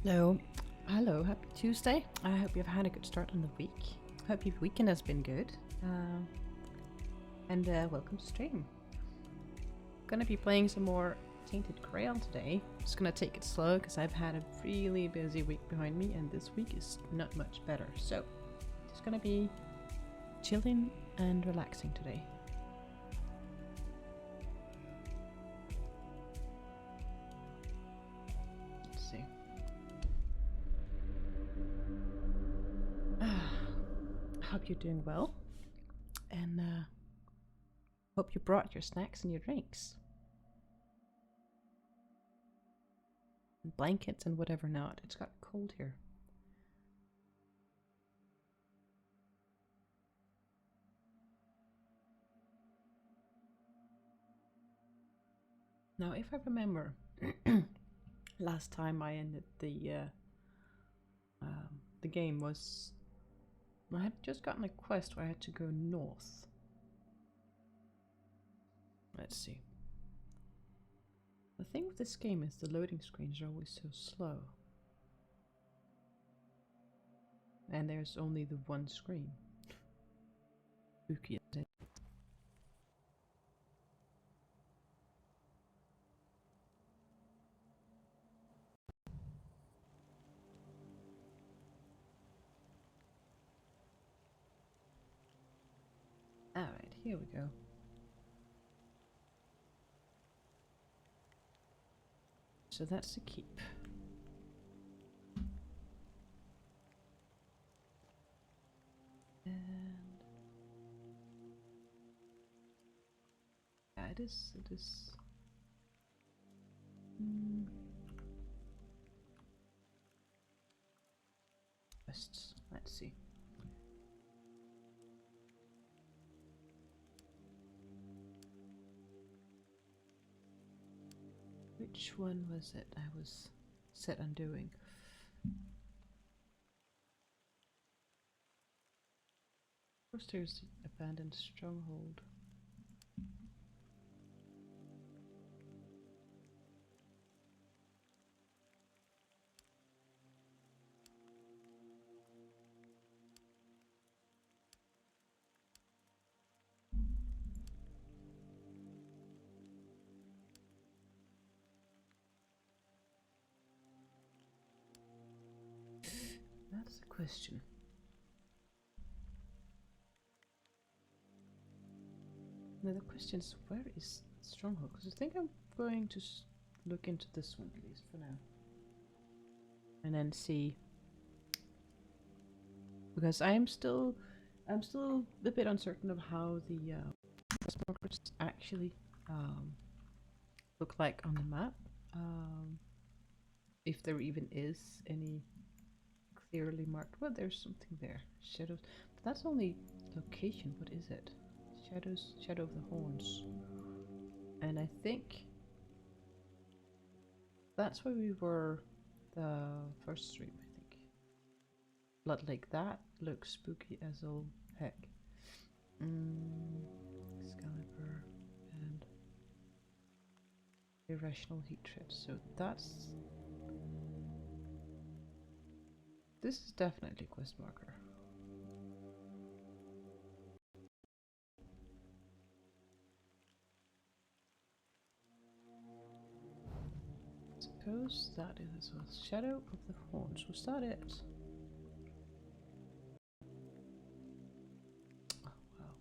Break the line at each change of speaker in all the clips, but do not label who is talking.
Hello. Hello, happy Tuesday. I hope you've had a good start on the week. Hope your weekend has been good. And welcome to stream. Gonna be playing some more Tainted Grail today. Just gonna take it slow because I've had a really busy week behind me and this week is not much better. So, just gonna be chilling and relaxing today. Let's see. Hope you're doing well, and hope you brought your snacks and your drinks, and blankets and whatever not. It's got cold here. Now, if I remember, last time I ended the game was I had just gotten a quest where I had to go north. Let's see. The thing with this game is the loading screens are always so slow. And there's only the one screen. Spooky, isn't it? Alright, here we go. So that's the keep. And yeah, it is. Quests. Let's see. Which one was it I was set on doing? First there's the abandoned stronghold. That's the question. Now the question is, where is stronghold? Because I think I'm going to look into this one at least for now, and then see. Because I'm still a bit uncertain of how the markers actually look like on the map. If there even is any clearly marked. Well, there's something there. Shadows. But that's only location. What is it? Shadow of the Horns. And I think that's where we were the first stream, I think. Blood Lake, that looks spooky as all heck. Excalibur and Irrational Hatred. So that's... This is definitely a quest marker. Suppose that is a Shadow of the Horns. Was that it? Oh, wow.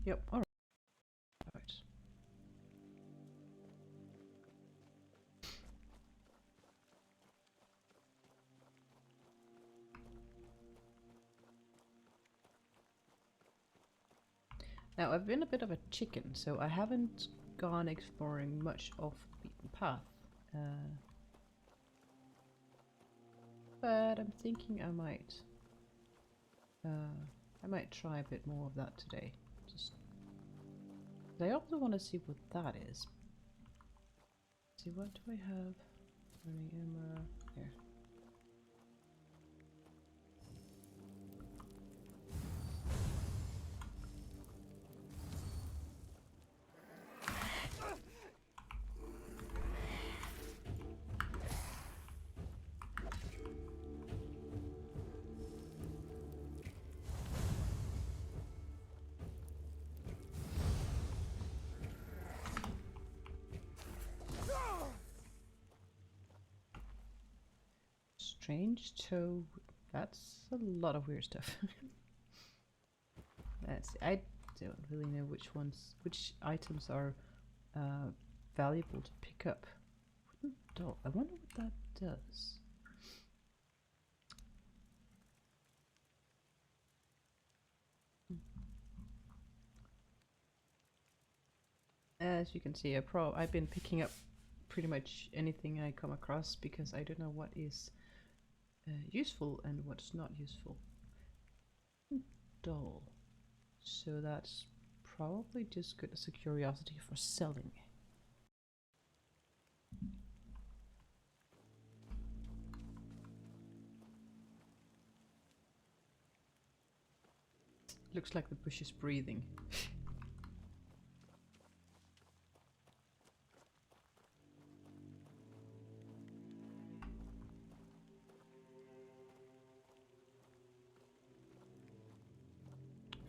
Yep, alright. Now, I've been a bit of a chicken, so I haven't gone exploring much off the beaten path. But I'm thinking I might try a bit more of that today. Just, I also want to see what that is. See, what do I have? Learning Emma. Here. strange. So that's a lot of weird stuff. Let's see. I don't really know which items are valuable to pick up. Wooden doll. I wonder what that does. As you can see, I've been picking up pretty much anything I come across because I don't know what is useful and what's not useful. Doll. So that's probably just good as a curiosity for selling. Looks like the bush is breathing.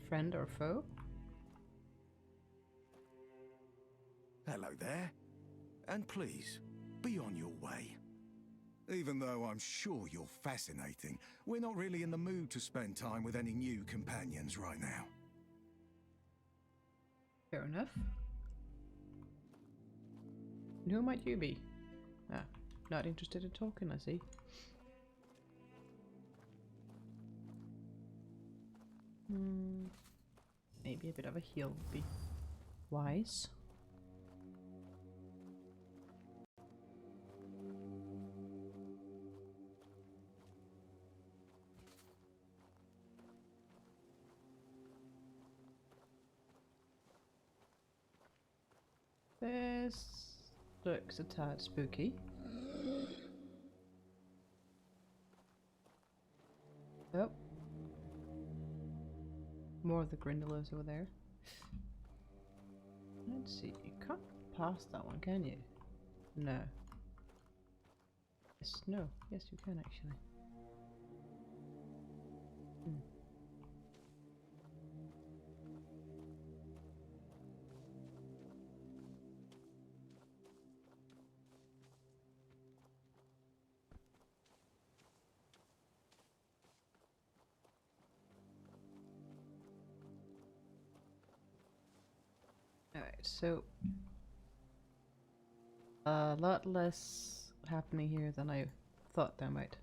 Friend or foe?
Hello there. And please, be on your way. Even though I'm sure you're fascinating, we're not really in the mood to spend time with any new companions right now.
Fair enough. And who might you be? Ah, not interested in talking, I see. Maybe a bit of a heal would be wise. This looks a tad spooky. Oh. More of the Grindylows over there. Let's see, you can't pass that one, can you? No. Yes, no. Yes, you can actually. Alright, so a lot less happening here than I thought there might.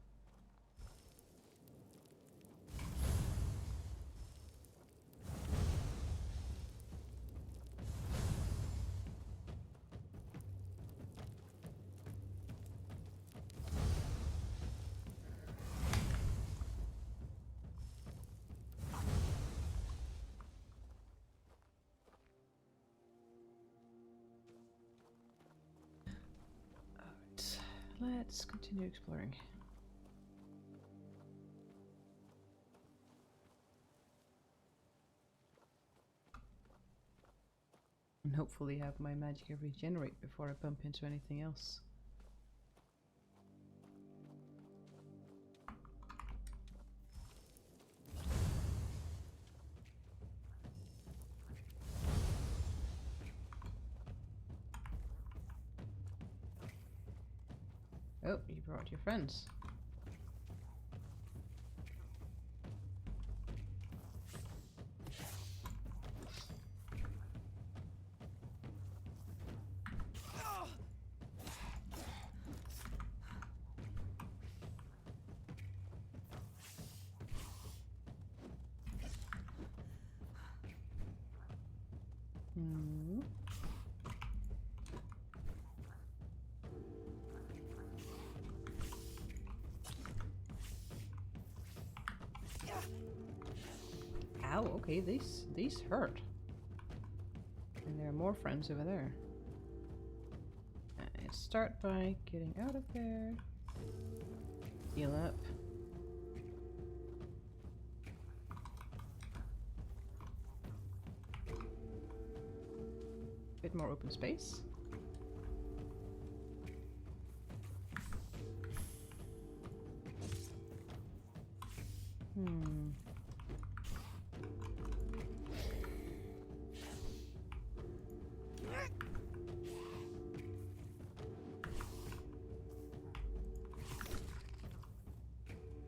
Let's continue exploring. And hopefully have my magic regenerate before I bump into anything else. Oh, you brought your friends. Ow, okay, these hurt. And there are more friends over there. Let's start by getting out of there. Heal up. Bit more open space.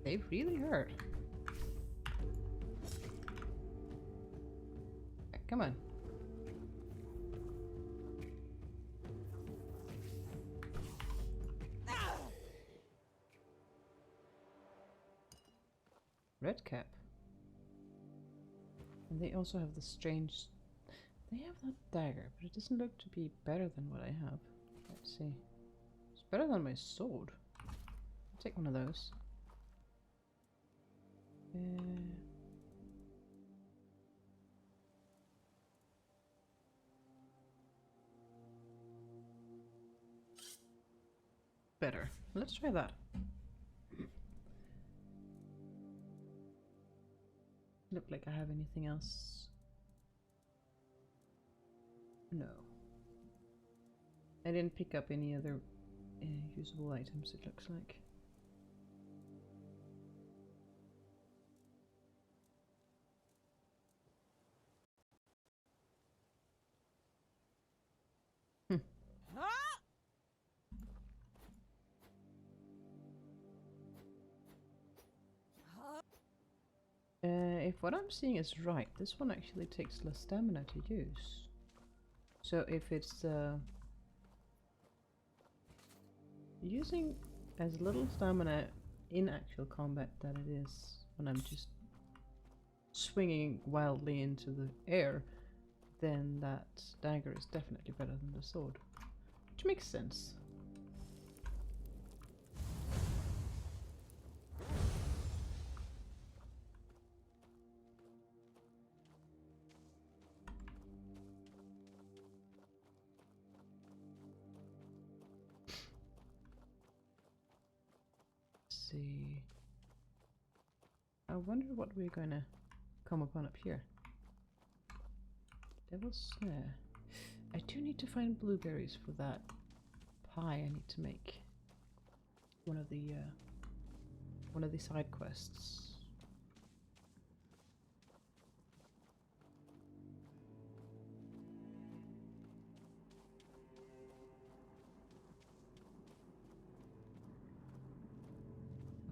They really hurt. Come on. Red cap. And they also have the strange... They have that dagger, but it doesn't look to be better than what I have. Let's see. It's better than my sword. I'll take one of those. Better. Let's try that. Look like I have anything else? No. I didn't pick up any other usable items, it looks like. If what I'm seeing is right, this one actually takes less stamina to use. So if it's using as little stamina in actual combat than it is when I'm just swinging wildly into the air, then that dagger is definitely better than the sword. Which makes sense. See. I wonder what we're gonna come upon up here. Devil's Snare. I do need to find blueberries for that pie I need to make. One of the side quests.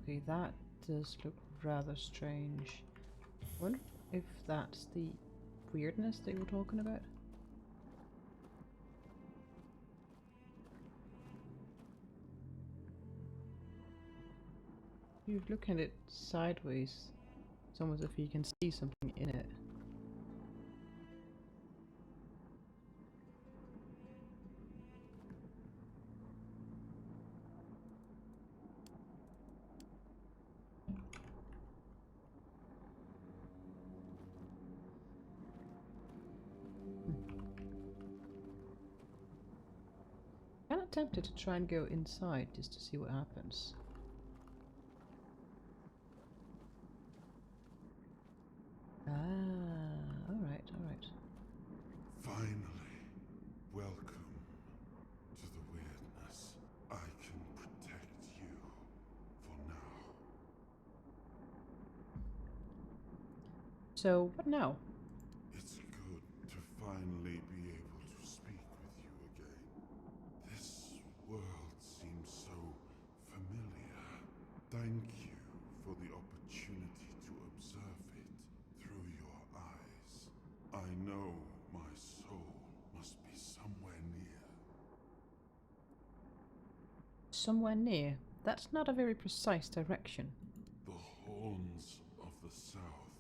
Okay, that does look rather strange. I wonder if that's the weirdness they were talking about. If you look at it sideways, it's almost as if you can see something in it. I'm kinda tempted to try and go inside just to see what happens. Ah, alright, alright.
Finally, welcome to the weirdness. I can protect you for now.
So, what now?
It's good to finally be able to speak with you again. This world seems so familiar. Thank you for the opportunity to observe it through your eyes. I know my soul must be somewhere near.
Somewhere near. That's not a very precise direction.
The horns of the south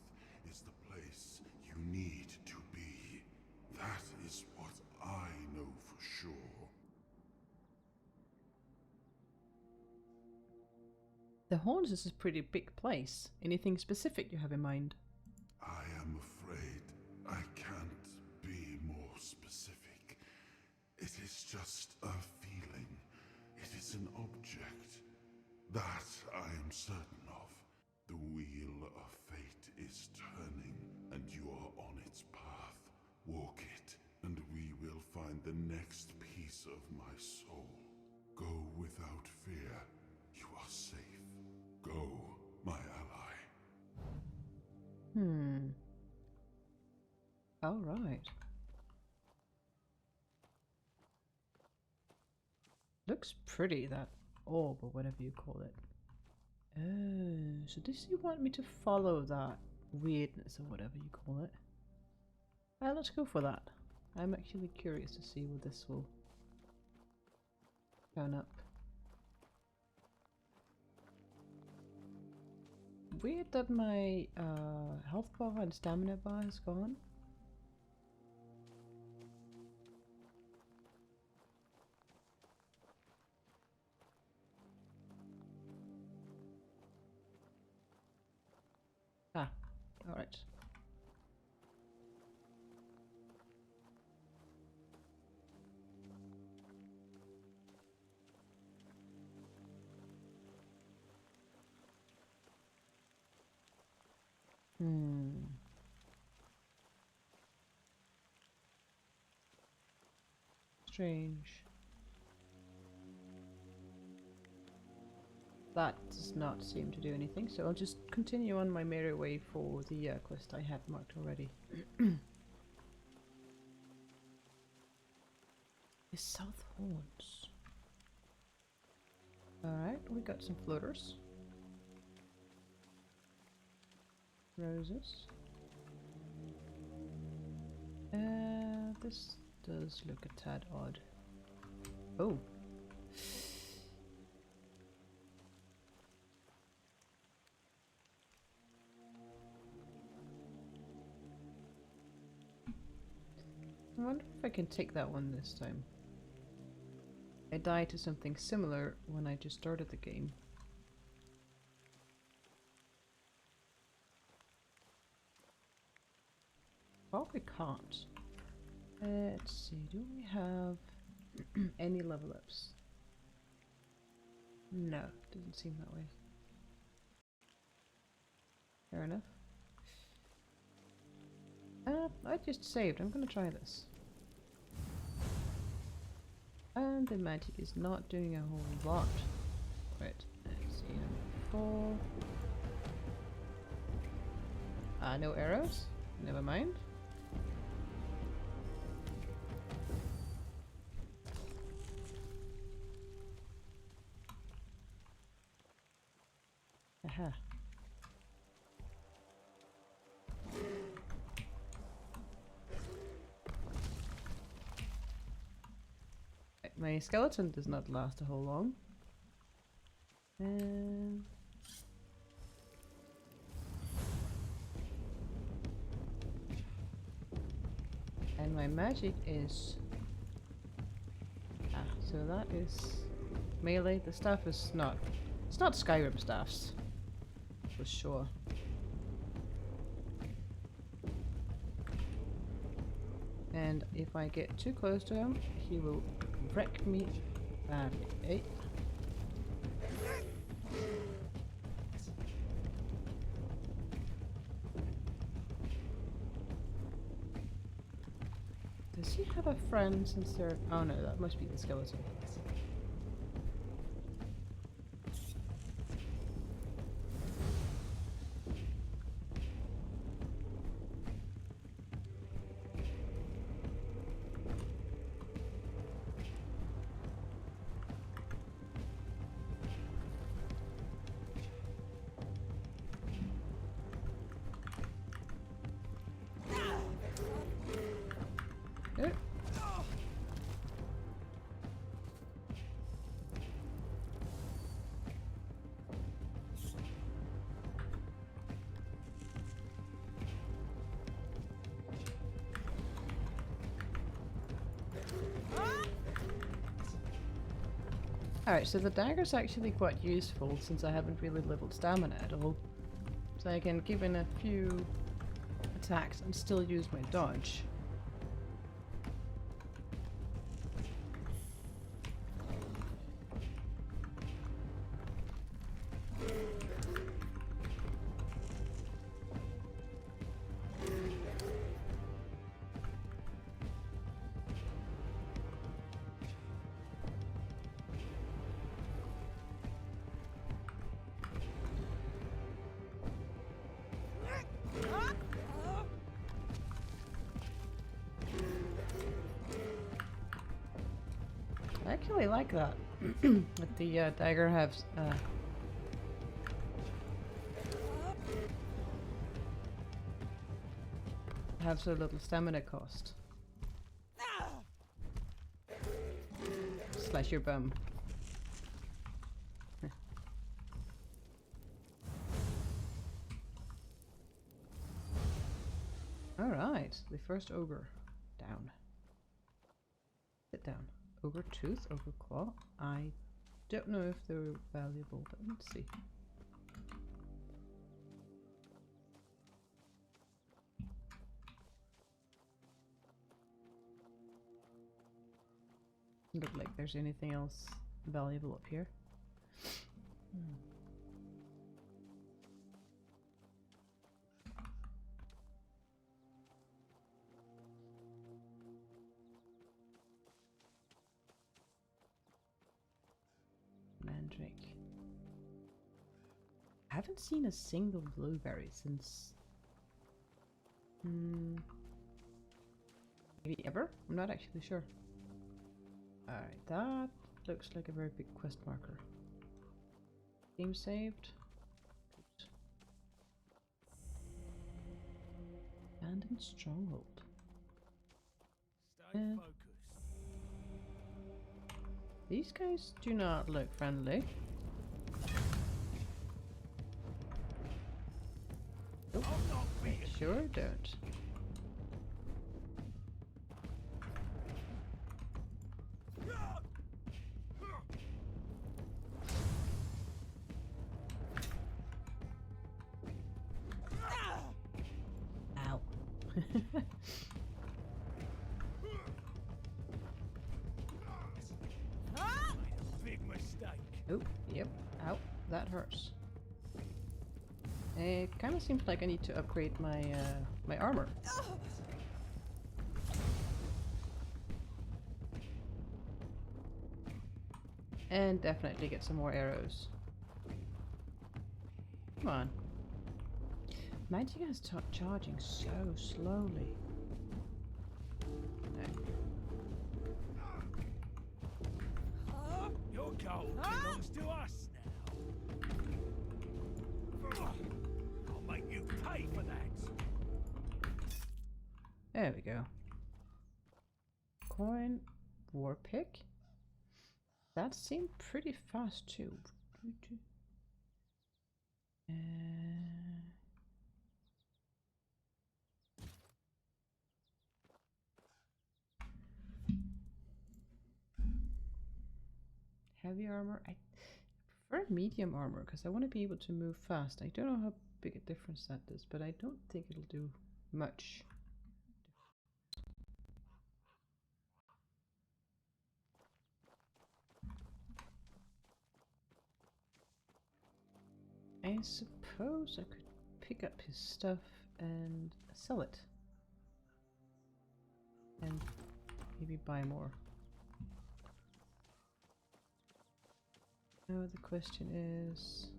is the place you need to be. That is what I know for sure.
The Horns is a pretty big place. Anything specific you have in mind?
I am afraid I can't be more specific. It is just a feeling. It is an object. That I am certain of. The wheel of fate is turning, and you are on its path. Walk it, and we will find the next piece of my soul. Go without fear. You are safe. Go, my ally.
Alright. Looks pretty, that orb, or whatever you call it. Oh, so does he want me to follow that weirdness or whatever you call it? Let's go for that. I'm actually curious to see where this will turn up. Weird that my health bar and stamina bar is gone. Ah, alright. Strange. That does not seem to do anything, so I'll just continue on my merry way for the quest I had marked already. The South Horns. Alright, we got some floaters. Roses. This does look a tad odd. Oh. I wonder if I can take that one this time. I died to something similar when I just started the game. Probably can't. Let's see, do we have any level ups? No, doesn't seem that way. Fair enough. I just saved. I'm gonna try this. And the magic is not doing a whole lot. Right, let's see. 4. No arrows? Never mind. Aha. My skeleton does not last a whole long. And my magic is so that is melee. The staff is not, it's not Skyrim staffs for sure. And if I get too close to him, he will wreck me badly. Does he have a friend since they're... Oh no, that must be the skeleton. Alright, so the dagger's actually quite useful since I haven't really leveled stamina at all. So I can give in a few attacks and still use my dodge. I actually like that. That the dagger has have so little stamina cost. Slash your bum. Alright, the first ogre. Down. Sit down. Ogre tooth, ogre claw. I don't know if they're valuable, but let's see. Look like there's anything else valuable up here. Mandrake. I haven't seen a single blueberry since... maybe ever? I'm not actually sure. Alright, that looks like a very big quest marker. Game saved. Good. Abandoned stronghold.
Stay focused.
These guys do not look friendly. Oh, they sure don't. Ow.
Big mistake.
Oh, yep. Ow, that hurts. It kind of seems like I need to upgrade my my armor. And definitely get some more arrows. Come on. Magic is charging so slowly.
Your gold belongs to us now. I'll make you pay for that.
There we go. Coin, war pick. That seemed pretty fast too. Heavy armor. I prefer medium armor because I want to be able to move fast. I don't know how big a difference that is, but I don't think it'll do much. I suppose I could pick up his stuff and sell it. And maybe buy more. Now the question is...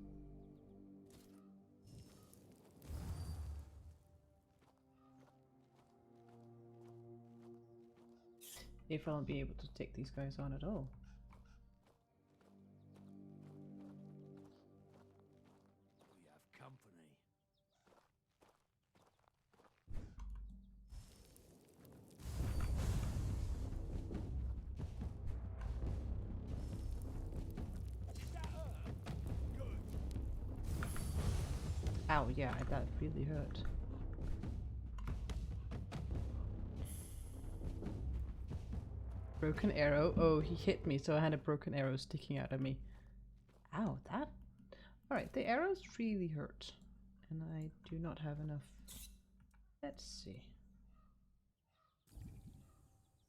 if I'll be able to take these guys on at all.
We have company.
Ow, yeah, that really hurt. Broken arrow. Oh, he hit me, so I had a broken arrow sticking out of me. Ow, that... Alright, the arrows really hurt. And I do not have enough... Let's see.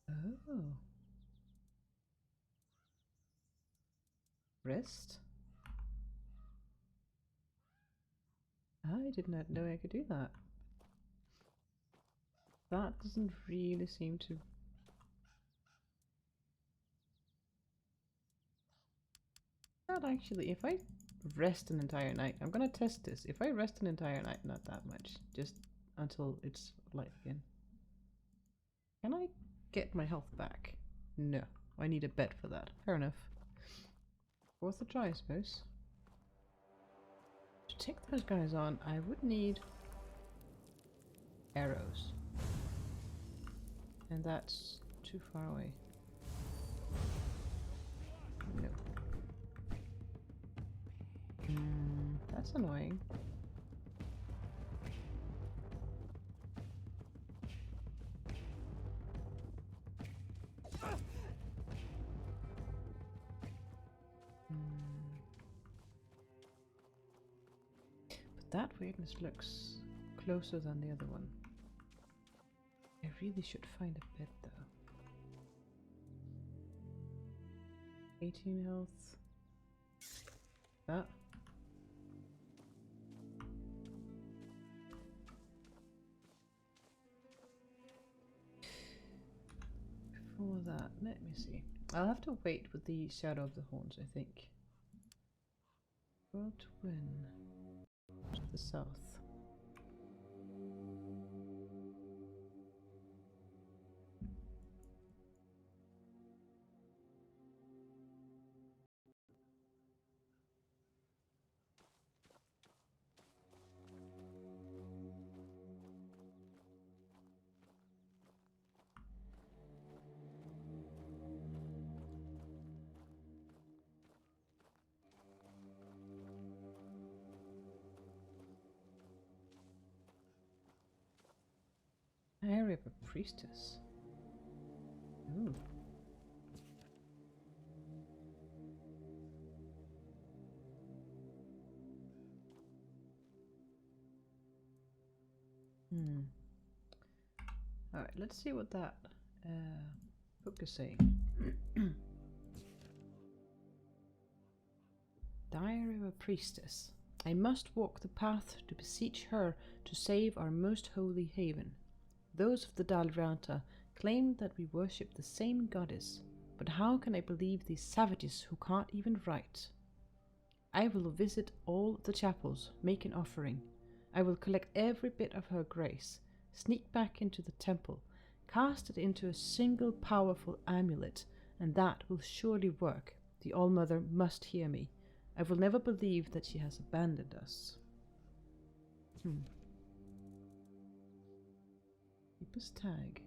Oh. Wrist? I did not know I could do that. That doesn't really seem to... Not actually. If I rest an entire night, I'm gonna test this. If I rest an entire night, not that much, just until it's light again. Can I get my health back? No. I need a bed for that. Fair enough. Worth a try, I suppose. To take those guys on, I would need arrows. And that's too far away. No. That's annoying. But that weirdness looks closer than the other one. I really should find a bed though. 18 health. That. Before that, let me see. I'll have to wait with the Shadow of the Horns, I think. World Twin. To the south. Area of a priestess. Ooh. Alright, let's see what that book is saying. Diary of a priestess. I must walk the path to beseech her to save our most holy haven. Those of the Dalranta claim that we worship the same goddess, but how can I believe these savages who can't even write? I will visit all the chapels, make an offering. I will collect every bit of her grace, sneak back into the temple, cast it into a single powerful amulet, and that will surely work. The All-Mother must hear me. I will never believe that she has abandoned us. Keeper's tag.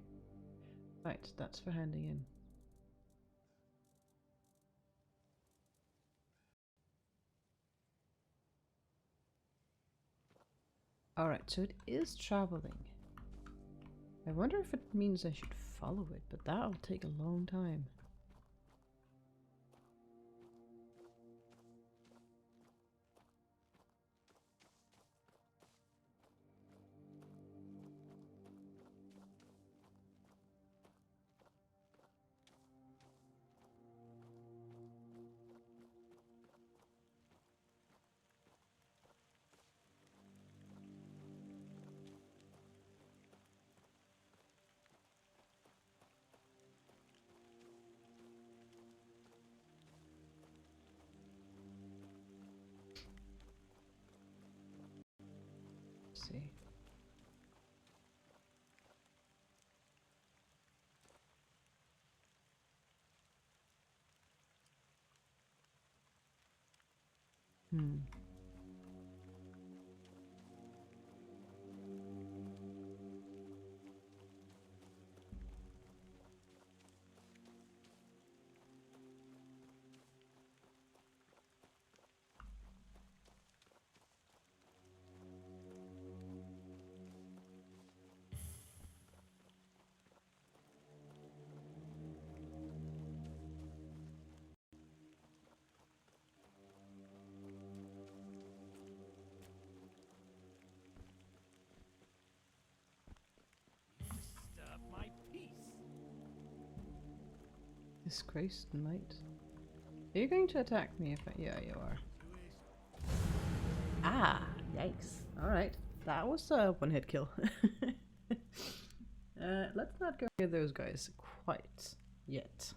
Right, that's for handing in. Alright, so it is traveling. I wonder if it means I should follow it, but that'll take a long time. See.
Disturb my peace.
Disgraced knight. Are you going to attack me if I... Yeah, you are. Ah, yikes. Alright, that was a one-hit kill. Let's not go near those guys quite yet.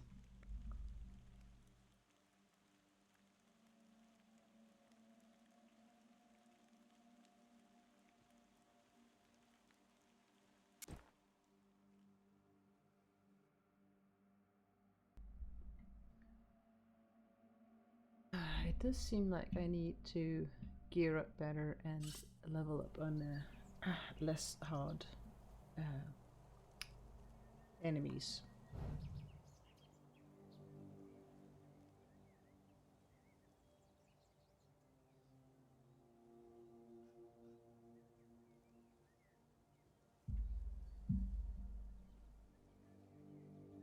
It does seem like I need to gear up better and level up on less hard enemies.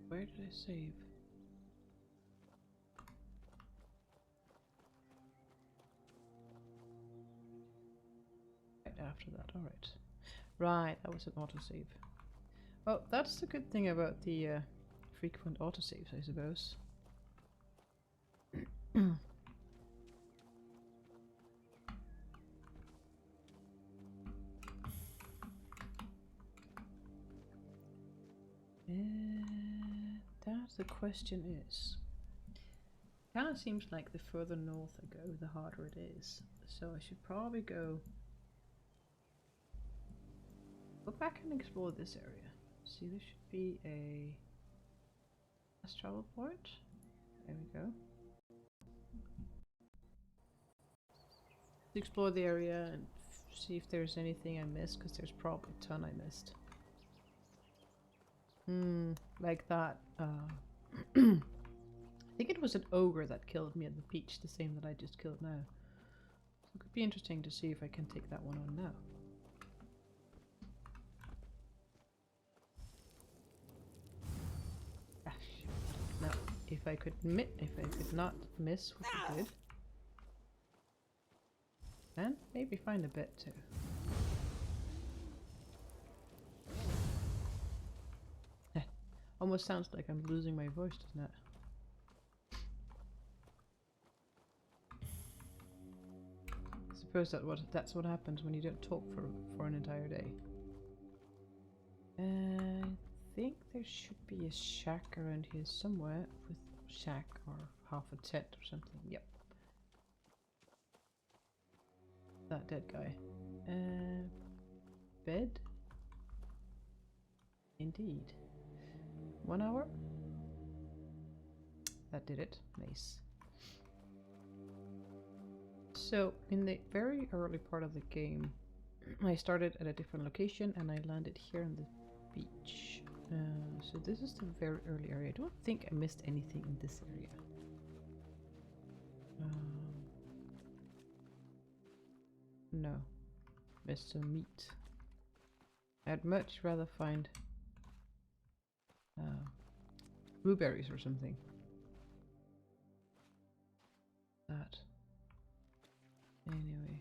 Where did I save? Right after that, alright. Right, that was an autosave. Oh, that's the good thing about the frequent autosaves, I suppose. That the question is. Kind of seems like the further north I go, the harder it is. So I should probably go back and explore this area. See, there should be a fast travel point. There we go. Explore the area and see if there's anything I missed, because there's probably a ton I missed. Like that. I think it was an ogre that killed me at the beach, the same that I just killed now. So it could be interesting to see if I can take that one on now. Now, if I could not miss would be good. And maybe find a bit too. Almost sounds like I'm losing my voice, doesn't it? I suppose that's what happens when you don't talk for an entire day. I think there should be a shack around here somewhere with shack or half a tent or something. Yep. That dead guy. Bed? Indeed. 1 hour? That did it. Nice. So, in the very early part of the game, I started at a different location and I landed here on the beach. So this is the very early area. I don't think I missed anything in this area. No. Missed some meat. I'd much rather find blueberries or something. That. Anyway.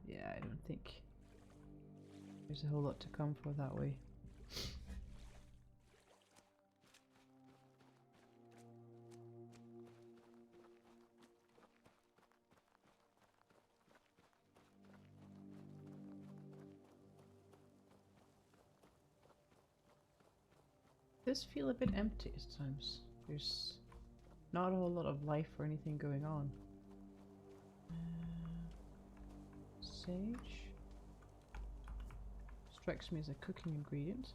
Yeah, I don't think there's a whole lot to come for that way. Does feel a bit empty at times. There's not a whole lot of life or anything going on. Sage strikes me as a cooking ingredient.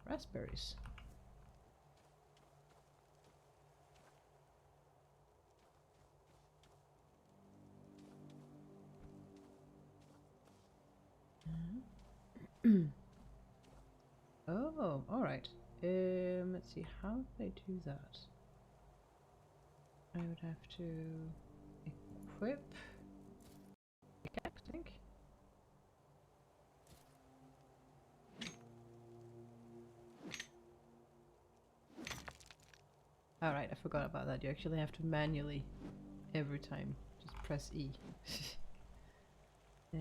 Raspberries. Oh, all right. Let's see, how do they do that? I would have to equip I think. Alright, I forgot about that. You actually have to manually, every time, just press E. I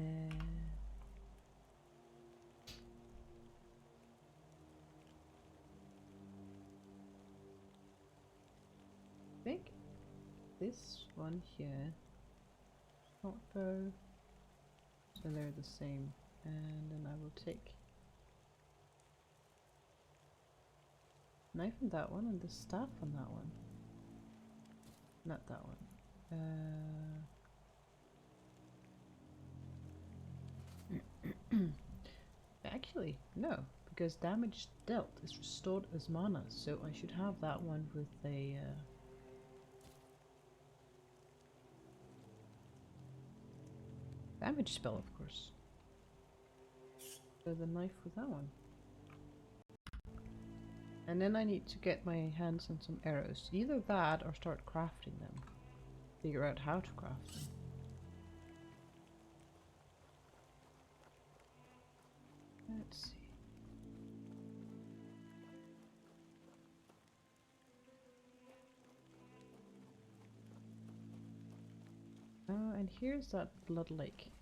think this one here, short bow, so they're the same, and then I will take knife on that one and the staff on that one. Not that one. Actually, no, because damage dealt is restored as mana, so I should have that one with a damage spell, of course. So the knife with that one. And then I need to get my hands on some arrows. Either that or start crafting them. Figure out how to craft them. Let's see. Oh, and here's that blood lake.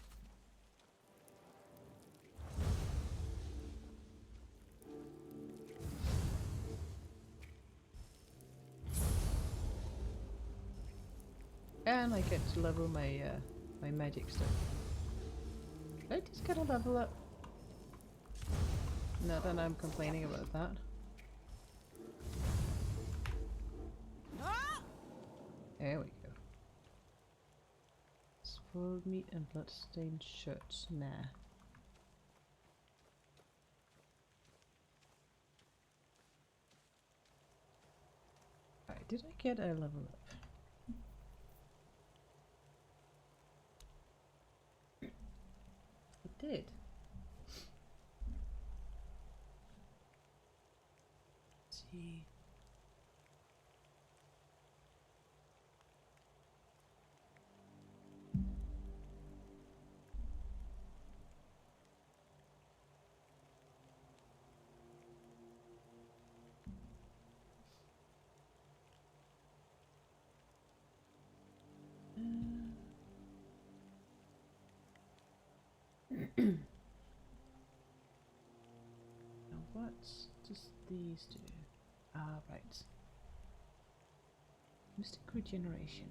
And I get to level my my magic stuff. Did I just get a level up? Not that I'm complaining about that. There we go. Spoiled meat and bloodstained shirts. Nah. Right, did I get a level up? I did. Let's see. Now what's just these do? Ah, right. Mystic regeneration.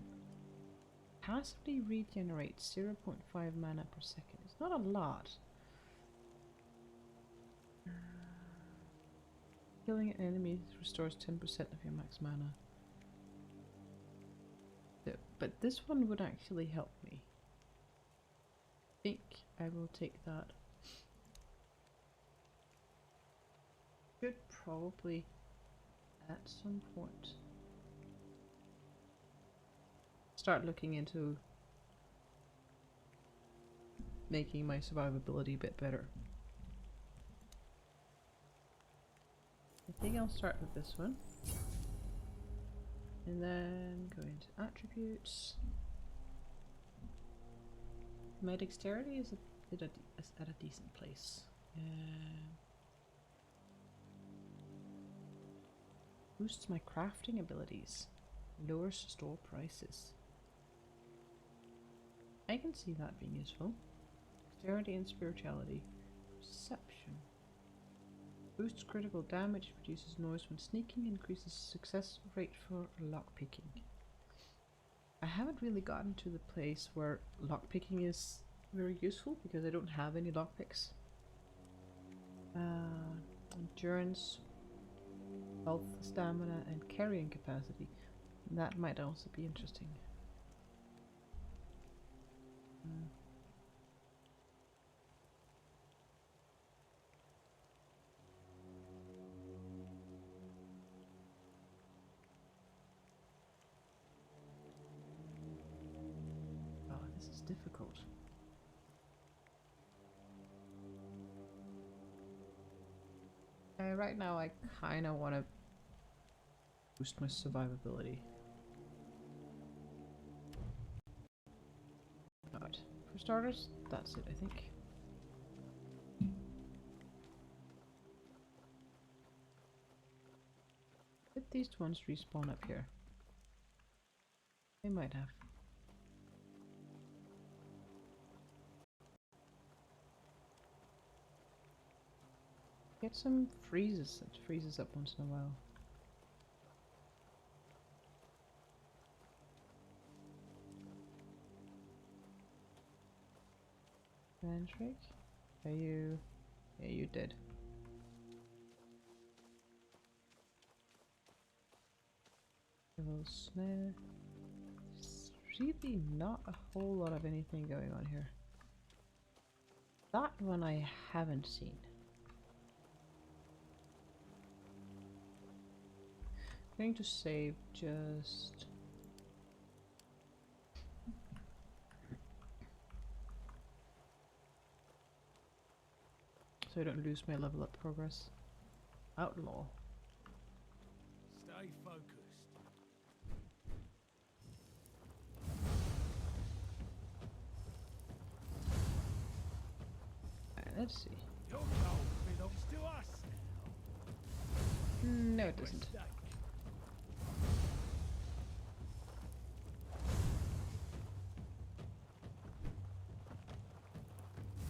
Passively regenerates 0.5 mana per second. It's not a lot. Killing an enemy restores 10% of your max mana. So, but this one would actually help me. I think I will take that. Should probably at some point start looking into making my survivability a bit better. I think I'll start with this one. And then go into attributes. My dexterity is at a decent place. Boosts my crafting abilities. Lowers store prices. I can see that being useful. Dexterity and spirituality. Perception. Boosts critical damage, reduces noise when sneaking, increases success rate for lockpicking. I haven't really gotten to the place where lockpicking is very useful because I don't have any lockpicks. Endurance, health, stamina, and carrying capacity. That might also be interesting. Oh, this is difficult. Right now I kind of want to boost my survivability. Alright, for starters, that's it I think. Did these ones respawn up here? They might have. Get some freezes. It freezes up once in a while. Mandrake? Are you... Yeah, you did. Little snare. There's really not a whole lot of anything going on here. That one I haven't seen. I'm going to save just... so I don't lose my level up progress. Outlaw.
Stay focused.
Alright, let's see.
Your goal belongs to us now.
No, it doesn't.
Mistake.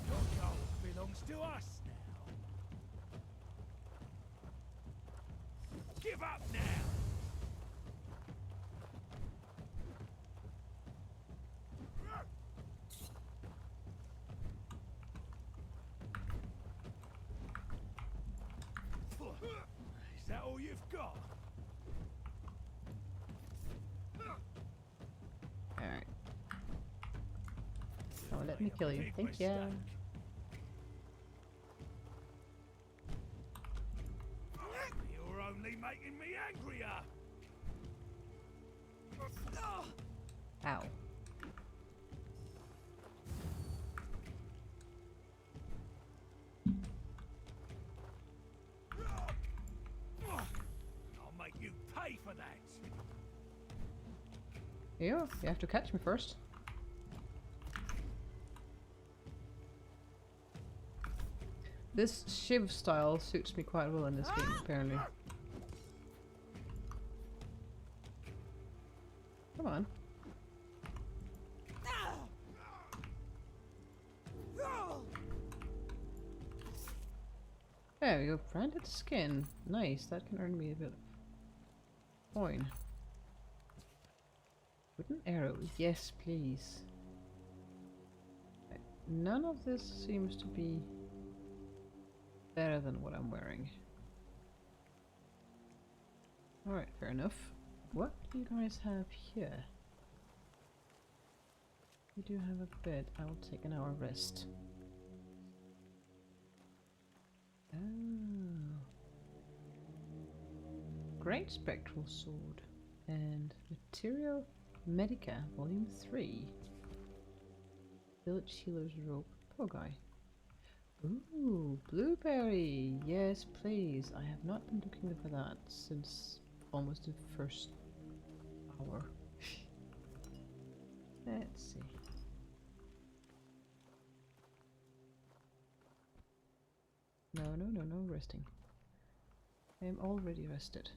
Your goal belongs to us now. Give up now. Is that all you've got?
Alright. Oh, let me
Made a
kill you.
big
Thank ya.
mistake. You're only making me angrier.
Ow.
I'll make you pay for that.
You have to catch me first. This Shiv style suits me quite well in this game, apparently. Come on. There we go, branded skin. Nice, that can earn me a bit of coin. Wooden arrow, yes please. Right, none of this seems to be better than what I'm wearing. Alright, fair enough. What do you guys have here? We do have a bed. I will take an hour rest. Oh. Great Spectral Sword. And Material Medica, Volume 3. Village Healer's Rope. Poor guy. Ooh, blueberry! Yes, please. I have not been looking for that since almost the first hour. Let's see. No, resting. I am already rested.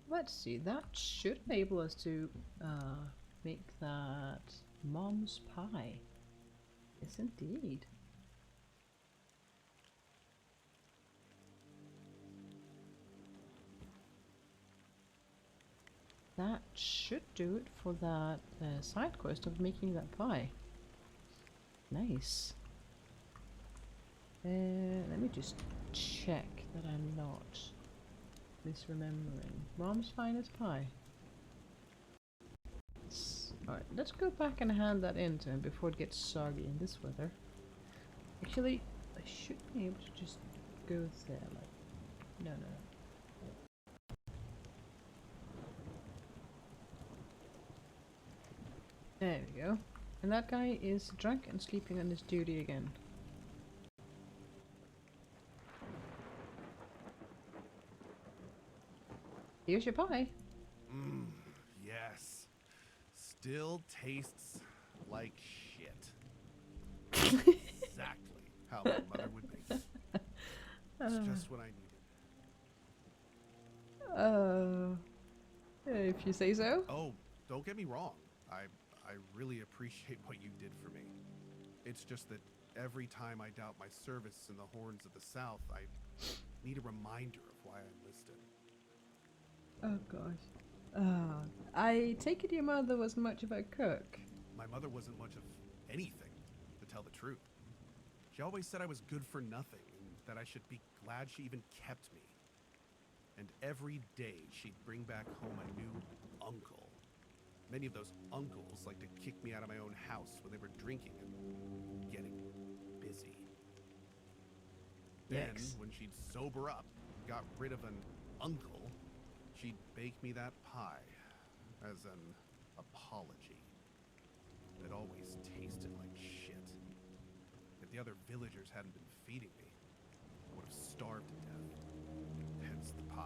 Let's see, that should enable us to make that mom's pie. Yes, indeed. That should do it for that side quest of making that pie. Nice. Let me just check that I'm not misremembering. Mom's finest pie. Alright, let's go back and hand that in to him before it gets soggy in this weather. Actually, I should be able to just go there, like... No. There we go. And that guy is drunk and sleeping on his duty again. Here's your pie.
Yes. Still tastes like shit. Exactly how my mother would make it. It's just what I needed.
If you say so.
Oh, don't get me wrong. I really appreciate what you did for me. It's just that every time I doubt my service in the Horns of the South, I need a reminder of why I enlisted.
Oh gosh. I take it your mother wasn't much of a cook.
My mother wasn't much of anything, to tell the truth. She always said I was good for nothing, and that I should be glad she even kept me. And every day she'd bring back home a new uncle. Many of those uncles like to kick me out of my own house when they were drinking and getting busy. Then,
Yikes.
when she'd sober up, got rid of an uncle, she'd bake me that pie as an apology. It always tasted like shit. At the other villagers hadn't been feeding me, I would have starved to death. Hence the pie.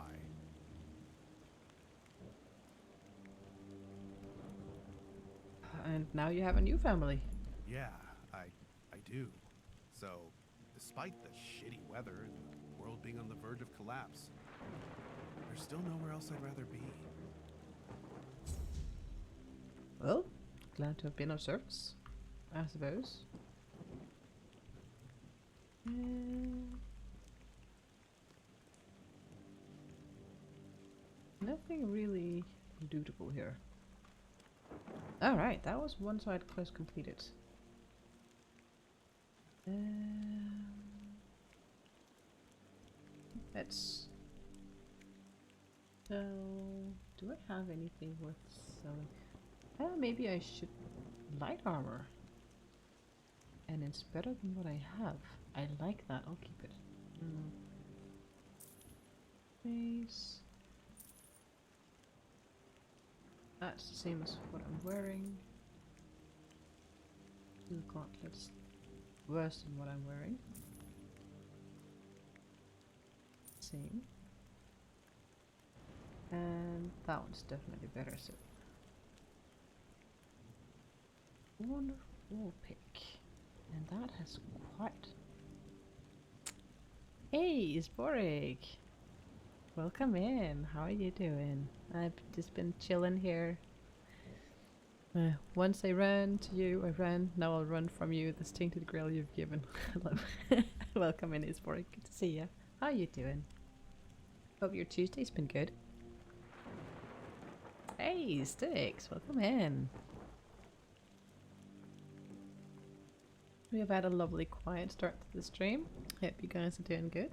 And now you have a new family.
Yeah, I do. So, despite the shitty weather and the world being on the verge of collapse, there's still nowhere else I'd rather be.
Well, glad to have been of service, I suppose. Nothing really lootable here. Alright, that was one side quest completed. Let's sell. Do I have anything worth selling? Maybe I should light armor. And it's better than what I have. I like that. I'll keep it. Face. That's the same as what I'm wearing. Two gauntlets. Worse than what I'm wearing. Same. And that one's definitely better, so. Wonderful pick. And that has quite. Hey, Sporig! Welcome in. How are you doing? I've just been chilling here. Once I ran to you, I ran. Now I'll run from you. This Tainted Grail you've given. Hello. Welcome in, Sporig. Good to see you. How are you doing? Hope your Tuesday's been good. Hey, Sticks. Welcome in. We have had a lovely quiet start to the stream. Hope you guys are doing good.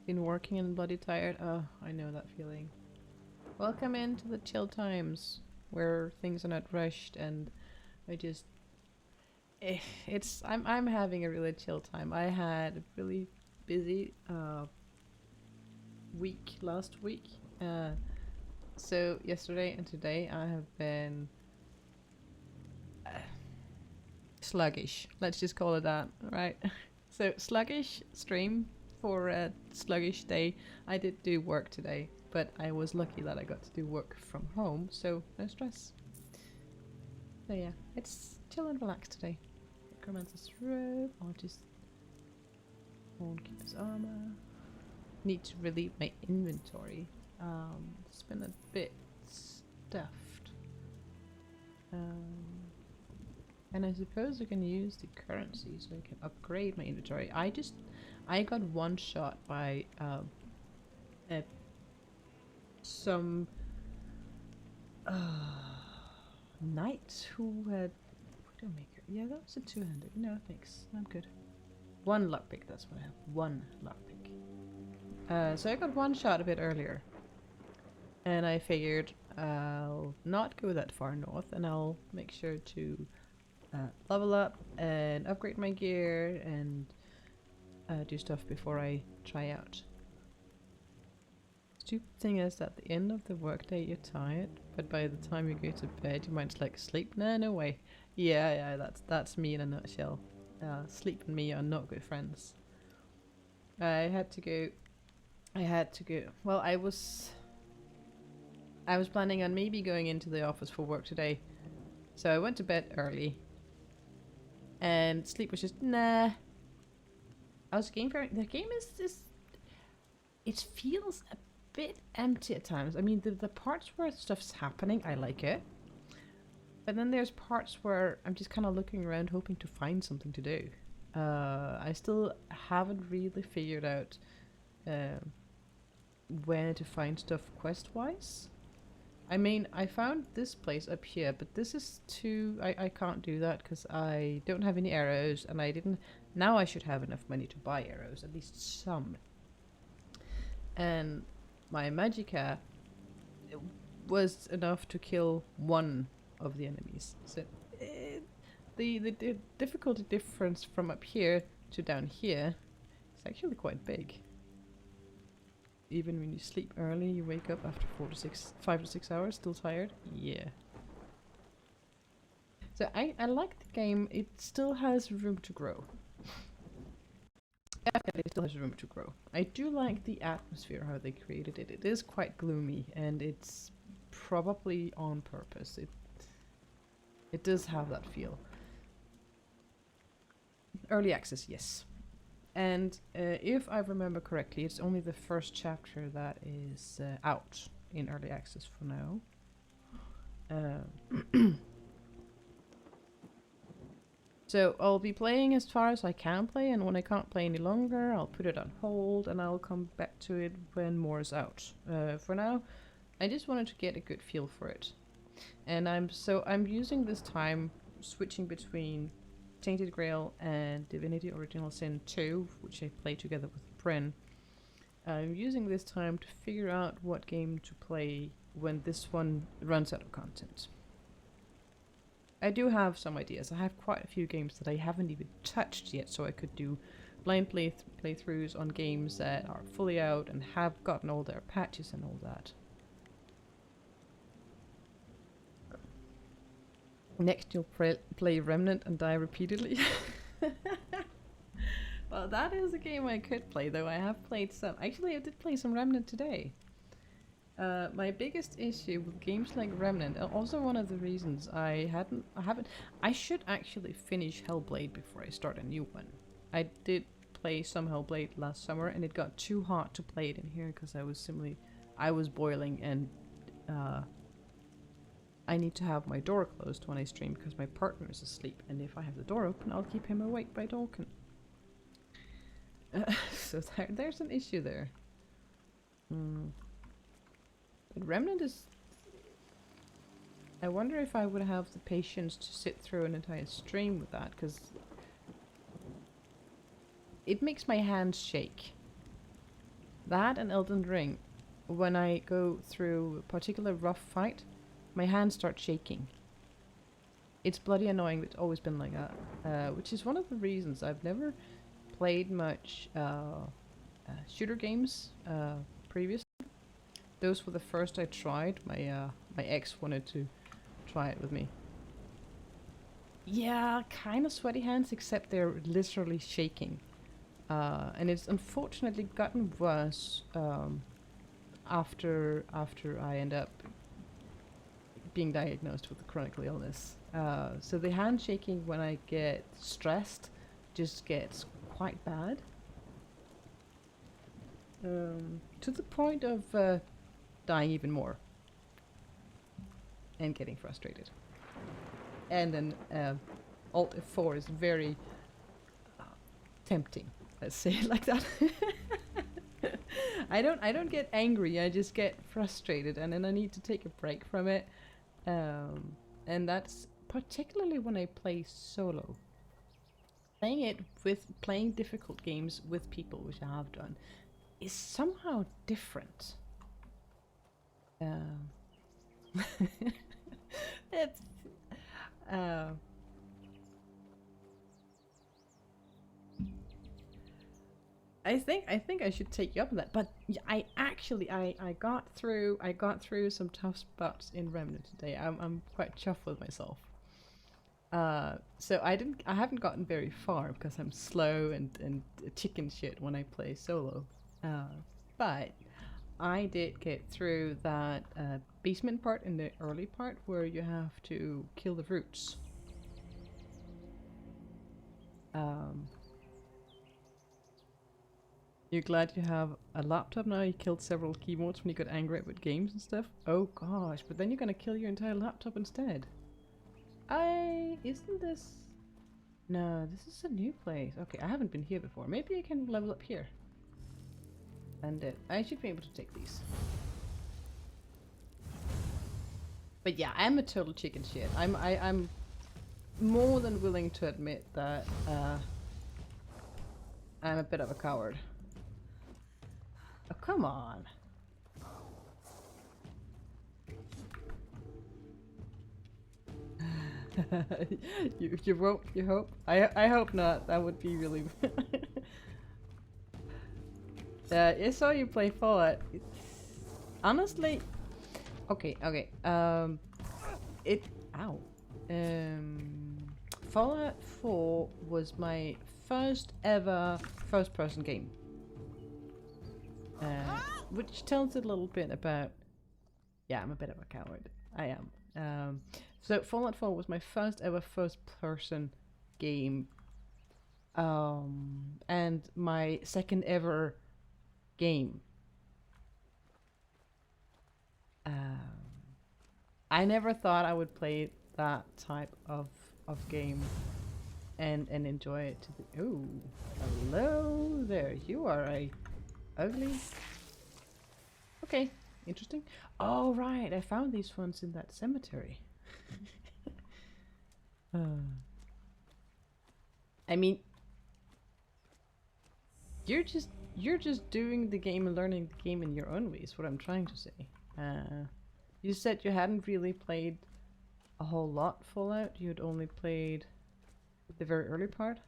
Been working and bloody tired. Oh, I know that feeling. Welcome into the chill times where things are not rushed and I just I'm having a really chill time. I had a really busy week last week. So yesterday and today I have been sluggish. Let's just call it that, right? So sluggish stream for a sluggish day. I did do work today, but I was lucky that I got to do work from home, so no stress. So yeah, it's chill and relax today. Necromancer's robe. I'll just keep his armor. Need to relieve my inventory. It's been a bit stuffed. And I suppose I can use the currency so I can upgrade my inventory. I got one shot by some knight who had Widowmaker. Yeah, that was a two-handed. No, thanks. I'm good. One lockpick, that's what I have. One lockpick. So I got one shot a bit earlier. And I figured I'll not go that far north and I'll make sure to level up and upgrade my gear and do stuff before I try out. Stupid thing is, at the end of the workday you're tired, but by the time you go to bed you might just like sleep. No way. Yeah, that's me in a nutshell. Sleep and me are not good friends. I had to go. Well, I was planning on maybe going into the office for work today, so I went to bed early. And sleep was just nah. I was the game is it feels a bit empty at times. I mean, the parts where stuff's happening, I like it. But then there's parts where I'm just kind of looking around hoping to find something to do. I still haven't really figured out where to find stuff quest-wise. I mean, I found this place up here, but this is too... I can't do that because I don't have any arrows and I didn't... Now I should have enough money to buy arrows, at least some. And my magicka was enough to kill one of the enemies. So the difficulty difference from up here to down here is actually quite big. Even when you sleep early, you wake up after 5 to 6 hours, still tired? Yeah. So I like the game. It still has room to grow. Definitely still has room to grow. I do like the atmosphere, how they created it. It is quite gloomy, and it's probably on purpose. It does have that feel. Early access, yes. And if I remember correctly, it's only the first chapter that is out in early access for now. So I'll be playing as far as I can play, and when I can't play any longer, I'll put it on hold and I'll come back to it when more is out. For now, I just wanted to get a good feel for it. And I'm using this time switching between Tainted Grail and Divinity Original Sin 2, which I play together with Bryn. I'm using this time to figure out what game to play when this one runs out of content. I do have some ideas. I have quite a few games that I haven't even touched yet, so I could do blind playthroughs on games that are fully out and have gotten all their patches and all that. Next you'll play Remnant and die repeatedly. Well, that is a game I could play, though. I have played some. Actually, I did play some Remnant today. My biggest issue with games like Remnant, also one of the reasons I should actually finish Hellblade before I start a new one. I did play some Hellblade last summer, and it got too hot to play it in here because I was boiling, and I need to have my door closed when I stream because my partner is asleep, and if I have the door open, I'll keep him awake by talking. So there's an issue there. But Remnant is... I wonder if I would have the patience to sit through an entire stream with that, because it makes my hands shake. That and Elden Ring, when I go through a particular rough fight, my hands start shaking. It's bloody annoying, but it's always been like that. Which is one of the reasons I've never played much shooter games previously. Those were the first I tried. My ex wanted to try it with me. Yeah, kind of sweaty hands, except they're literally shaking. And it's unfortunately gotten worse after I end up being diagnosed with a chronic illness. So the hand shaking when I get stressed just gets quite bad. To the point of dying even more. And getting frustrated. And then Alt F4 is very tempting. Let's say it like that. I don't get angry, I just get frustrated, and then I need to take a break from it. And that's particularly when I play solo. Playing difficult games with people, which I have done, is somehow different. It's I think I should take you up on that, but I got through some tough spots in Remnant today. I'm quite chuffed with myself. So I haven't gotten very far because I'm slow and chicken shit when I play solo. But I did get through that basement part in the early part where you have to kill the roots. You're glad you have a laptop now? You killed several keyboards when you got angry with games and stuff? Oh gosh, but then you're gonna kill your entire laptop instead. Isn't this... No, this is a new place. Okay, I haven't been here before. Maybe I can level up here. And I should be able to take these. But yeah, I'm a total chicken shit. I'm more than willing to admit that I'm a bit of a coward. Oh, come on. you won't, you hope? I hope not. That would be really... I saw you play Fallout. Honestly... Okay. Ow. Fallout 4 was my first ever first-person game. Which tells a little bit about... Yeah, I'm a bit of a coward. I am. So Fallout 4 was my first ever first-person game. And my second ever game. I never thought I would play that type of game and enjoy it to the... Ooh, hello there. You are a ugly... Okay, interesting. Oh, right, I found these ones in that cemetery. I mean, you're just doing the game and learning the game in your own way, is what I'm trying to say. You said you hadn't really played a whole lot Fallout. You'd only played the very early part.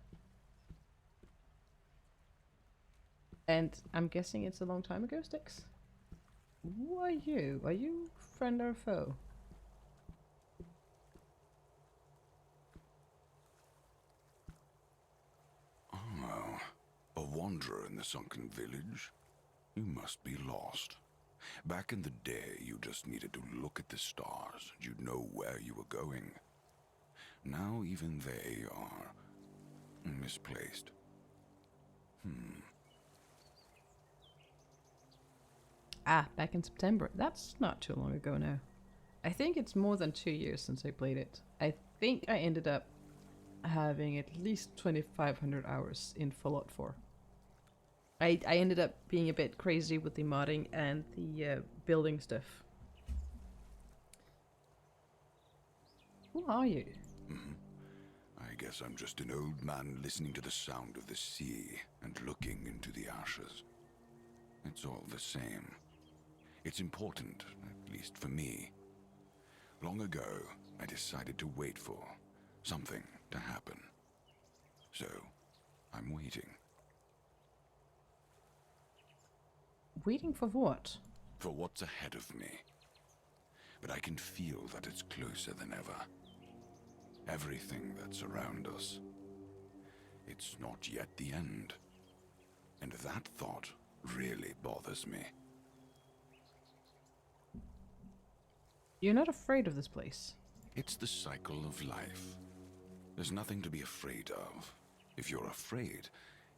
And I'm guessing it's a long time ago, Styx? Who are you? Are you friend or foe?
Oh, a wanderer in the sunken village? You must be lost. Back in the day, you just needed to look at the stars and you'd know where you were going. Now even they are misplaced.
Ah, back in September. That's not too long ago now. I think it's more than 2 years since I played it. I think I ended up having at least 2,500 hours in Fallout 4. I ended up being a bit crazy with the modding and the building stuff. Who are you?
I guess I'm just an old man listening to the sound of the sea and looking into the ashes. It's all the same. It's important, at least for me. Long ago, I decided to wait for something to happen. So, I'm waiting.
Waiting for what?
For what's ahead of me. But I can feel that it's closer than ever. Everything that's around us. It's not yet the end. And that thought really bothers me.
You're not afraid of this place?
It's the cycle of life. There's nothing to be afraid of. If you're afraid,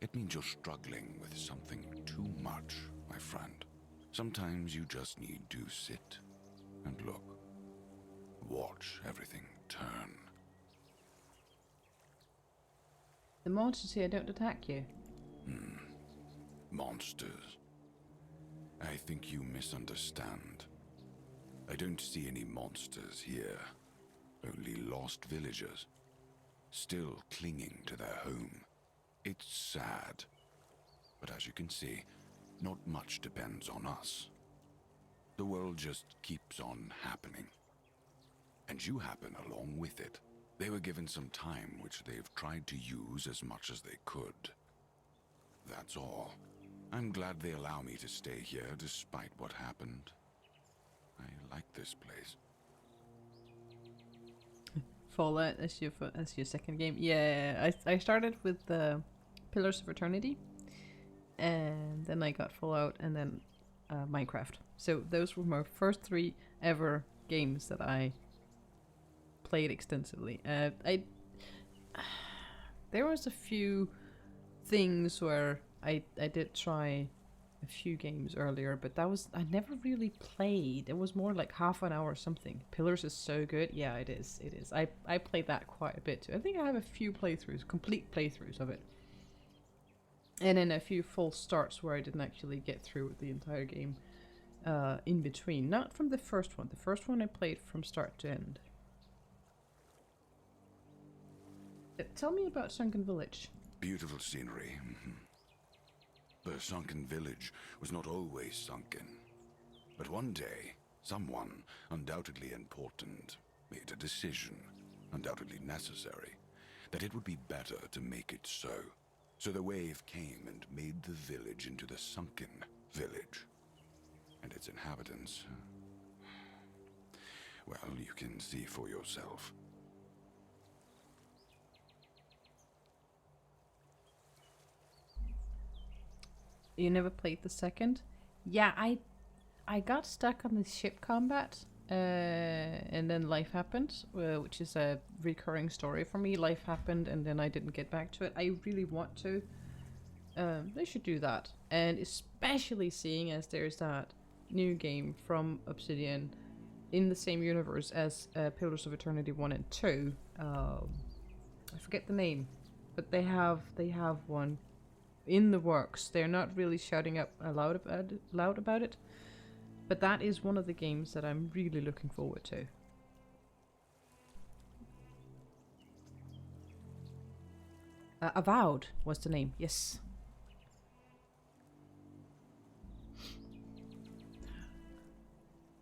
it means you're struggling with something too much, my friend. Sometimes you just need to sit and look. Watch everything turn.
The monsters here don't attack you.
Monsters. I think you misunderstand. I don't see any monsters here. Only lost villagers. Still clinging to their home. It's sad. But as you can see, not much depends on us. The world just keeps on happening. And you happen along with it. They were given some time which they've tried to use as much as they could. That's all. I'm glad they allow me to stay here despite what happened. I like this place.
Fallout as your second game. Yeah, I started with Pillars of Eternity, and then I got Fallout, and then Minecraft. So those were my first 3 ever games that I played extensively. There was a few things where I did try a few games earlier, but I never really played. It was more like half an hour or something. Pillars is so good. Yeah, it is. I played that quite a bit too. I think I have a few playthroughs, complete playthroughs of it. And then a few false starts where I didn't actually get through the entire game in between. Not from the first one. The first one I played from start to end. Tell me about Sunken Village.
Beautiful scenery. The sunken village was not always sunken. But one day, someone, undoubtedly important, made a decision, undoubtedly necessary, that it would be better to make it so. So the wave came and made the village into the sunken village. And its inhabitants... Well, you can see for yourself.
You never played the second? Yeah, I got stuck on the ship combat, and then life happened, which is a recurring story for me. Life happened, and then I didn't get back to it. I really want to. They should do that, and especially seeing as there's that new game from Obsidian in the same universe as Pillars of Eternity 1 and 2. I forget the name, but they have one in the works. They're not really shouting up loud about it, but that is one of the games that I'm really looking forward to. Avowed was the name, yes.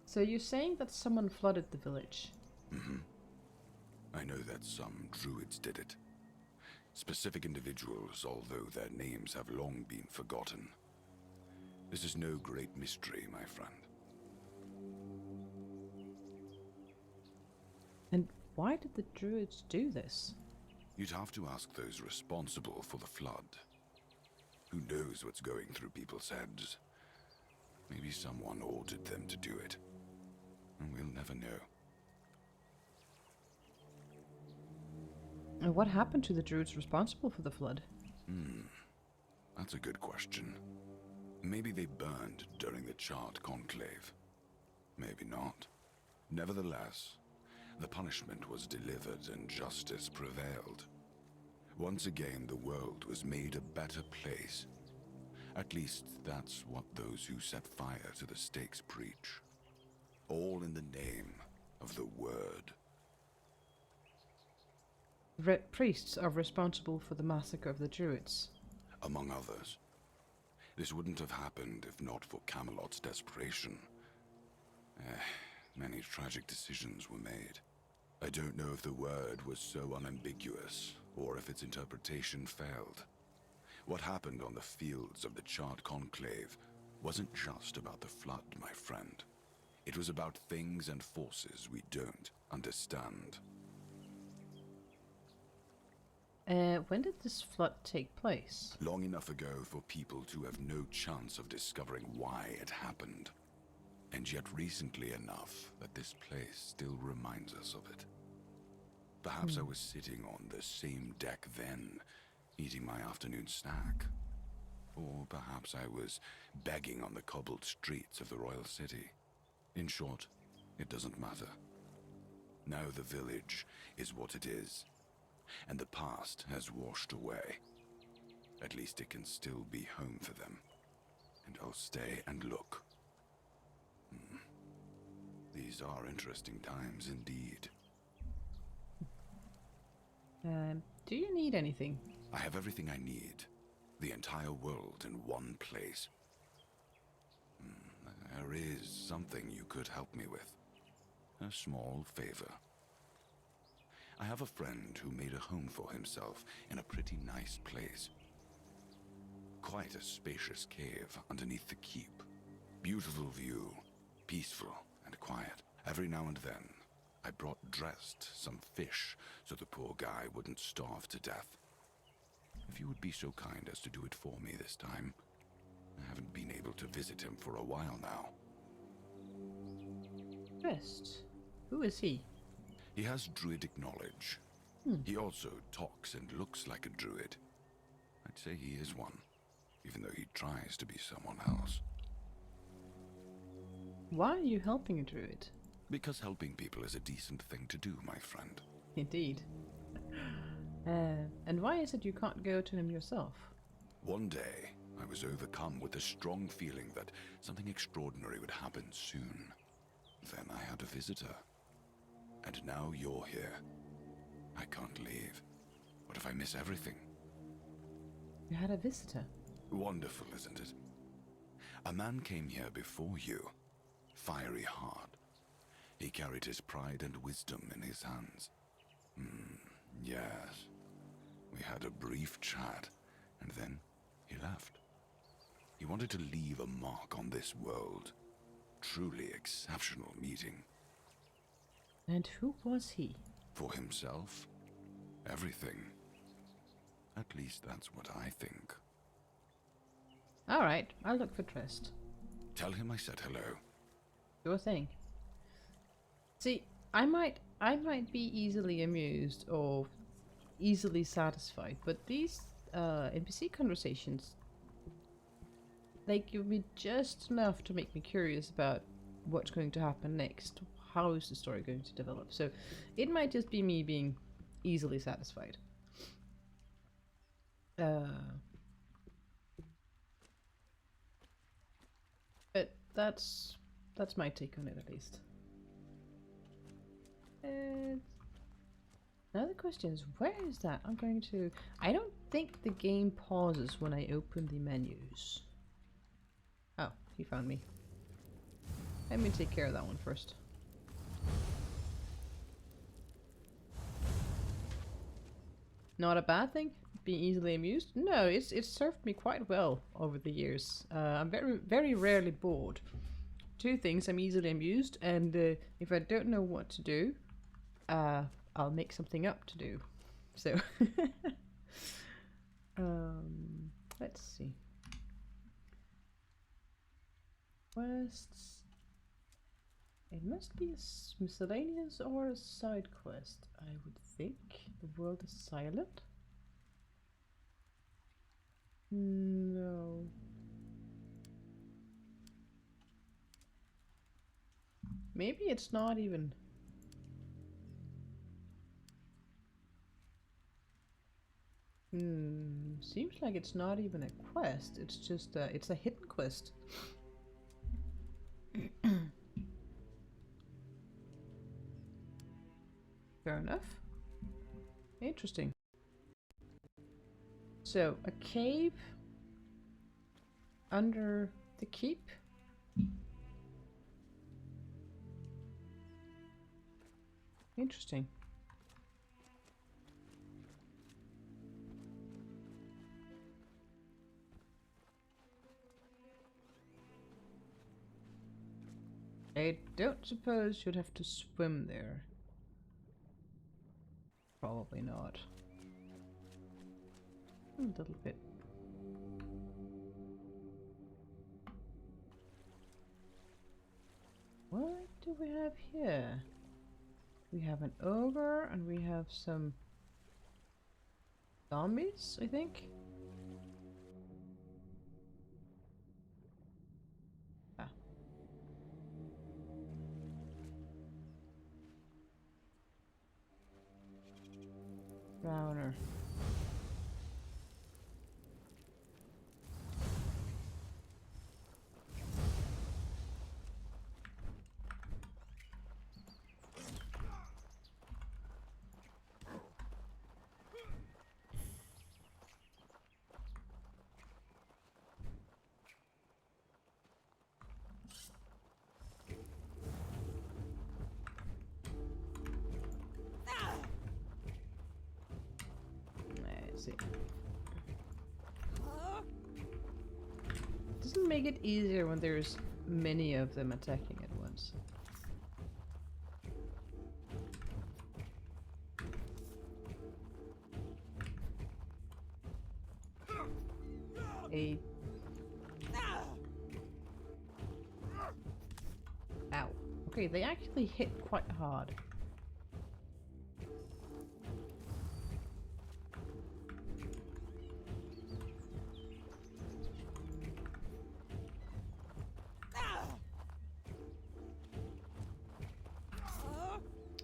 So you're saying that someone flooded the village?
Mm-hmm. I know that some druids did it. Specific individuals, although their names have long been forgotten. This is no great mystery, my friend.
And why did the druids do this?
You'd have to ask those responsible for the flood. Who knows what's going through people's heads? Maybe someone ordered them to do it. And we'll never know.
And what happened to the druids responsible for the flood?
That's a good question. Maybe they burned during the Charred Conclave. Maybe not. Nevertheless, the punishment was delivered and justice prevailed. Once again, the world was made a better place. At least that's what those who set fire to the stakes preach. All in the name of the Word.
Priests are responsible for the massacre of the druids.
Among others. This wouldn't have happened if not for Camelot's desperation. Many tragic decisions were made. I don't know if the Word was so unambiguous, or if its interpretation failed. What happened on the fields of the Charred Conclave wasn't just about the flood, my friend. It was about things and forces we don't understand.
When did this flood take place?
Long enough ago for people to have no chance of discovering why it happened. And yet recently enough that this place still reminds us of it. Perhaps I was sitting on the same deck then, eating my afternoon snack. Or perhaps I was begging on the cobbled streets of the royal city. In short, it doesn't matter. Now the village is what it is, and the past has washed away. At least it can still be home for them. And I'll stay and look. These are interesting times indeed.
Do you need anything?
I have everything I need. The entire world in one place. There is something you could help me with. A small favor. I have a friend who made a home for himself in a pretty nice place. Quite a spacious cave underneath the keep. Beautiful view, peaceful and quiet. Every now and then, I brought dressed some fish so the poor guy wouldn't starve to death. If you would be so kind as to do it for me this time. I haven't been able to visit him for a while now.
Dressed? Who is he?
He has druidic knowledge. He also talks and looks like a druid. I'd say he is one, even though he tries to be someone else.
Why are you helping a druid?
Because helping people is a decent thing to do, my friend.
Indeed. And why is it you can't go to him yourself?
One day, I was overcome with a strong feeling that something extraordinary would happen soon. Then I had a visitor. And now you're here. I can't leave. What if I miss everything?
You had a visitor?
Wonderful, isn't it? A man came here before you. Fiery hard. He carried his pride and wisdom in his hands. Yes. We had a brief chat, and then he left. He wanted to leave a mark on this world. Truly exceptional meeting.
And who was he?
For himself, everything. At least that's what I think.
Alright, I'll look for Trist.
Tell him I said hello.
Sure thing. See, I might be easily amused or easily satisfied, but these NPC conversations, they give me just enough to make me curious about what's going to happen next. How is the story going to develop? So it might just be me being easily satisfied. But that's my take on it, at least. Another question is, where is that? I don't think the game pauses when I open the menus. Oh, he found me. Let me take care of that one first. Not a bad thing? Being easily amused? No, it's served me quite well over the years. I'm very rarely bored. Two things: I'm easily amused, and if I don't know what to do, I'll make something up to do. So, let's see. Quests. It must be a miscellaneous or a side quest, I would think. The world is silent. No. Maybe it's not even. Seems like it's not even a quest. It's just it's a hidden quest. Fair enough. Interesting. So, a cave under the keep. Interesting. I don't suppose you'd have to swim there. Probably not. A little bit. What do we have here? We have an ogre and we have some zombies, I think. Ah. Browner. Let's see. Doesn't make it easier when there's many of them attacking at once. Ow. Okay, they actually hit quite hard.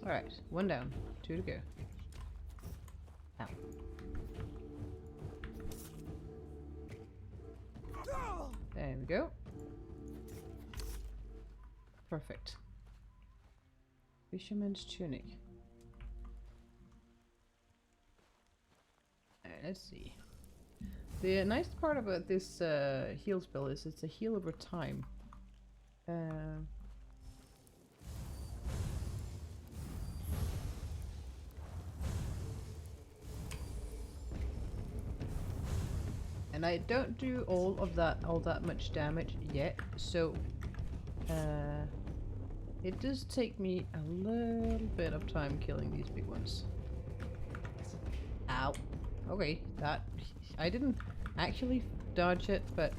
Alright, one down, 2 to go. Ow. There we go. Perfect. Fisherman's tunic. Alright, let's see. The nice part about this heal spell is it's a heal over time. And I don't do all that much damage yet, so it does take me a little bit of time killing these big ones. Ow. Okay, that I didn't actually dodge it, but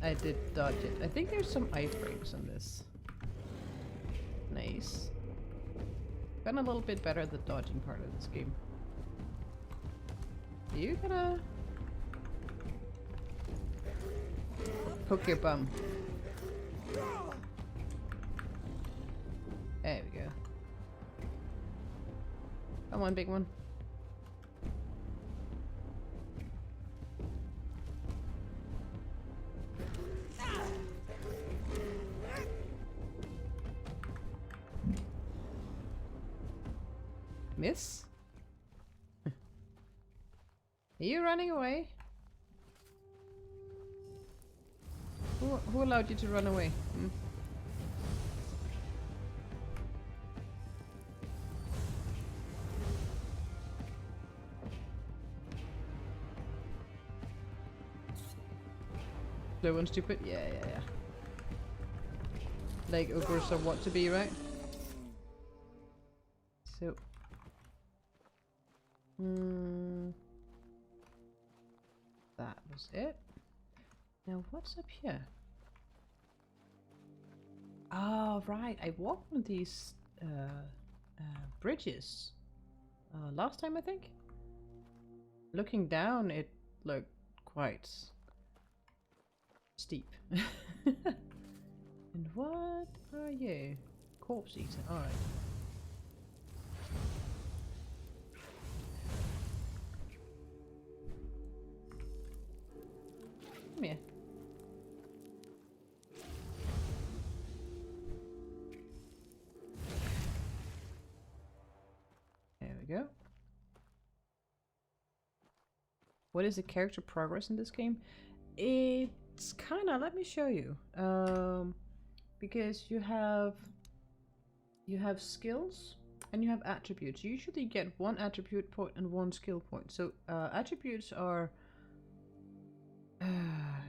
I did dodge it. I think there's some iframes in this. Nice. Gotten a little bit better at the dodging part of this game. Are you gonna poke your bum? There we go. Come on, big one. Miss? Are you running away? Who allowed you to run away? Hmm? Slow and stupid? Yeah. Like ogres are what to be, right? So... that was it. Now what's up here? Oh, right. I walked on these bridges last time, I think. Looking down, it looked quite steep. And what are you? Corpse eater. Alright. Come here. There we go. What is the character progress in this game? It's kinda, let me show you. Because you have skills and you have attributes. You usually get one attribute point and one skill point. So attributes are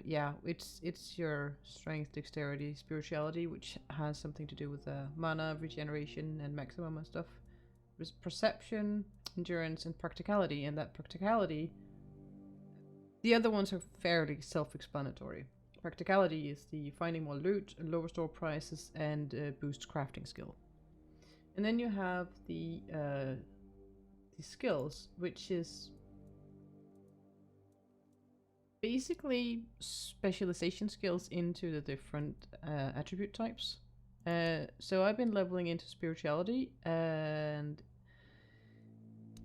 yeah, it's your strength, dexterity, spirituality, which has something to do with mana, regeneration, and maximum and stuff. There's perception, endurance, and practicality, and that practicality, the other ones are fairly self-explanatory. Practicality is the finding more loot, lower store prices, and boost crafting skill. And then you have the skills, which is basically specialization skills into the different attribute types. So I've been leveling into spirituality, and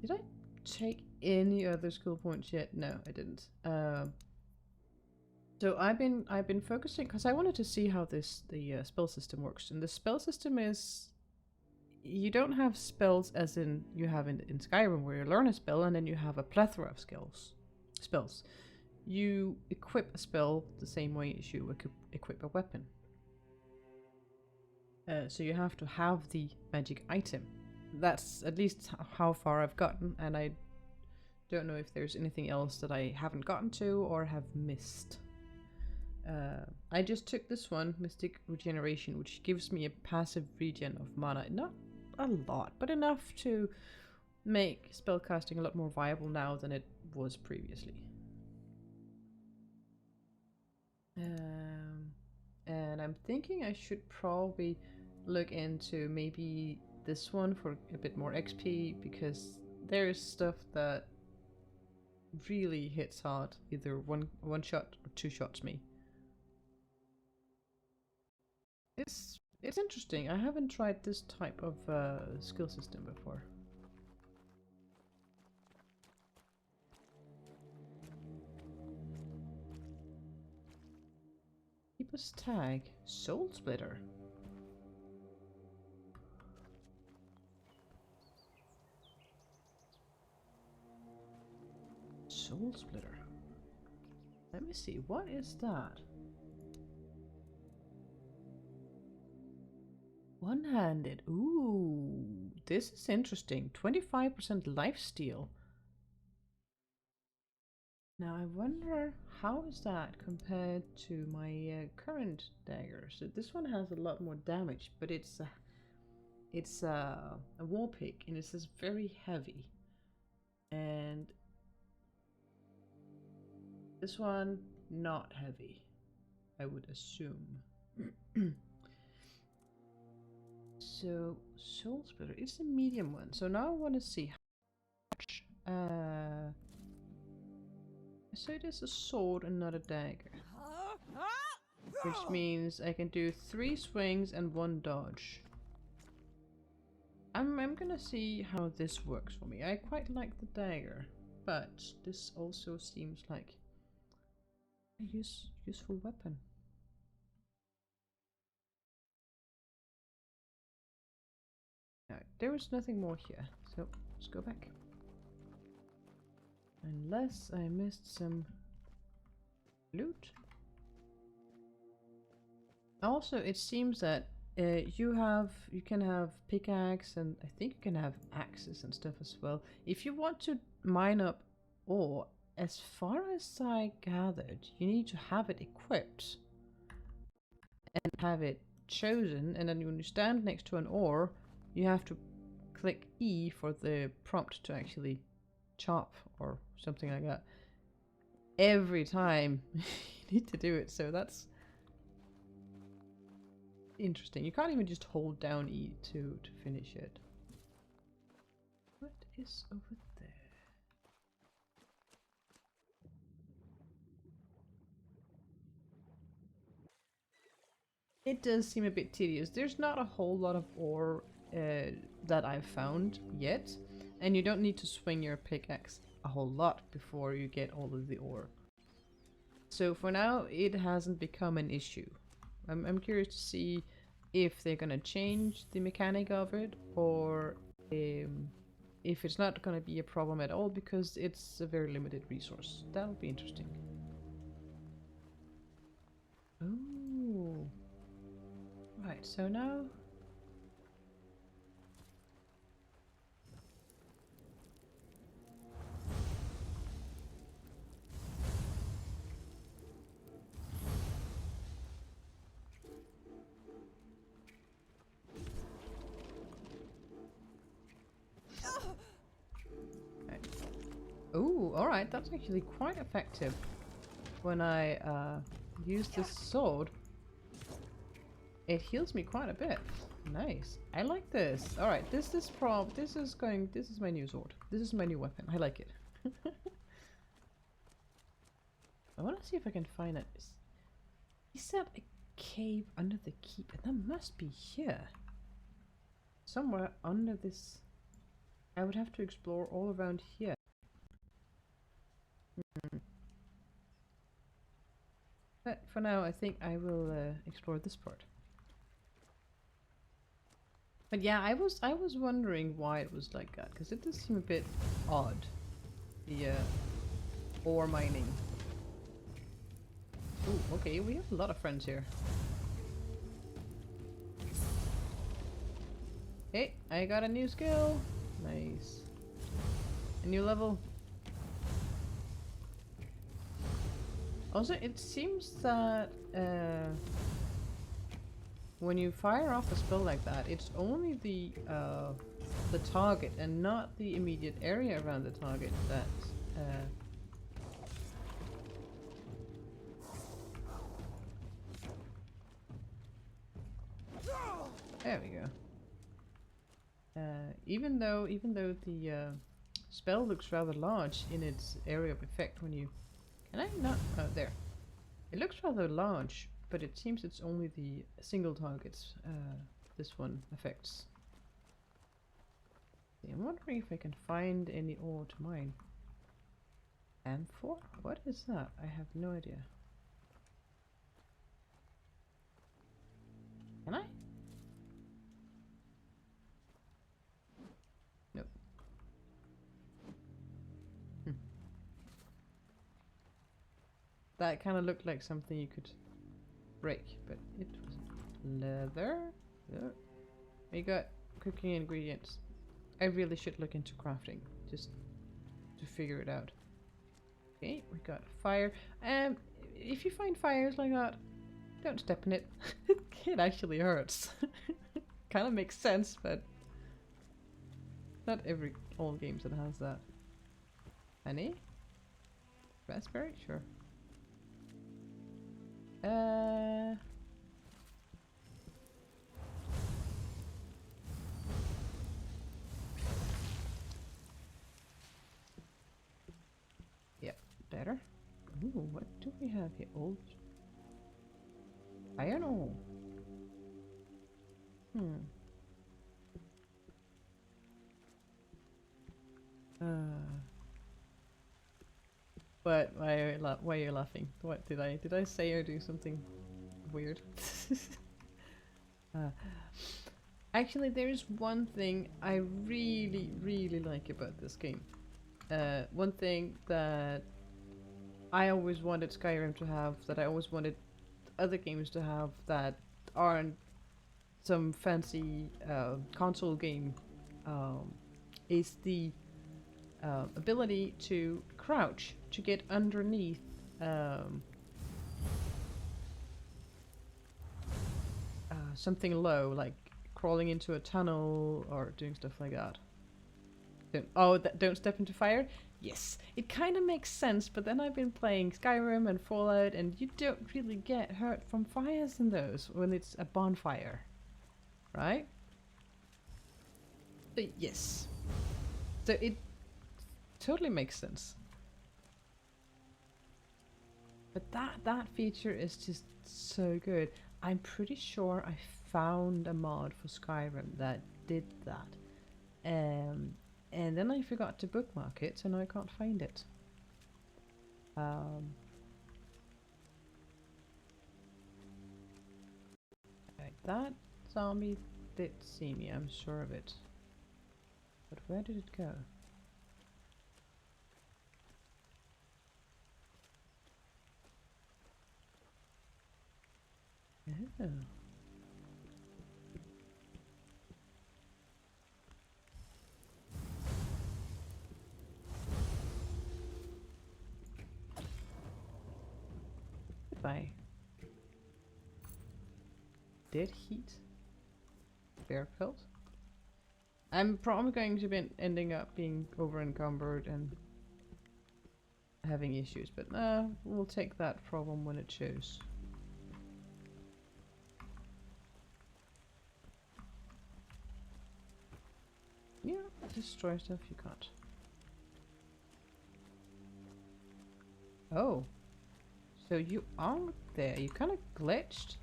did I take any other skill points yet? No, I didn't. So I've been focusing because I wanted to see how the spell system works. And the spell system is, you don't have spells as in you have in Skyrim, where you learn a spell and then you have a plethora of spells. You equip a spell the same way as you equip a weapon. So you have to have the magic item. That's at least how far I've gotten, and I don't know if there's anything else that I haven't gotten to or have missed. I just took this one, Mystic Regeneration, which gives me a passive regen of mana. Not a lot, but enough to make spellcasting a lot more viable now than it was previously. And I'm thinking I should probably look into maybe this one for a bit more XP, because there's stuff that really hits hard, either one shot or two shots me. It's interesting. I haven't tried this type of skill system before. Keeper's tag, Soul Splitter. Soul Splitter. Let me see, what is that? One-handed. Ooh, this is interesting. 25% lifesteal. Now I wonder, how is that compared to my current dagger? So this one has a lot more damage, but it's a war pick, and it says very heavy. And This one, not heavy, I would assume. So, Soul Splitter is a medium one. So now I want to see how much. So it is a sword and not a dagger. Which means I can do 3 swings and 1 dodge. I'm gonna see how this works for me. I quite like the dagger, but this also seems like a useful weapon. Now, there was nothing more here, so let's go back. Unless I missed some loot. Also, it seems that you can have pickaxe, and I think you can have axes and stuff as well. If you want to mine up ore, as far as I gathered, you need to have it equipped and have it chosen, and then when you stand next to an ore, you have to click E for the prompt to actually chop or something like that. Every time you need to do it, so that's interesting. You can't even just hold down E to finish it. What is over there? It does seem a bit tedious. There's not a whole lot of ore that I've found yet, and you don't need to swing your pickaxe a whole lot before you get all of the ore. So for now, it hasn't become an issue. I'm curious to see if they're gonna change the mechanic of it, or if it's not gonna be a problem at all because it's a very limited resource. That'll be interesting. Oh, right. So now. Ooh, alright, that's actually quite effective. When I use this sword, it heals me quite a bit. Nice. I like this. Alright, this is my new sword. This is my new weapon. I like it. I want to see if I can find it. Is that a cave under the keep? And that must be here. Somewhere under this. I would have to explore all around here. But for now, I think I will explore this part. But yeah, I was wondering why it was like that, because it does seem a bit odd. The ore mining. Ooh, okay, we have a lot of friends here. Hey, I got a new skill. Nice. A new level. Also, it seems that when you fire off a spell like that, it's only the target and not the immediate area around the target that there we go. Even though the spell looks rather large in its area of effect when you... Can I not? Oh, there. It looks rather large, but it seems it's only the single targets this one affects. I'm wondering if I can find any ore to mine. Amphor? What is that? I have no idea. Can I? Nope. That kind of looked like something you could break, but it wasn't. Leather? Yeah. We got cooking ingredients. I really should look into crafting, just to figure it out. Okay, we got fire. If you find fires like that, don't step in it. It actually hurts. Kind of makes sense, but not all games that has that. Honey? Raspberry? Sure. Yeah, better. Ooh, what do we have here? Old iron ore. But why are you laughing? What did I say or do something weird? Actually, there's one thing I really, really like about this game. One thing that I always wanted Skyrim to have, that I always wanted other games to have that aren't some fancy console game, is the ability to crouch to get underneath something low, like crawling into a tunnel or doing stuff like that. Don't step into fire? Yes, it kind of makes sense, but then I've been playing Skyrim and Fallout, and you don't really get hurt from fires in those when it's a bonfire, right? So yes. So it totally makes sense. But that feature is just so good. I'm pretty sure I found a mod for Skyrim that did that. And then I forgot to bookmark it, so now I can't find it. Right, that zombie did see me, I'm sure of it. But where did it go? Oh. Goodbye. Dead heat? Bear pelt? I'm probably going to be ending up being over encumbered and having issues, but we'll take that problem when it shows. Yeah, destroy stuff you can't. Oh. So you are there. You kind of glitched.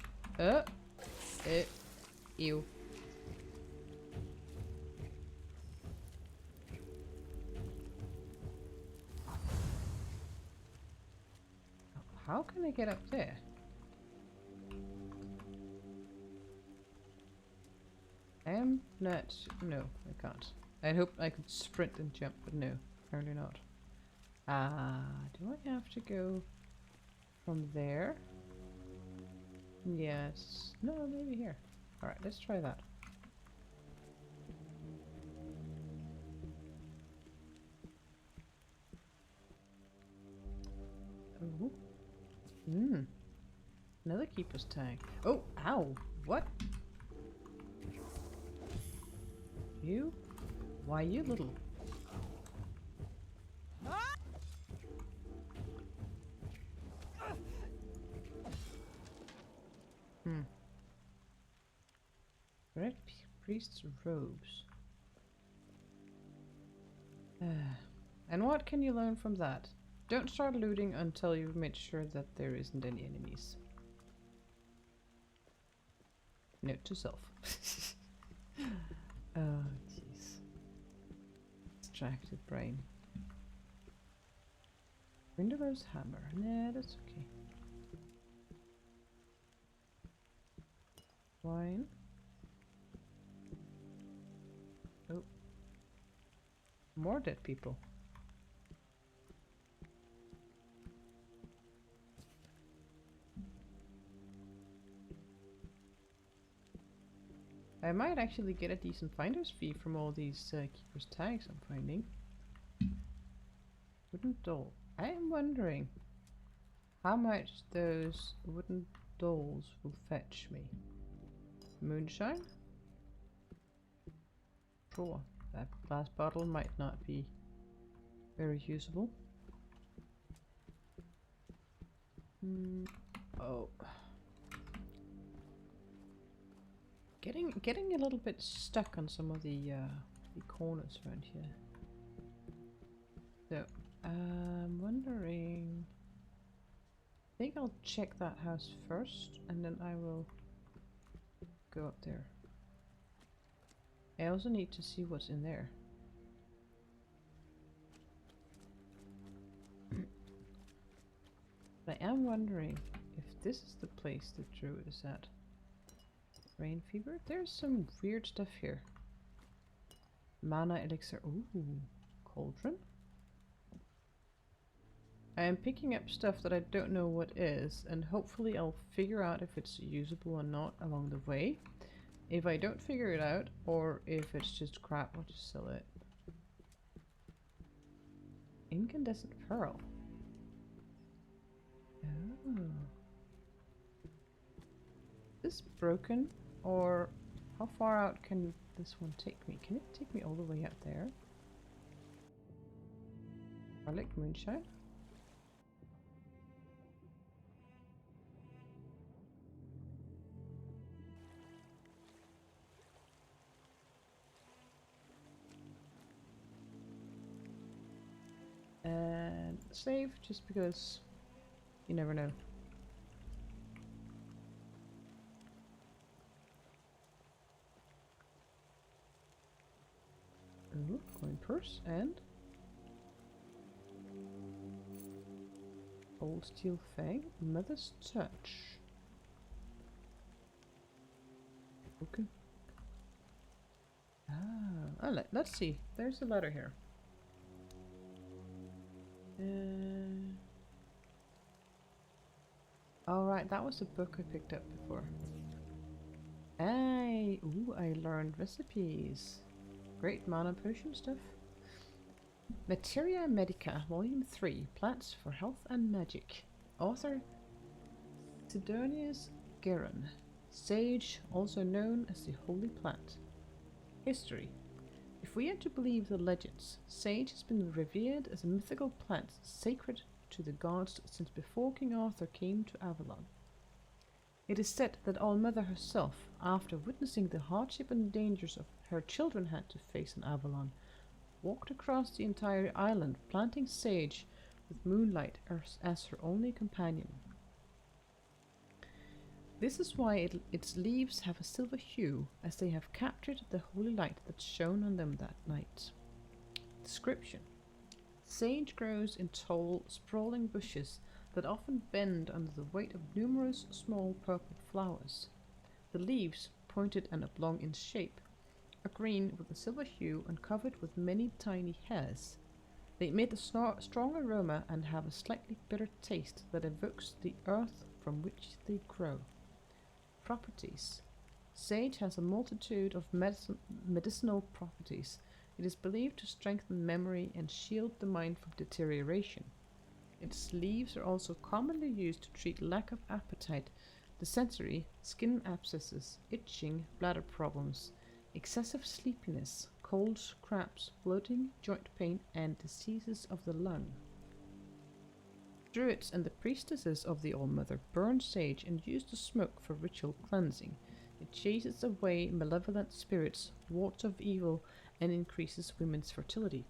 Ew. How can I get up there? I am not... No, I can't. I hope I could sprint and jump, but no, apparently not. Do I have to go from there? Yes. No, maybe here. Alright, let's try that. Oh. Another keeper's tag. Oh, ow! What? You? Why you little? Red priest's robes. And what can you learn from that? Don't start looting until you've made sure that there isn't any enemies. Note to self. Oh, jeez. Distracted brain. Window's hammer. Nah, that's okay. Wine. Oh. More dead people. I might actually get a decent finder's fee from all these keeper's tags I'm finding. Wooden doll. I am wondering how much those wooden dolls will fetch me. Moonshine? Sure, that glass bottle might not be very usable. Oh, Getting a little bit stuck on some of the corners around here. So, I'm wondering... I think I'll check that house first, and then I will go up there. I also need to see what's in there. But I am wondering if this is the place the druid is at. Rain fever? There's some weird stuff here. Mana elixir. Ooh, cauldron. I am picking up stuff that I don't know what is, and hopefully I'll figure out if it's usable or not along the way. If I don't figure it out, or if it's just crap, I'll just sell it. Incandescent pearl. Oh. Is this broken? Or how far out can this one take me? Can it take me all the way up there? Garlic moonshine? And save, just because you never know. Ooh, coin purse and old steel fang, mother's touch. Okay. Let's see. There's a letter here. Alright, that was a book I picked up before. I learned recipes. Great mana potion stuff. Materia Medica, Volume 3, Plants for Health and Magic. Author Sidonius Geron. Sage, also known as the Holy Plant. History. If we are to believe the legends, sage has been revered as a mythical plant sacred to the gods since before King Arthur came to Avalon. It is said that All-Mother herself, after witnessing the hardship and dangers of her children had to face in Avalon, walked across the entire island, planting sage with moonlight as her only companion. This is why its leaves have a silver hue, as they have captured the holy light that shone on them that night. Description. Sage grows in tall, sprawling bushes that often bend under the weight of numerous small purple flowers. The leaves, pointed and oblong in shape, are green with a silver hue and covered with many tiny hairs. They emit a strong aroma and have a slightly bitter taste that evokes the earth from which they grow. Properties. Sage has a multitude of medicinal properties. It is believed to strengthen memory and shield the mind from deterioration. Its leaves are also commonly used to treat lack of appetite, dysentery, skin abscesses, itching, bladder problems, excessive sleepiness, colds, cramps, bloating, joint pain, and diseases of the lung. Druids and the priestesses of the All-Mother burn sage and use the smoke for ritual cleansing. It chases away malevolent spirits, wards off evil, and increases women's fertility.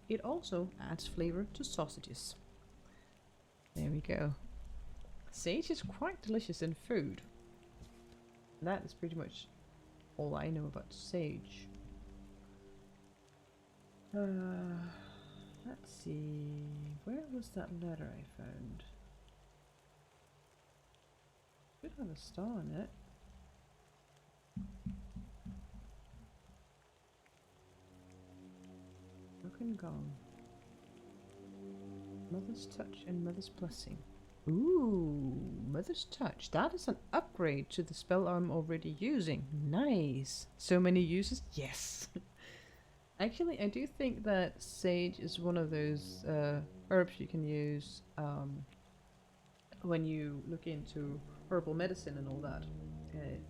It also adds flavor to sausages. There we go. Sage is quite delicious in food. And that is pretty much all I know about sage. Let's see. Where was that letter I found? Should have a star on it. Broken gong. Mother's touch and mother's blessing. Ooh, mother's touch. That is an upgrade to the spell I'm already using. Nice. So many uses? Yes. Actually, I do think that sage is one of those herbs you can use when you look into herbal medicine and all that.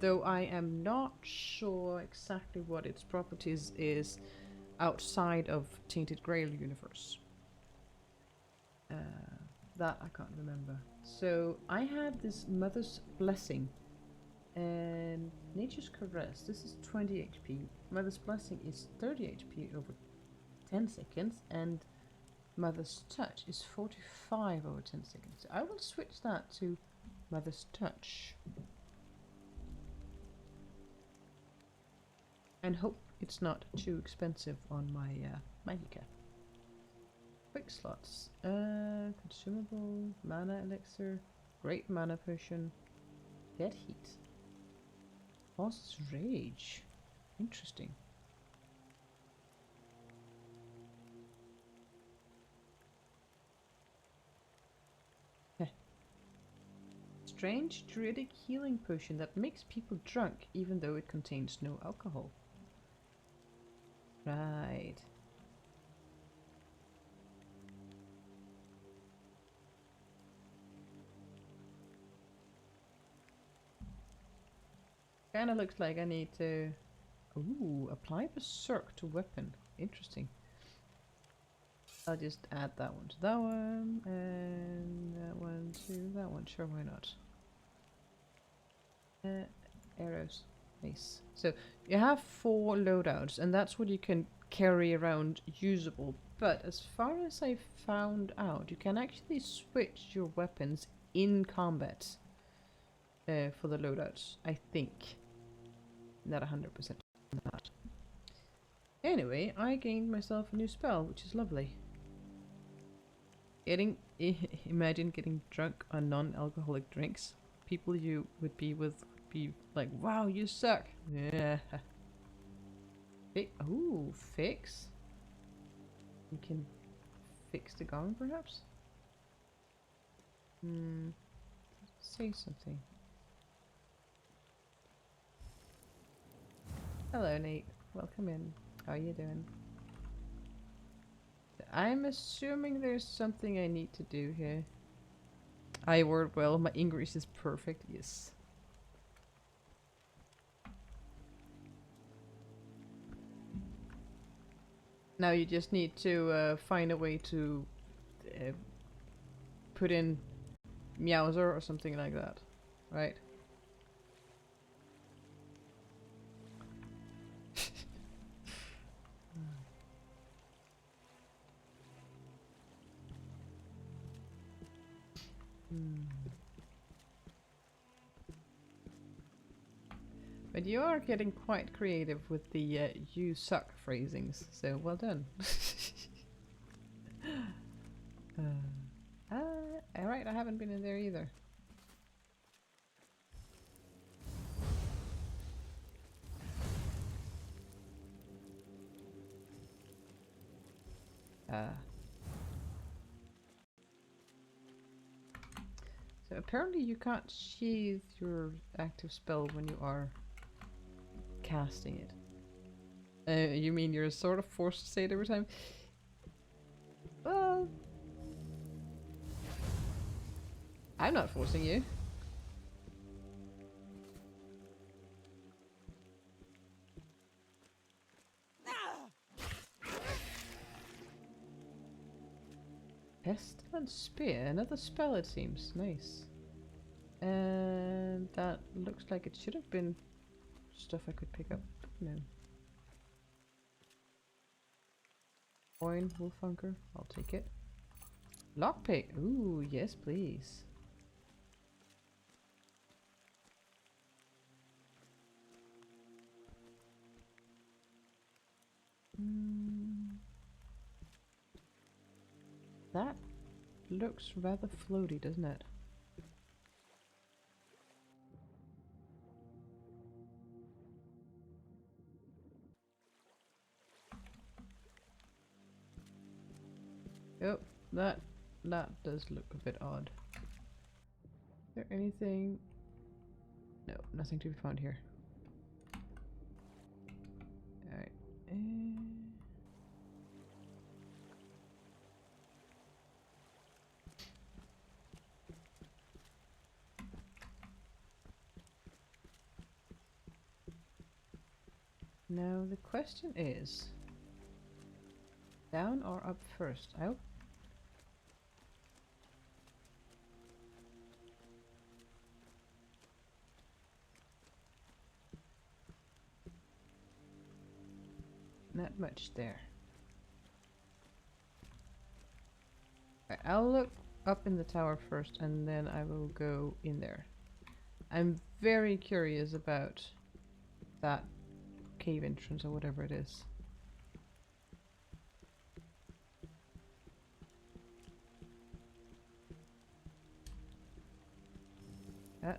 Though I am not sure exactly what its properties is outside of Tainted Grail universe. That I can't remember. So I had this mother's blessing, And Nature's Caress, this is 20 HP. Mother's Blessing is 30 HP over 10 seconds. And Mother's Touch is 45 over 10 seconds. So I will switch that to Mother's Touch. And hope it's not too expensive on my Magica. Quick slots. Consumable, Mana Elixir, Great Mana Potion, Dead Heat. Causes Rage. Interesting. Strange druidic healing potion that makes people drunk even though it contains no alcohol. Right. Kinda looks like I need to... Ooh, apply Berserk to weapon. Interesting. I'll just add that one to that one, and that one to that one. Sure, why not? Arrows. Nice. So, you have 4 loadouts, and that's what you can carry around usable. But as far as I found out, you can actually switch your weapons in combat for the loadouts, I think. Not 100% not. Anyway, I gained myself a new spell, which is lovely. Imagine getting drunk on non-alcoholic drinks. People you would be with would be like, wow, you suck. Yeah. Ooh, fix. You can fix the gong, perhaps? Say something. Hello, Nate. Welcome in. How you doing? I'm assuming there's something I need to do here. I word well. My English is perfect. Yes. Now you just need to find a way to put in Meowser or something like that, right? But you are getting quite creative with the you suck phrasings, so well done. Alright, I haven't been in there either. So apparently you can't sheathe your active spell when you are casting it. You mean you're sort of forced to say it every time? Well, I'm not forcing you. Pestilent Spear, another spell it seems. Nice. And that looks like it should have been stuff I could pick up. No. Coin, Wolfunker, I'll take it. Lockpick, ooh, yes please. That looks rather floaty, doesn't it? Yep, that does look a bit odd. Is there anything? No, nothing to be found here. Alright. Now the question is, down or up first? I hope. Not much there. Right, I'll look up in the tower first and then I will go in there. I'm very curious about that cave entrance or whatever it is. Right,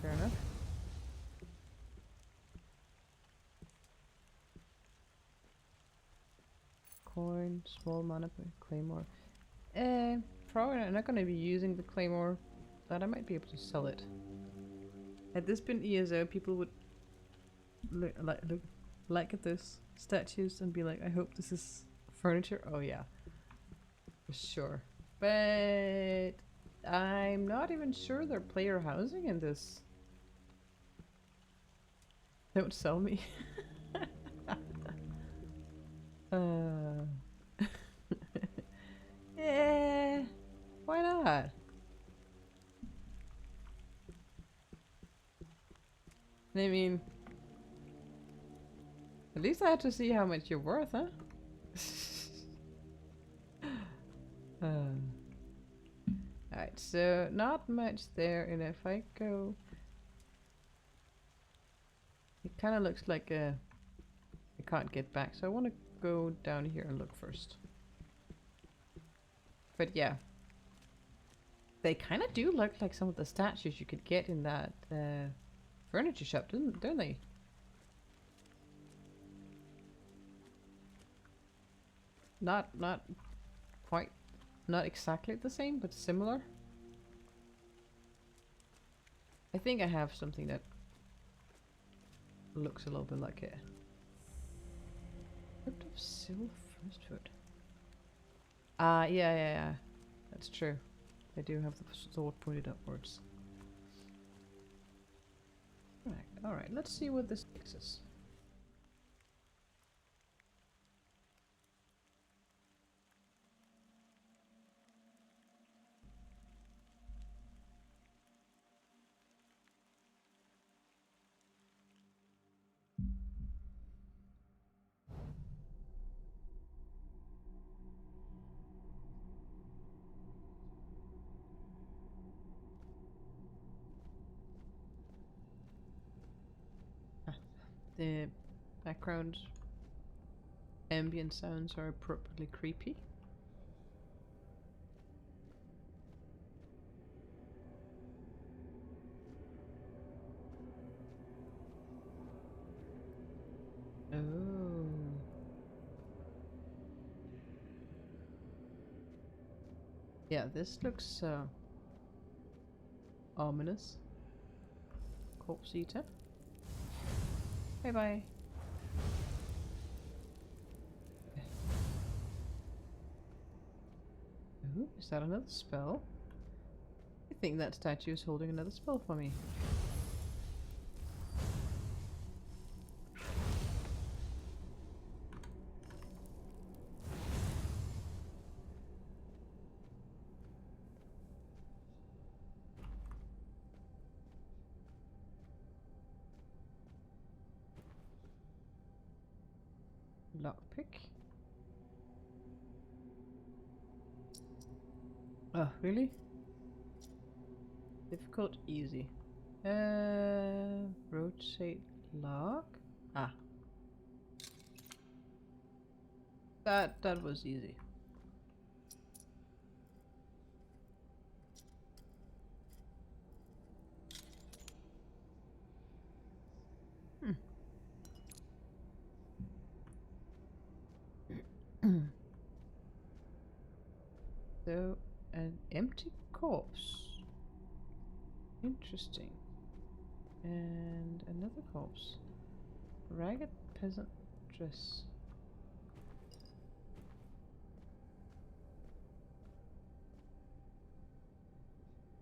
fair enough. Coin, small mana, claymore. Probably not gonna be using the claymore, but I might be able to sell it. Had this been ESO, people would look at this statues and be like, I hope this is furniture. Oh yeah, for sure. But I'm not even sure they're player housing in this. Don't sell me. Yeah, why not? I mean, at least I had to see how much you're worth, huh? Alright, so not much there, and if I go... It kind of looks like I can't get back, so I want to go down here and look first. But yeah. They kind of do look like some of the statues you could get in that furniture shop, don't they? Not quite, not exactly the same, but similar. I think I have something that looks a little bit like it. Crypt of Silver Firstfoot. Yeah. That's true. They do have the sword pointed upwards. Alright, let's see what this takes us. The background ambient sounds are appropriately creepy. Oh. Yeah, this looks ominous. Corpse eater. Bye bye. Ooh, is that another spell? I think that statue is holding another spell for me. Lockpick. Oh, really? Difficult, easy. Rotate lock? Ah. That was easy. So, an empty corpse. Interesting. And another corpse. Ragged peasant dress.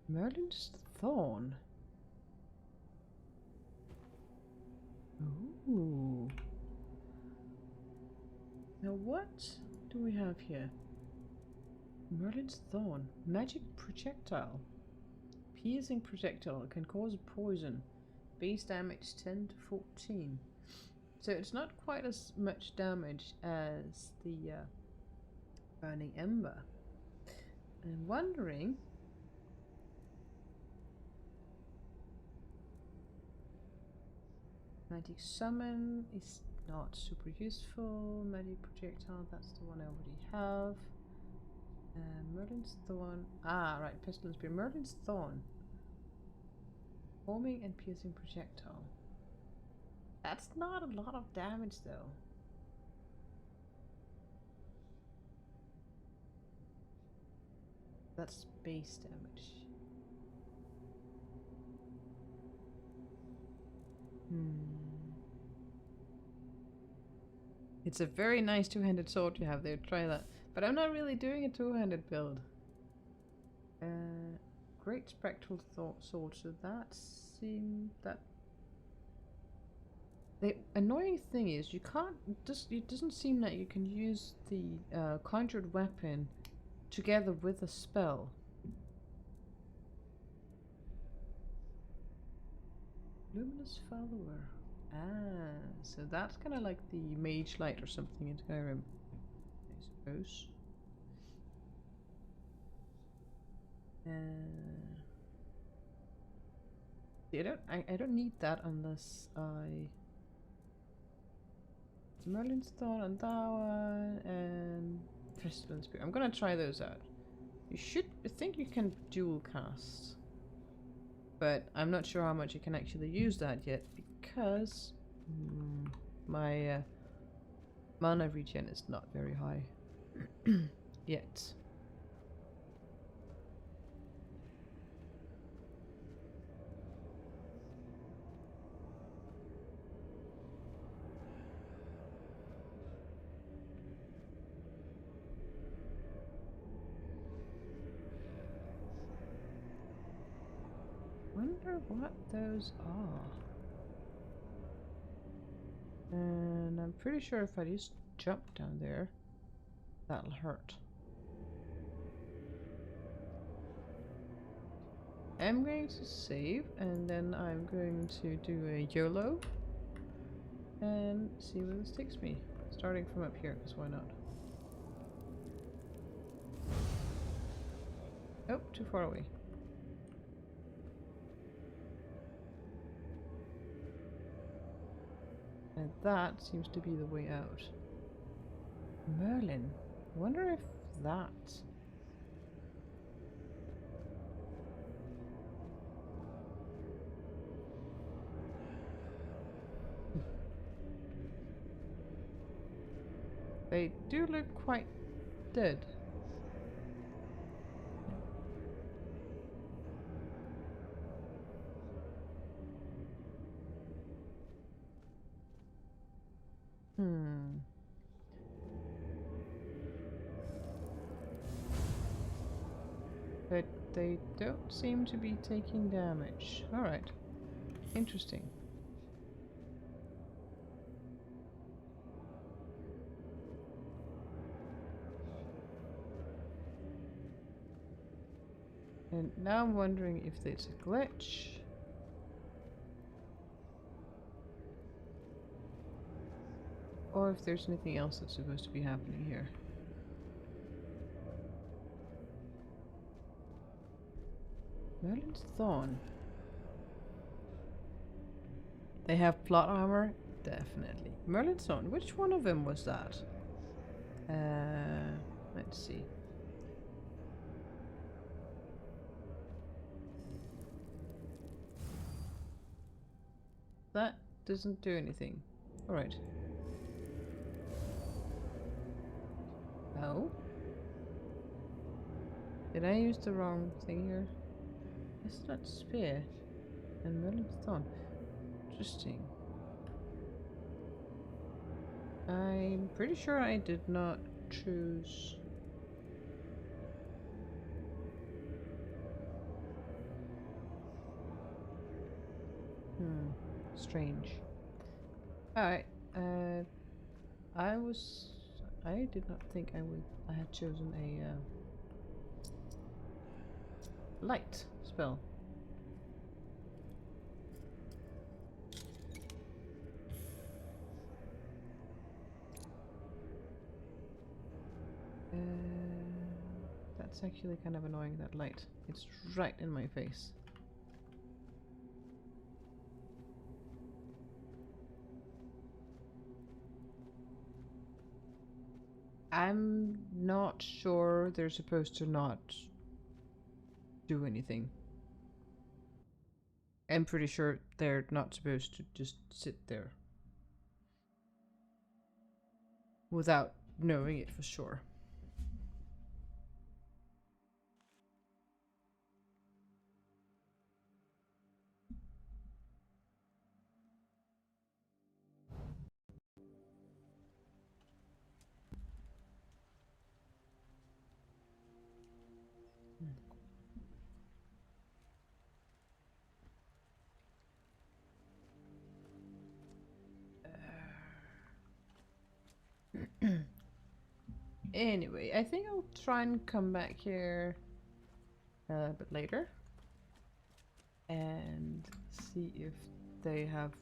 Merlin's thorn. Ooh. Now what do we have here? Merlin's thorn. Magic projectile. Piercing projectile can cause poison. Base damage 10 to 14. So it's not quite as much damage as the Burning Ember. I'm wondering... Magic Summon is not super useful. Magic Projectile, that's the one I already have. Merlin's Thorn. Ah, right, Pistol and Spear. Merlin's Thorn. Homing and Piercing Projectile. That's not a lot of damage though. That's base damage. It's a very nice two-handed sword you have there, try that. But I'm not really doing a two-handed build. Great Spectral Sword, so that seems that... The annoying thing is you can't, it doesn't seem like you can use the conjured weapon together with a spell. Luminous Follower. Ah, so that's kind of like the Mage Light or something in Skyrim, I suppose. See, I don't need that unless I... Merlin's Thorn and that one, and Pestilence Spear. I'm gonna try those out. I think you can dual cast. But I'm not sure how much you can actually use that yet, because my mana regen is not very high yet. Wonder what those are. And I'm pretty sure if I just jump down there, that'll hurt. I'm going to save, and then I'm going to do a YOLO and see where this takes me. Starting from up here, because why not? Oh, too far away. And that seems to be the way out. Merlin. I wonder if that... They do look quite dead. But they don't seem to be taking damage. Alright. Interesting. And now I'm wondering if it's a glitch. Or if there's anything else that's supposed to be happening here. Merlin's Thorn. They have plot armor? Definitely. Merlin's Thorn. Which one of them was that? Let's see. That doesn't do anything. Alright. Oh? Did I use the wrong thing here? It's not Spear. And Merlin's Thorn. Interesting. I'm pretty sure I did not choose... Strange. Alright, I did not think I had chosen a light spell. It's actually kind of annoying, that light. It's right in my face. I'm not sure they're supposed to not do anything. I'm pretty sure they're not supposed to just sit there without knowing it for sure. Anyway, I think I'll try and come back here a bit later and see if they have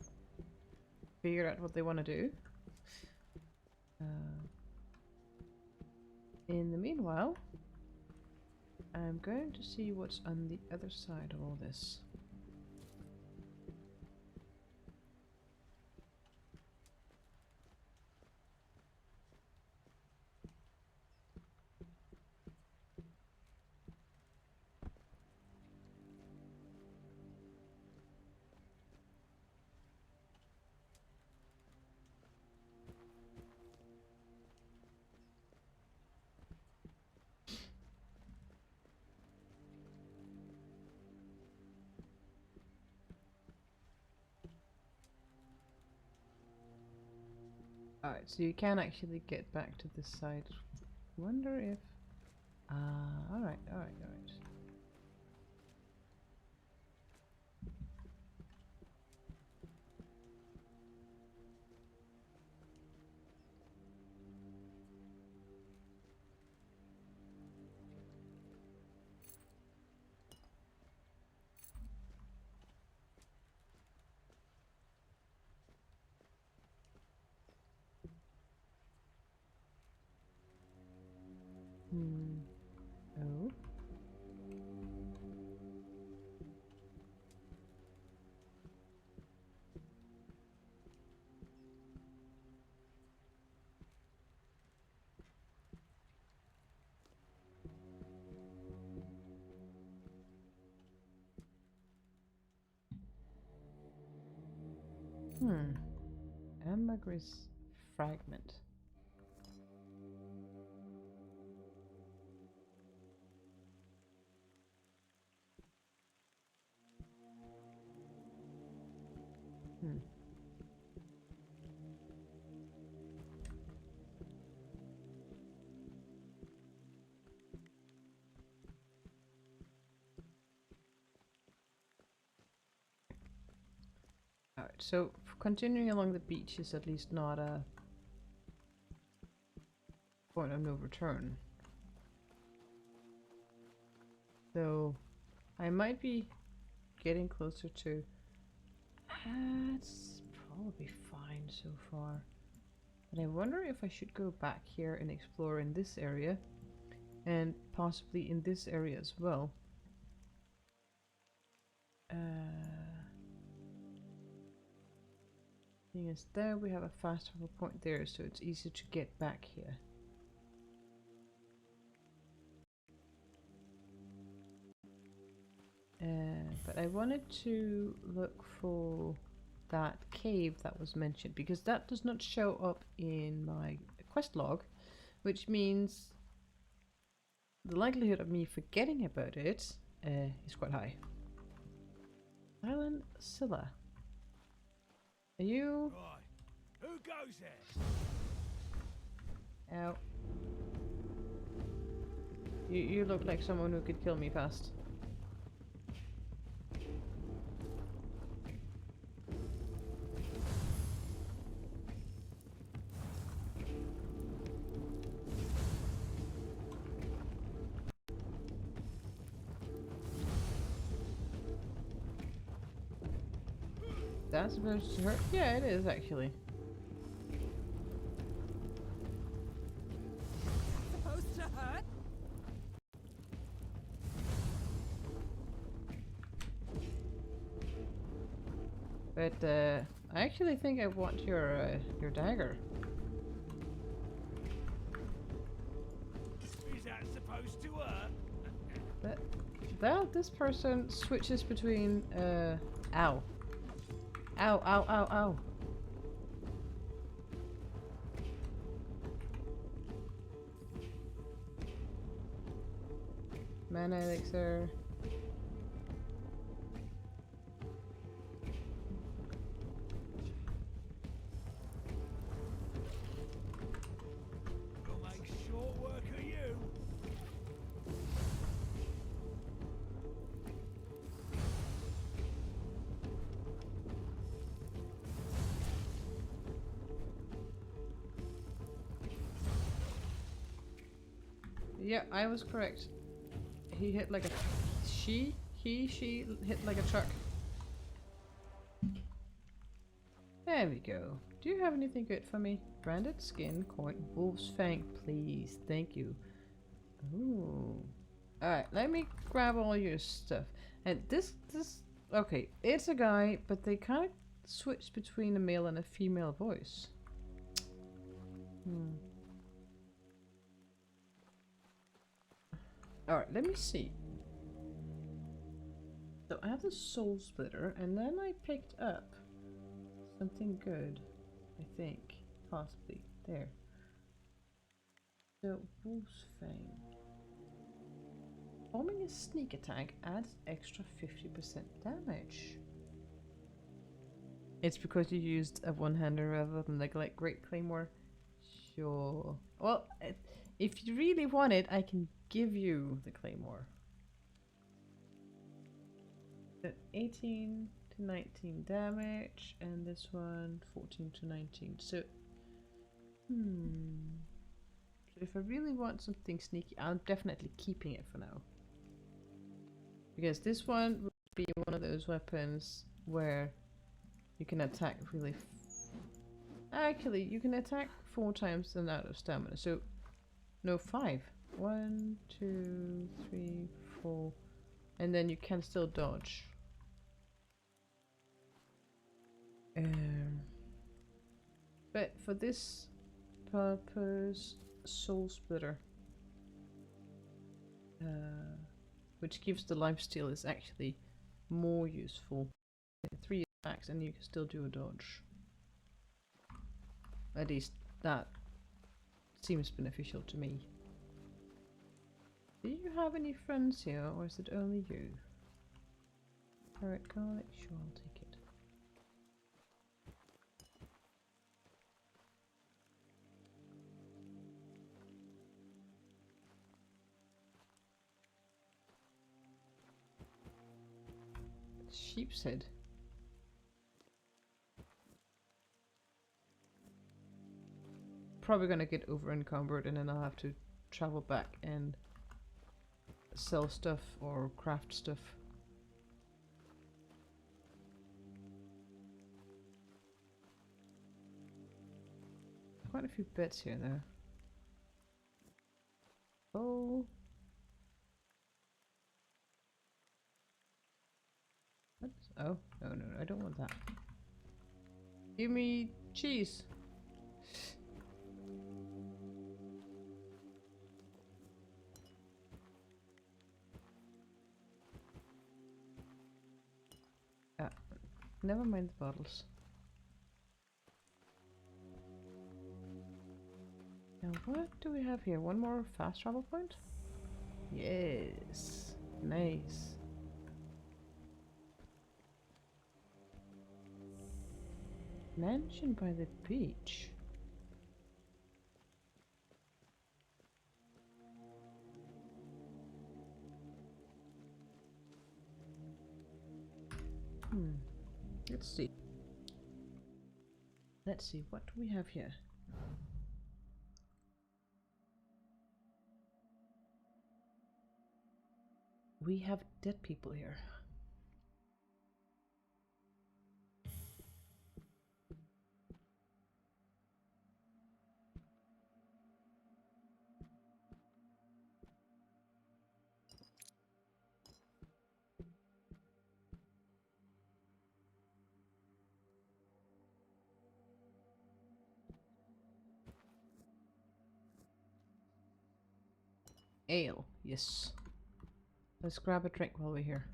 figured out what they want to do. In the meanwhile, I'm going to see what's on the other side of all this. Alright, so you can actually get back to this side. Wonder if... alright. Oh. Ambergris fragment. Alright, so continuing along the beach is at least not a point of no return. So I might be getting closer to... it's probably fine so far. But I wonder if I should go back here and explore in this area. And possibly in this area as well. Thing is, there we have a fast travel point there, so it's easy to get back here. But I wanted to look for that cave that was mentioned, because that does not show up in my quest log, which means the likelihood of me forgetting about it is quite high. Island Scylla. Are you?
Right. Who goes there?
Ow. You look like someone who could kill me fast. That's supposed to hurt? Yeah, it is actually.
Supposed to hurt?
But I actually think I want your dagger.
Is that supposed to hurt?
This person switches between ow. Ow, ow, ow, ow. Mana elixir.
We'll make short work of you.
Yeah, I was correct. He hit like a... She hit like a truck. There we go. Do you have anything good for me? Branded skin, coin, wolf's fang, please. Thank you. Ooh. Alright, let me grab all your stuff. And this... Okay, it's a guy, but they kind of switch between a male and a female voice. Alright, let me see. So I have the soul splitter, and then I picked up something good, I think. Possibly. There. The wolf's fang. Forming a sneak attack adds extra 50% damage. It's because you used a one-hander rather than the Great Claymore? Sure. Well, if you really want it, I can give you the Claymore. 18 to 19 damage, and this one 14 to 19. So, so if I really want something sneaky, I'm definitely keeping it for now. Because this one would be one of those weapons where you can attack really... Actually, you can attack 4 times and out of stamina. So, no, 5. 1, 2, 3, 4. And then you can still dodge. But for this purpose, Soul Splitter, which gives the lifesteal, is actually more useful. 3 attacks and you can still do a dodge. At least that seems beneficial to me. Do you have any friends here, or is it only you? Alright, garlic, sure, I'll take it. Sheep's head. Probably gonna get over encumbered and then I'll have to travel back and sell stuff or craft stuff. Quite a few bits here though. Oh. What? Oh, no, I don't want that. Give me cheese. Never mind the bottles. Now what do we have here? One more fast travel point? Yes. Nice. Mansion by the beach. Let's see. Let's see, what do we have here? We have dead people here. Ale. Yes. Let's grab a drink while we're here.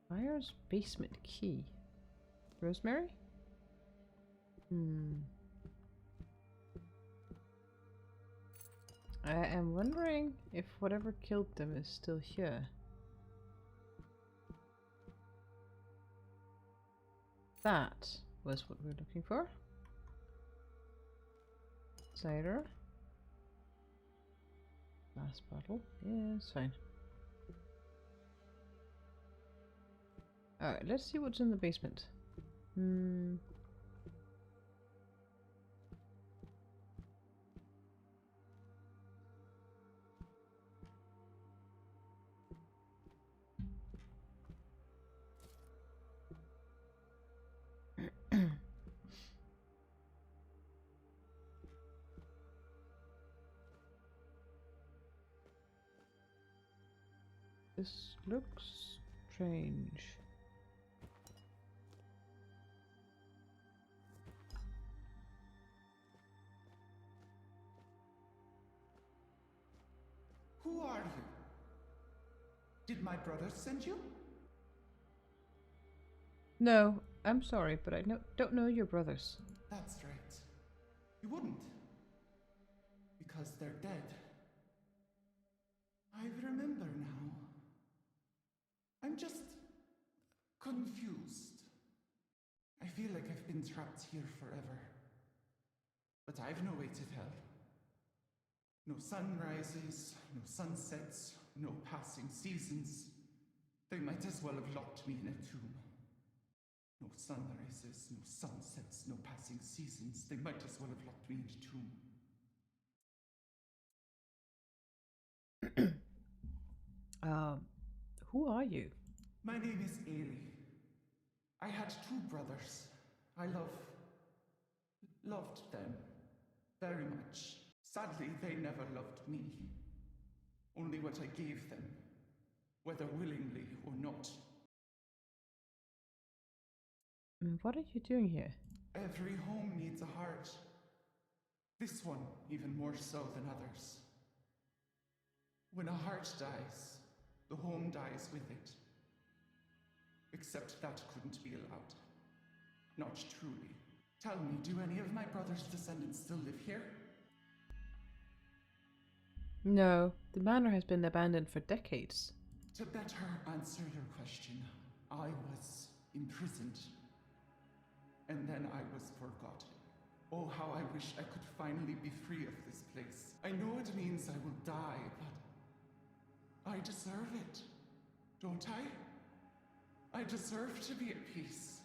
Fire's basement key. Rosemary? I am wondering if whatever killed them is still here. That was what we're looking for. Cider. Last bottle. Yeah, it's fine. Alright, let's see what's in the basement. This looks strange.
Who are you? Did my brothers send you?
No, I'm sorry, but I don't know your brothers.
That's right. You wouldn't. Because they're dead. I remember now. I'm just confused. I feel like I've been trapped here forever. But I've no way to tell. No sunrises, no sunsets, no passing seasons. They might as well have locked me in a tomb. No sunrises, no sunsets, no passing seasons. They might as well have locked me in a tomb.
Who are you?
My name is Ailey. I had two brothers. I loved them very much. Sadly, they never loved me. Only what I gave them, whether willingly or not.
What are you doing here?
Every home needs a heart. This one even more so than others. When a heart dies, the home dies with it. Except that couldn't be allowed. Not truly. Tell me, do any of my brother's descendants still live here?
No, the manor has been abandoned for decades.
To better answer your question, I was imprisoned. And then I was forgotten. Oh, how I wish I could finally be free of this place. I know it means I will die, but I deserve it, don't I? I deserve to be at peace.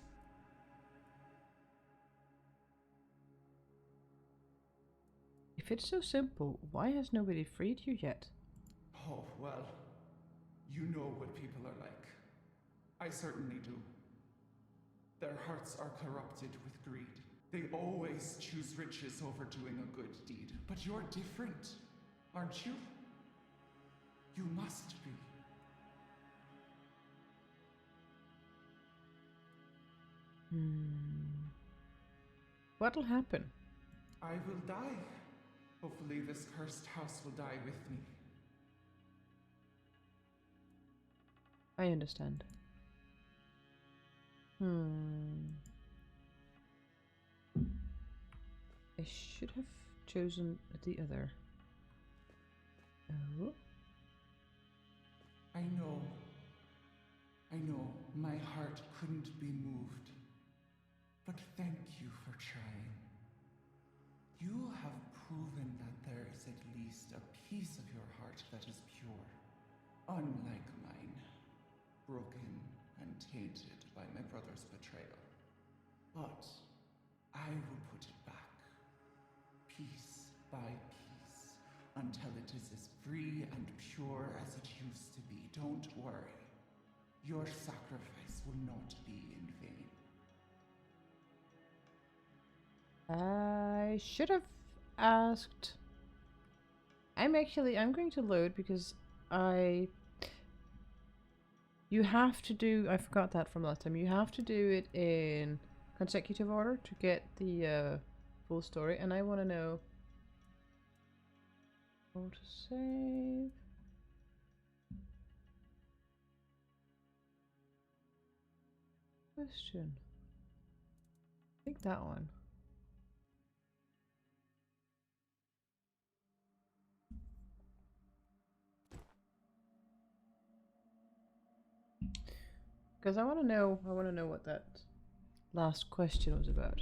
If it's so simple, why has nobody freed you yet?
Oh, well, you know what people are like. I certainly do. Their hearts are corrupted with greed. They always choose riches over doing a good deed. But you're different, aren't you? You must be.
What'll happen?
I will die. Hopefully this cursed house will die with me.
I understand. I should have chosen the other. Oh.
I know, my heart couldn't be moved. But thank you for trying. You have proven that there is at least a piece of your heart that is pure. Unlike mine, broken and tainted by my brother's betrayal. But I will put it back, piece by piece, until it is as free and pure as it used to be. Don't worry. Your sacrifice will not be in vain.
I should have asked. I'm going to load because you have to do, I forgot that from last time, you have to do it in consecutive order to get the full story, and I want to know how to save. Question. I think that one. Because I want to know what that last question was about.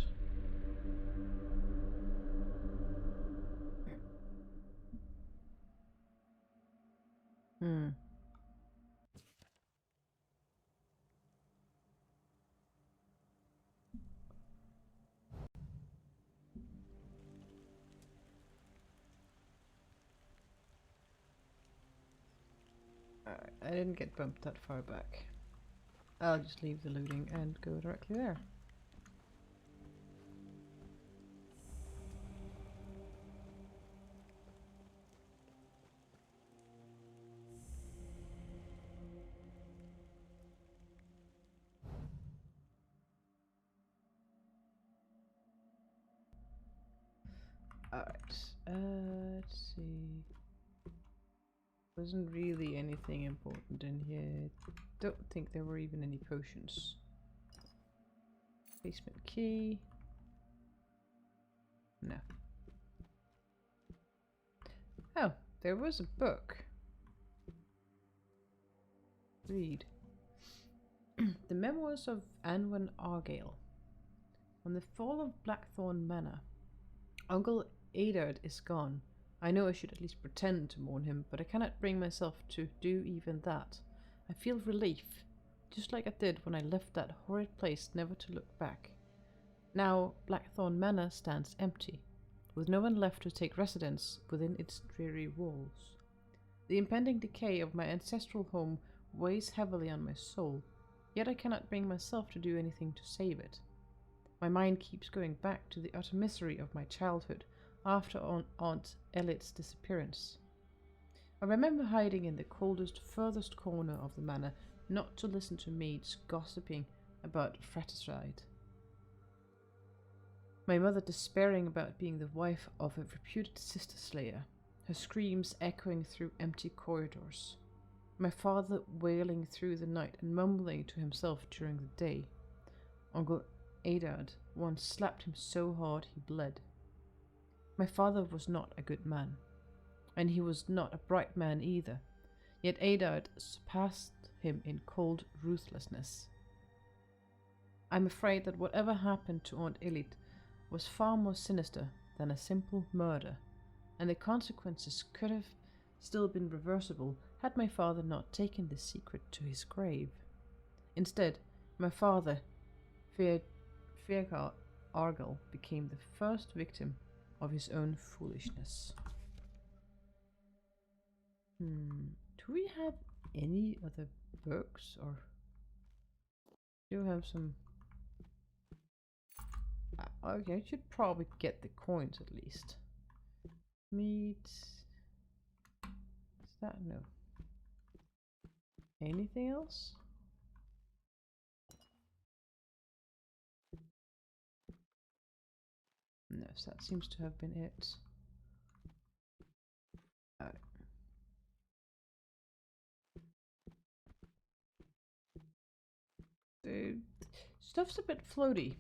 Alright, I didn't get bumped that far back. I'll just leave the looting and go directly there. Alright, let's see. Wasn't really anything important in here. Don't think there were even any potions. Basement key. No. Oh, there was a book. Read. The Memoirs of Anwen Argyle. On the fall of Blackthorn Manor, Uncle Eddard is gone. I know I should at least pretend to mourn him, but I cannot bring myself to do even that. I feel relief, just like I did when I left that horrid place, never to look back. Now Blackthorn Manor stands empty, with no one left to take residence within its dreary walls. The impending decay of my ancestral home weighs heavily on my soul, yet I cannot bring myself to do anything to save it. My mind keeps going back to the utter misery of my childhood after Aunt Elliot's disappearance. I remember hiding in the coldest, furthest corner of the manor, not to listen to maids gossiping about fratricide. My mother despairing about being the wife of a reputed sister slayer, her screams echoing through empty corridors. My father wailing through the night and mumbling to himself during the day. Uncle Eddard once slapped him so hard he bled. My father was not a good man, and he was not a bright man either, yet Eddard surpassed him in cold ruthlessness. I'm afraid that whatever happened to Aunt Elliot was far more sinister than a simple murder, and the consequences could have still been reversible had my father not taken the secret to his grave. Instead, my father, Feargar Argyle, became the first victim of his own foolishness. Do we have any other books, or do we have some? Okay, I should probably get the coins at least. Meat. Is that no? Anything else? No, so that seems to have been it. The stuff's a bit floaty.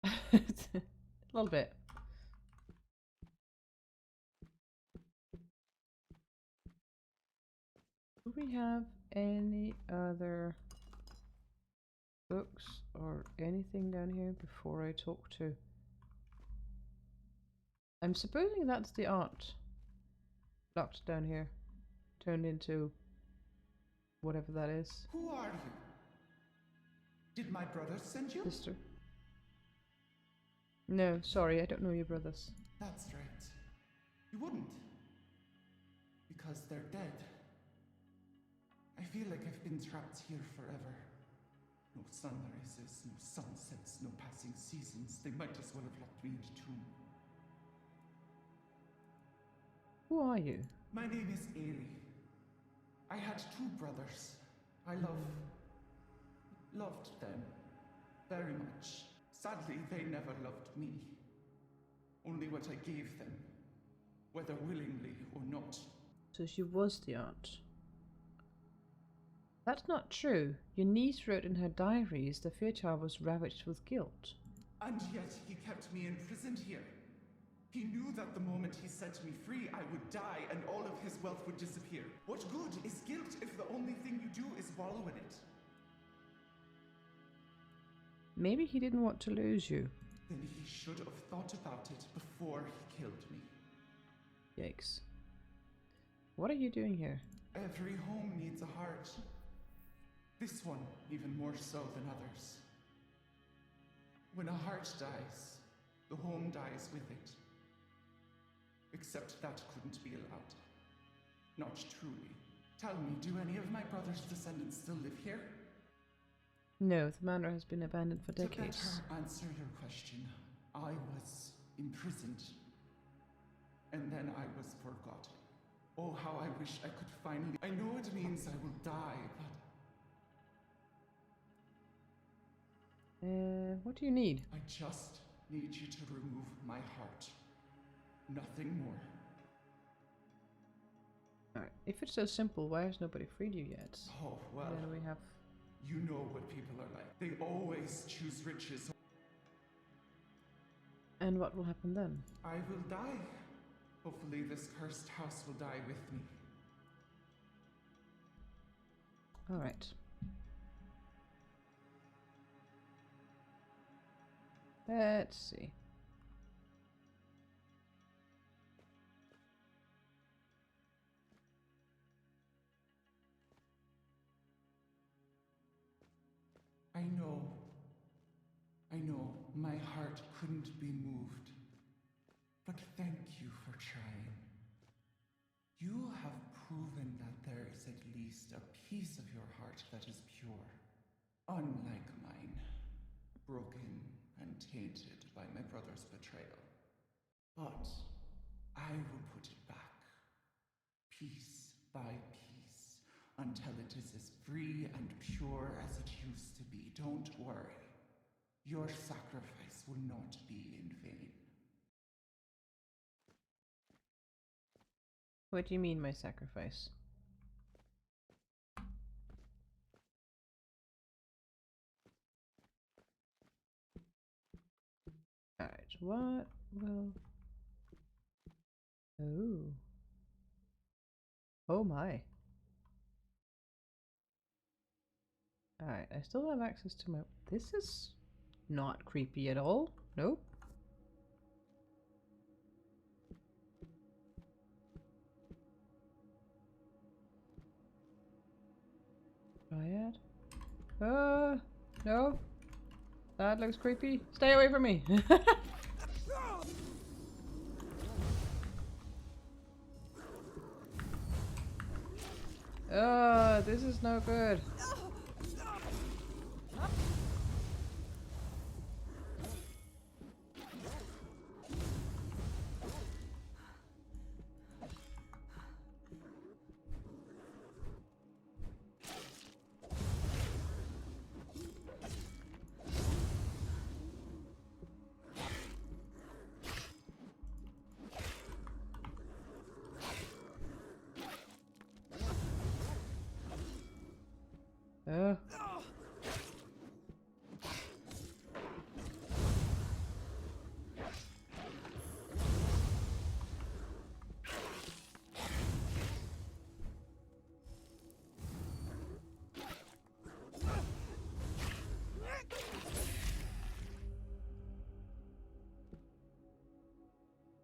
A little bit. Do we have any other books or anything down here before I talk to? I'm supposing that's the aunt locked down here, turned into whatever that is.
Who are you? Did my brother send you?
Sister. No, sorry, I don't know your brothers.
That's right. You wouldn't. Because they're dead. I feel like I've been trapped here forever. No sunrises, no sunsets, no passing seasons. They might as well have locked me in a tomb.
Who are you?
My name is Ailey. I had two brothers. I loved them. very much. Sadly, they never loved me. Only what I gave them, whether willingly or not.
So she was the aunt. That's not true. Your niece wrote in her diaries the Fairchild was ravaged with guilt.
And yet he kept me imprisoned here. He knew that the moment he set me free, I would die and all of his wealth would disappear. What good is guilt if the only thing you do is wallow in it?
Maybe he didn't want to lose you.
Then he should have thought about it before he killed me.
Yikes. What are you doing here?
Every home needs a heart. This one even more so than others. When a heart dies, the home dies with it. Except that couldn't be allowed. Not truly. Tell me, do any of my brother's descendants still live here?
No, the manor has been abandoned for decades.
To better answer your question, I was imprisoned. And then I was forgotten. Oh, how I wish I could finally... I know it means I will die, but...
What do you need?
I just need you to remove my heart. Nothing more.
Alright, if it's so simple, why has nobody freed you yet?
Oh, well,
Then we have...
you know what people are like. They always choose riches.
And what will happen then?
I will die. Hopefully this cursed house will die with me.
Alright. Let's see.
I know, my heart couldn't be moved. But thank you for trying. You have proven that there is at least a piece of your heart that is pure. Unlike mine, broken and tainted by my brother's betrayal. But I will put it back, piece by piece, until it is as free and pure as it used to be. Don't worry. Your sacrifice will not be in vain.
What do you mean, my sacrifice? Alright, what will... Oh. Oh my. Alright, I still have access to my... This is not creepy at all. Nope. Triad? No. That looks creepy. Stay away from me. Oh, this is no good. Oh.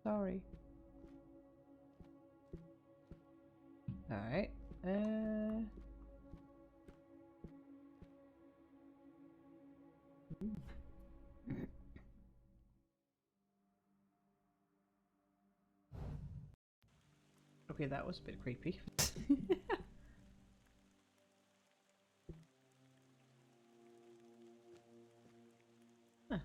Sorry. Alright. Okay, that was a bit creepy. Huh.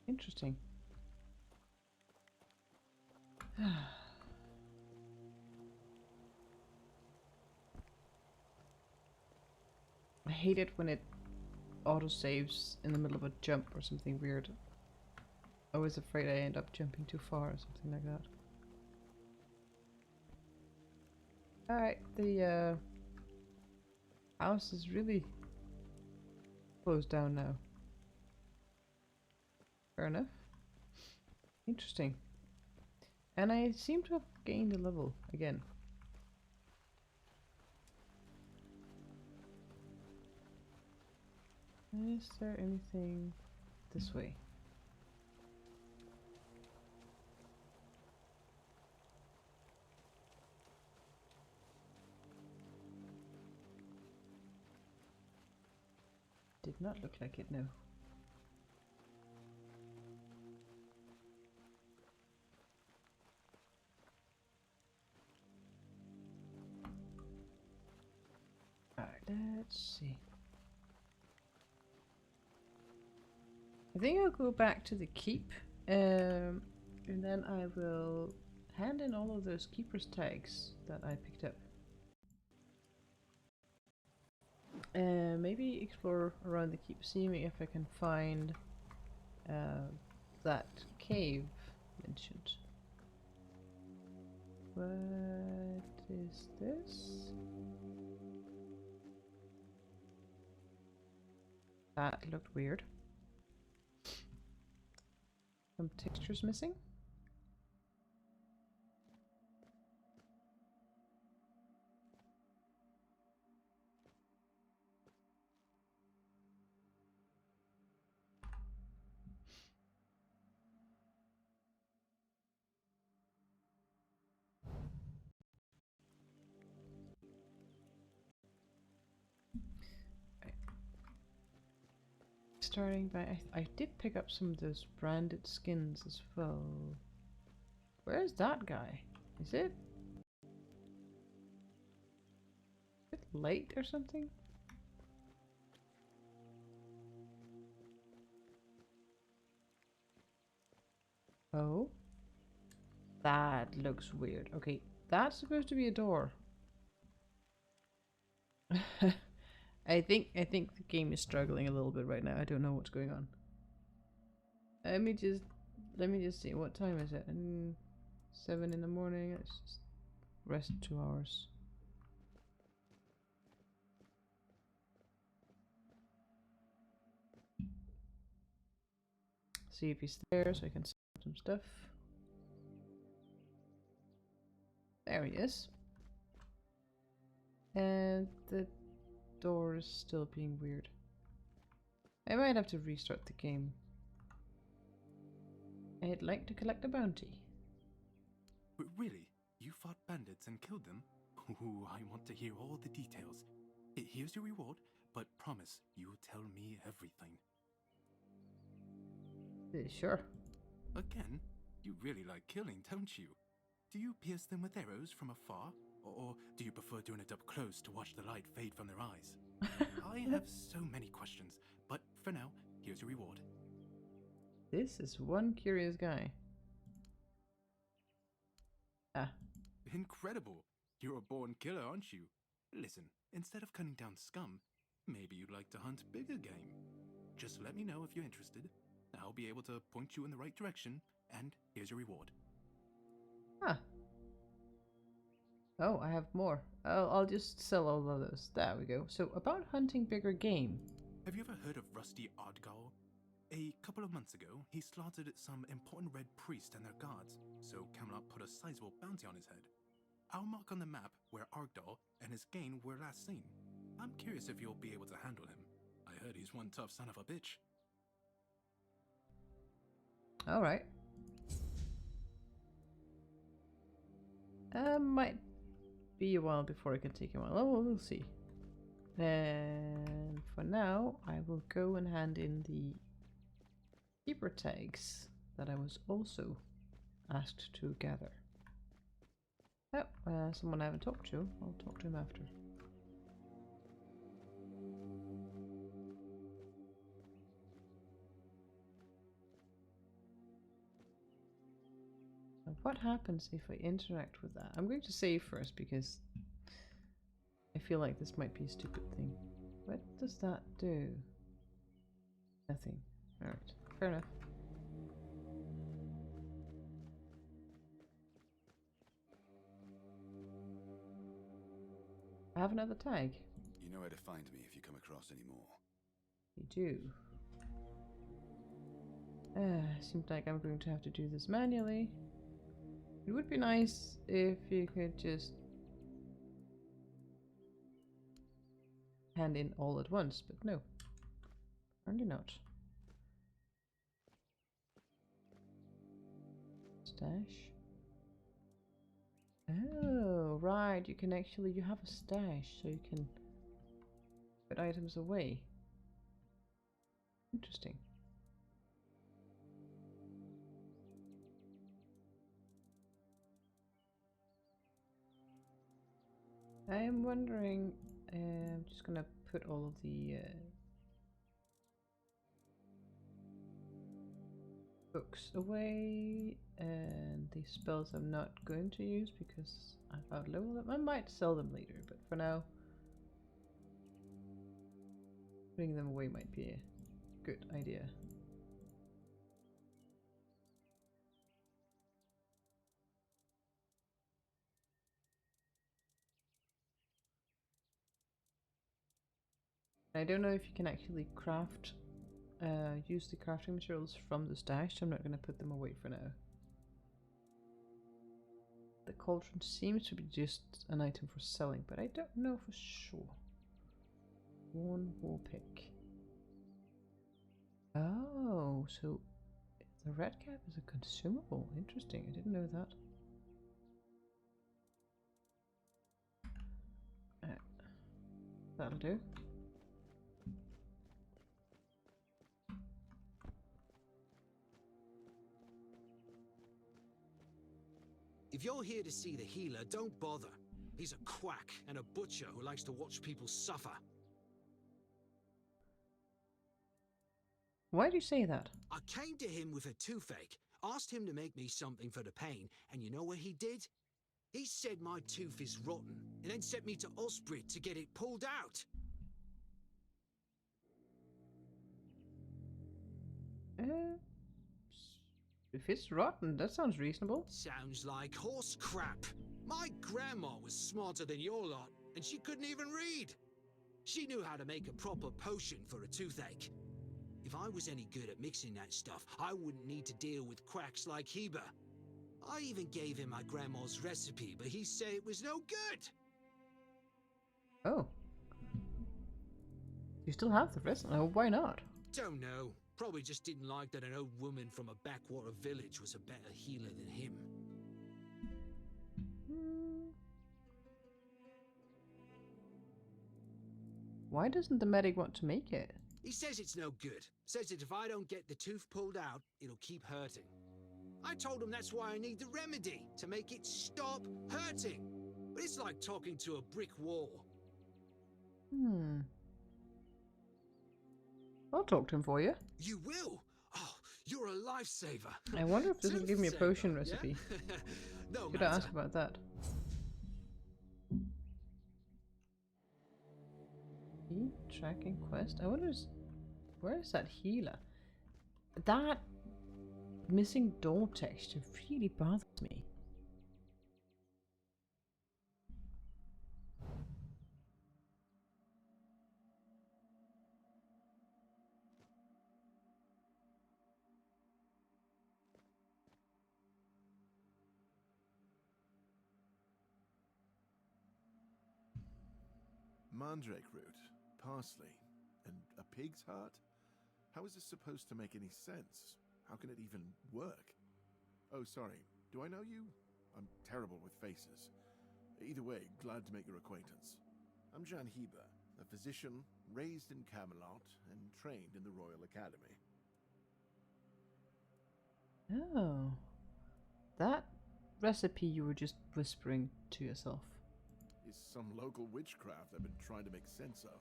Interesting. hate it when it auto-saves in the middle of a jump or something weird. I was afraid I end up jumping too far or something like that. Alright, the house is really closed down now. Fair enough. Interesting. And I seem to have gained a level again. Is there anything this way? Did not look like it, no. Alright, let's see. I think I'll go back to the keep, and then I will hand in all of those keeper's tags that I picked up. Maybe explore around the keep, seeing if I can find that cave mentioned. What is this? That looked weird. Some textures missing. Starting by, I did pick up some of those branded skins as well. Where's that guy? Is it late or something? Oh, that looks weird. Okay, that's supposed to be a door. I think the game is struggling a little bit right now. I don't know what's going on. Let me just see. What time is it? 7 in the morning. Let's just rest 2 hours. See if he's there so I can sell some stuff. There he is. And the door is still being weird. I might have to restart the game. I'd like to collect a bounty.
Really? You fought bandits and killed them? Ooh, I want to hear all the details. Here's your reward, but promise you'll tell me everything.
Sure.
Again? You really like killing, don't you? Do you pierce them with arrows from afar? Or do you prefer doing it up close to watch the light fade from their eyes? I have so many questions, but for now, here's your reward.
This is one curious guy. Ah.
Incredible! You're a born killer, aren't you? Listen, instead of cutting down scum, maybe you'd like to hunt bigger game. Just let me know if you're interested. I'll be able to point you in the right direction, and here's your reward.
Huh. Oh, I have more. I'll just sell all of those. There we go. So, about hunting bigger game.
Have you ever heard of Rusty Ardgal? A couple of months ago, he slaughtered some important red priest and their guards, so Camelot put a sizable bounty on his head. I'll mark on the map where Ardgal and his gang were last seen. I'm curious if you'll be able to handle him. I heard he's one tough son of a bitch.
Alright. Might be a while before I can take him on. Oh, we'll see. And for now, I will go and hand in the keeper tags that I was also asked to gather. Oh, someone I haven't talked to. I'll talk to him after. Now, what happens if I interact with that? I'm going to save first because I feel like this might be a stupid thing. What does that do? Nothing. Alright, fair enough. I have another tag.
You know where to find me if you come across any more.
You do. Seems like I'm going to have to do this manually. It would be nice if you could just hand in all at once, but no. Apparently not. Stash. Oh, right. You can actually, you have a stash, so you can put items away. Interesting. I am wondering, I'm just gonna put all of the books away, and the spells I'm not going to use because I've outleveled them. I might sell them later, but for now, putting them away might be a good idea. I don't know if you can actually craft, use the crafting materials from the stash, so I'm not going to put them away for now. The cauldron seems to be just an item for selling, but I don't know for sure. One wool pick. Oh, so the red cap is a consumable. Interesting, I didn't know that. That'll do.
If you're here to see the healer, don't bother. He's a quack and a butcher who likes to watch people suffer.
Why do you say that?
I came to him with a toothache, asked him to make me something for the pain, and you know what he did? He said my tooth is rotten, and then sent me to Osprey to get it pulled out.
If it's rotten, that sounds reasonable.
Sounds like horse crap. My grandma was smarter than your lot, and she couldn't even read. She knew how to make a proper potion for a toothache. If I was any good at mixing that stuff, I wouldn't need to deal with quacks like Heber. I even gave him my grandma's recipe, but he said it was no good.
Oh. You still have the rest? Oh, why not?
Don't know. Probably just didn't like that an old woman from a backwater village was a better healer than him.
Why doesn't the medic want to make it?
He says it's no good. Says that if I don't get the tooth pulled out, it'll keep hurting. I told him that's why I need the remedy, to make it stop hurting. But it's like talking to a brick wall.
I'll talk to him for you.
You will? Oh, you're a lifesaver.
I wonder if this will give me a
Tooth
potion
saver,
recipe.
yeah? No
Should I
matter.
ask about that? Key tracking quest. I wonder where is that healer? That missing door texture really bothers me.
Mandrake root, parsley, and a pig's heart? How is this supposed to make any sense? How can it even work? Oh, sorry. Do I know you? I'm terrible with faces. Either way, glad to make your acquaintance. I'm Jan Heber, a physician raised in Camelot and trained in the Royal Academy.
Oh. That recipe you were just whispering to yourself.
Is some local witchcraft I've been trying to make sense of.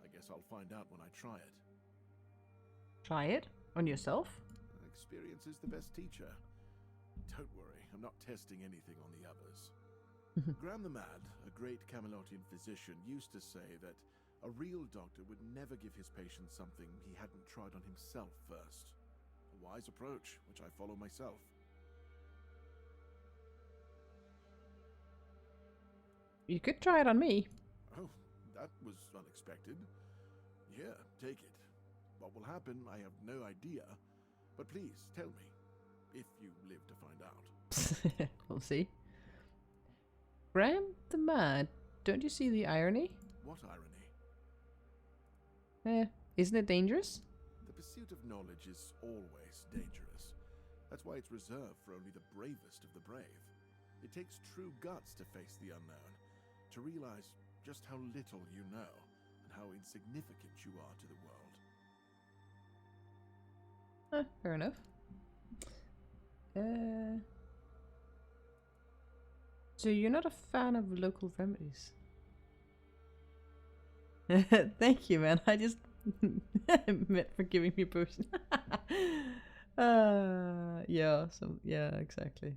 I guess I'll find out when I try it.
Try it? On yourself?
Experience is the best teacher. Don't worry, I'm not testing anything on the others. Graham the Mad, a great Camelotian physician, used to say that
A real doctor would never give his patients something he hadn't tried on himself first. A wise approach, which I follow myself.
You could try it on me.
Oh, that was unexpected. Here, take it. What will happen, I have no idea. But please, tell me, if you live to find out.
We'll see. Graham the Mad, don't you see the irony?
What irony?
Isn't it dangerous?
The pursuit of knowledge is always dangerous. That's why it's reserved for only the bravest of the brave. It takes true guts to face the unknown, to realize just how little you know, and how insignificant you are to the world.
Fair enough. So you're not a fan of local remedies? Thank you, man. I just meant for giving me potion. Yeah, exactly.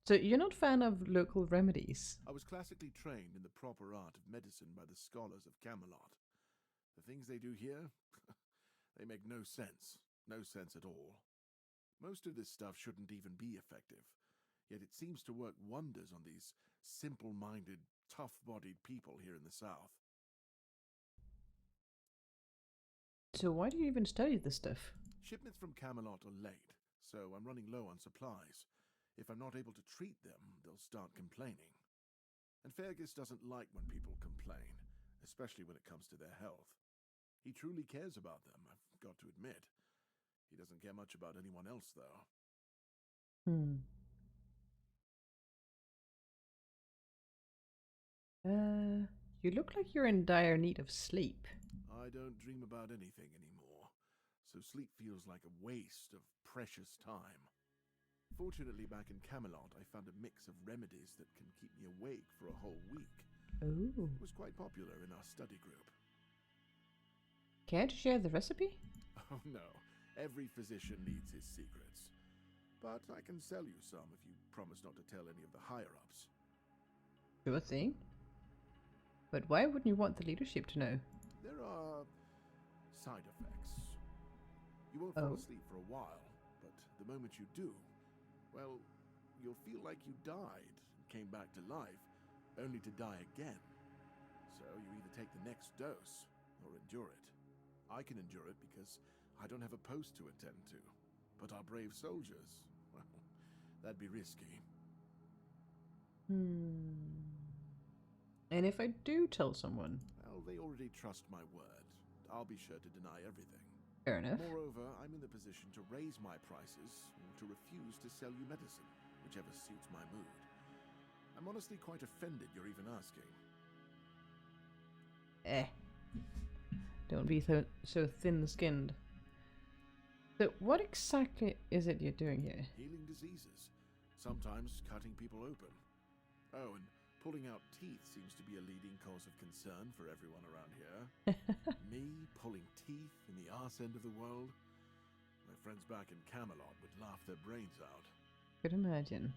So you're not a fan of local remedies?
I was classically trained in the proper art of medicine by the scholars of Camelot. The things they do here, they make no sense. No sense at all. Most of this stuff shouldn't even be effective, yet it seems to work wonders on these simple-minded, tough-bodied people here in the South.
So why do you even study this stuff?
Shipments from Camelot are late, so I'm running low on supplies. If I'm not able to treat them, they'll start complaining. And Fergus doesn't like when people complain, especially when it comes to their health. He truly cares about them, I've got to admit. He doesn't care much about anyone else, though.
You look like you're in dire need of sleep.
I don't dream about anything anymore, so sleep feels like a waste of precious time. Fortunately, back in Camelot, I found a mix of remedies that can keep me awake for a whole week.
Oh.
It was quite popular in our study group.
Care to share the recipe?
Oh no, every physician needs his secrets. But I can sell you some if you promise not to tell any of the higher-ups.
Sure thing. But why wouldn't you want the leadership to know?
There are side effects. You won't fall asleep for a while, but the moment you do, well, you'll feel like you died and came back to life, only to die again. So you either take the next dose or endure it. I can endure it because I don't have a post to attend to. But our brave soldiers, well, that'd be risky.
And if I do tell someone?
Well, they already trust my word. I'll be sure to deny everything.
Fair enough.
Moreover, I'm in the position to raise my prices or to refuse to sell you medicine, whichever suits my mood. I'm honestly quite offended you're even asking.
Don't be so thin-skinned. So what exactly is it you're doing here?
Healing diseases. Sometimes cutting people open. Oh, and pulling out teeth seems to be a leading cause of concern for everyone around here. Me pulling teeth in the arse end of the world? My friends back in Camelot would laugh their brains out.
Could imagine.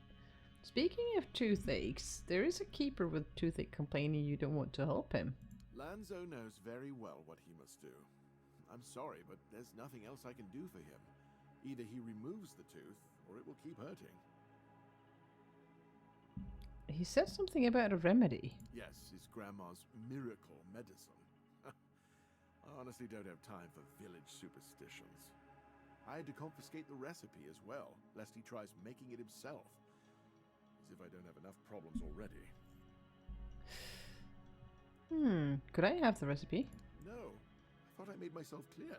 Speaking of toothaches, there is a keeper with toothache complaining you don't want to help him.
Lanzo knows very well what he must do. I'm sorry, but there's nothing else I can do for him. Either he removes the tooth, or it will keep hurting.
He said something about a remedy.
Yes, his grandma's miracle medicine. I honestly don't have time for village superstitions. I had to confiscate the recipe as well, lest he tries making it himself. As if I don't have enough problems already.
Could I have the recipe?
No, I thought I made myself clear.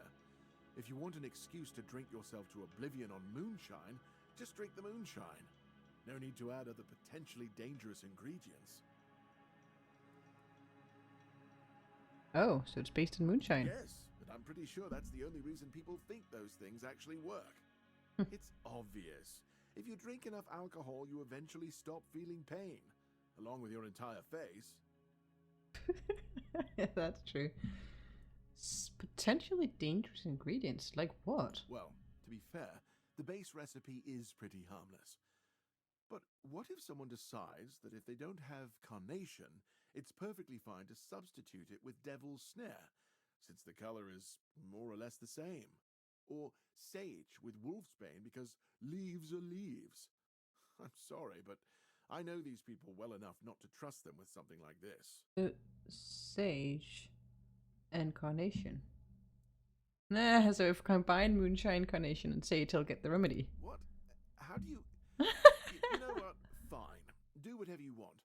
If you want an excuse to drink yourself to oblivion on moonshine, just drink the moonshine. No need to add other potentially dangerous ingredients.
Oh, so it's based in moonshine.
Yes, but I'm pretty sure that's the only reason people think those things actually work. It's obvious. If you drink enough alcohol, you eventually stop feeling pain, along with your entire face.
Yeah, that's true. Potentially dangerous ingredients, like what?
Well, to be fair, the base recipe is pretty harmless. But what if someone decides that if they don't have carnation, It's perfectly fine to substitute it with Devil's Snare, since the color is more or less the same. Or Sage with Wolfsbane because leaves are leaves. I'm sorry, but I know these people well enough not to trust them with something like this.
Sage and Carnation. Nah, so if I combine Moonshine, Carnation, and Sage, he'll get the remedy.
What? How do you... you know what? Fine. Do whatever you want.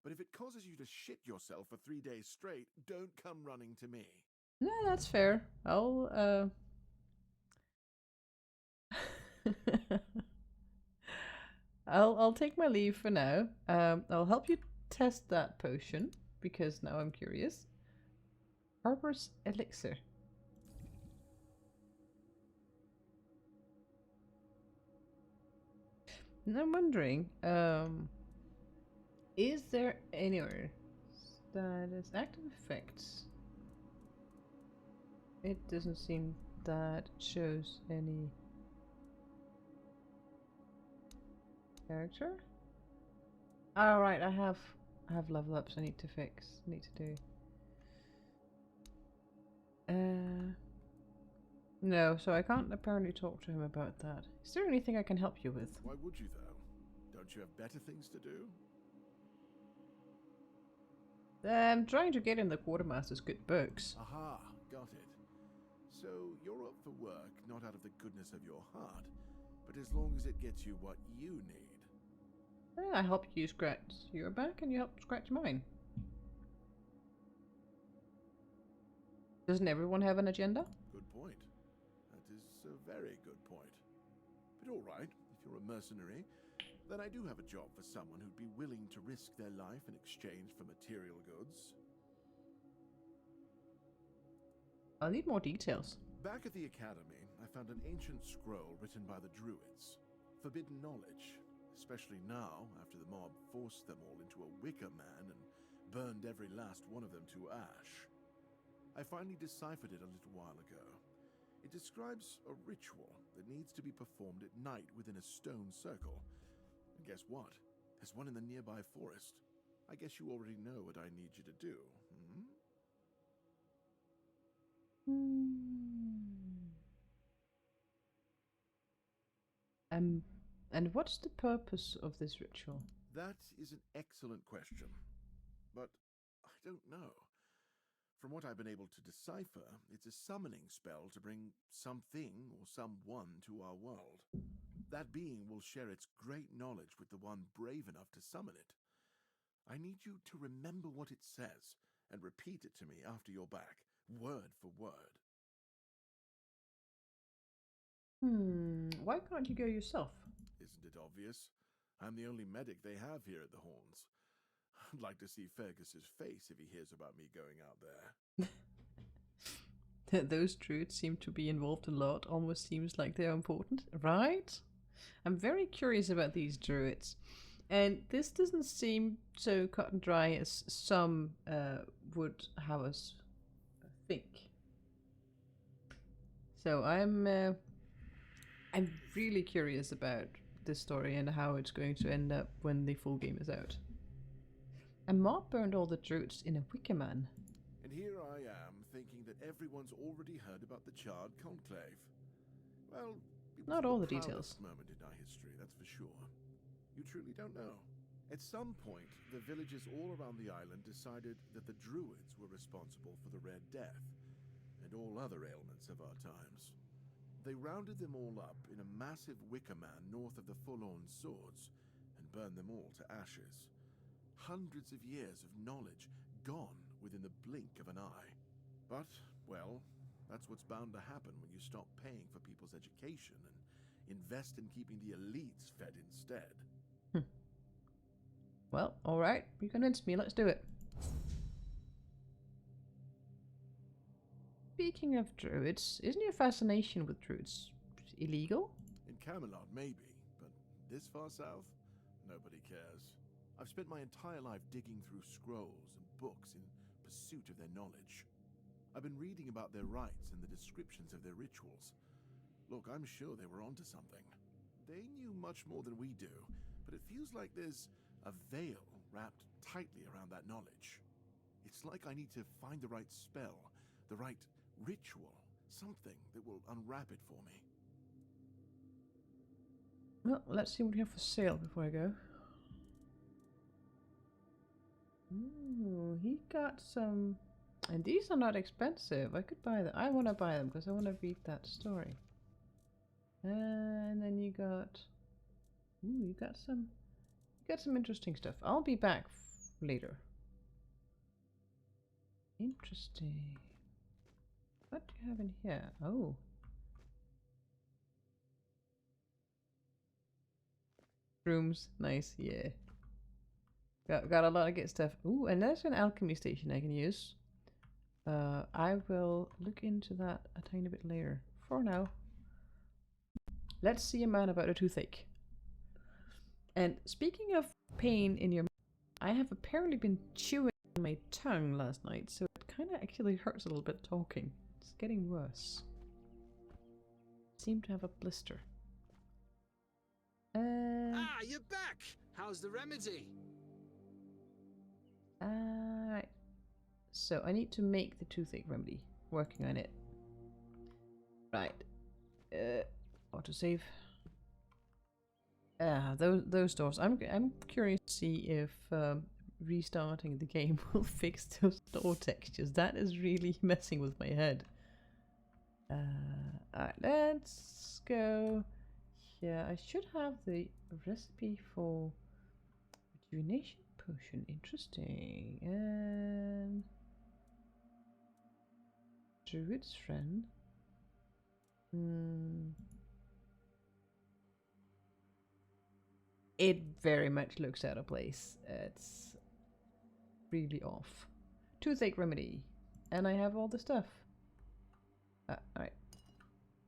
But if it causes you to shit yourself for 3 days straight, don't come running to me.
No, that's fair. I'll take my leave for now. I'll help you test that potion because now I'm curious. Harbor's elixir. And I'm wondering, is there anywhere that is active effects? It doesn't seem that shows any character. All right, I have level ups I need to fix. Need to do. No, so I can't apparently talk to him about that. Is there anything I can help you with?
Why would you, though? Don't you have better things to do?
I'm trying to get in the quartermaster's good books.
Aha, got it. So you're up for work, not out of the goodness of your heart, but as long as it gets you what you need.
I help you scratch your back and you help scratch mine. Doesn't everyone have an agenda?
Good point. That is a very good point. But all right, if you're a mercenary, then I do have a job for someone who'd be willing to risk their life in exchange for material goods.
I'll need more details.
Back at the academy, I found an ancient scroll written by the Druids. Forbidden knowledge, especially now after the mob forced them all into a wicker man and burned every last one of them to ash. I finally deciphered it a little while ago. It describes a ritual that needs to be performed at night within a stone circle. And guess what? There's one in the nearby forest. I guess you already know what I need you to do, hmm?
And what's the purpose of this ritual?
That is an excellent question. But I don't know. From what I've been able to decipher, it's a summoning spell to bring something or someone to our world. That being will share its great knowledge with the one brave enough to summon it. I need you to remember what it says and repeat it to me after you're back, word for word.
Why can't you go yourself?
Isn't it obvious? I'm the only medic they have here at the Horns. I'd like to see Fergus's face if he hears about me going out there.
Those druids seem to be involved a lot. Almost seems like they're important, right? I'm very curious about these druids. And this doesn't seem so cut and dry as some would have us think. So I'm really curious about this story and how it's going to end up when the full game is out. A mob burned all the druids in a wicker man.
And here I am, thinking that everyone's already heard about the Charred Conclave. Well, it was
Not all the
proudest
details.
moment in our history, that's for sure. You truly don't know. At some point, the villagers all around the island decided that the Druids were responsible for the Red Death, and all other ailments of our times. They rounded them all up in a massive wicker man north of the Forlorn Swords, and burned them all to ashes. Hundreds of years of knowledge gone within the blink of an eye. But, well, that's what's bound to happen when you stop paying for people's education and invest in keeping the elites fed instead.
Well, alright, you convinced me, let's do it. Speaking of druids, isn't your fascination with druids illegal?
In Camelot, maybe, but this far south, nobody cares. I've spent my entire life digging through scrolls and books in pursuit of their knowledge. I've been reading about their rites and the descriptions of their rituals. Look, I'm sure they were onto something. They knew much more than we do, but it feels like there's a veil wrapped tightly around that knowledge. It's like I need to find the right spell, the right ritual, something that will unwrap it for me.
Well, let's see what we have for sale before I go. Ooh, he got some... And these are not expensive. I could buy them. I want to buy them because I want to read that story. And then you got... Ooh, you got some... You got some interesting stuff. I'll be back later. Interesting. What do you have in here? Oh. Rooms. Nice, yeah. Got a lot of good stuff. Ooh, and there's an alchemy station I can use. I will look into that a tiny bit later. For now, let's see a man about a toothache. And speaking of pain in your mouth, I have apparently been chewing on my tongue last night, so it kind of actually hurts a little bit talking. It's getting worse. Seem to have a blister.
Ah, you're back! How's the remedy?
Right. So I need to make the toothache remedy. Working on it. Right. Autosave. Those doors. I'm curious to see if restarting the game will fix those door textures. That is really messing with my head. Alright, let's go. Yeah, I should have the recipe for rejuvenation potion. Interesting. And Druid's friend. It very much looks out of place. It's really off. Toothache remedy. And I have all the stuff. Alright.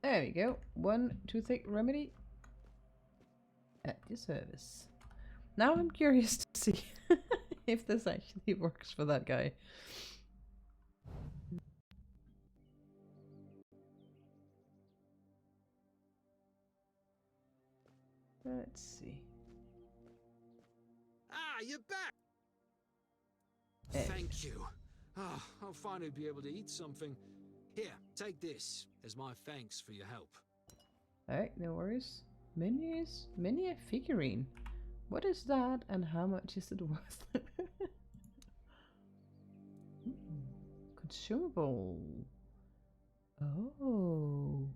There we go. One toothache remedy at your service. Now I'm curious to see if this actually works for that guy. Let's see.
Ah, you're back! Thank you. Ah, I'll finally be able to eat something. Here, take this as my thanks for your help.
Alright, no worries. Mini a figurine. What is that and how much is it worth? Consumable. Oh.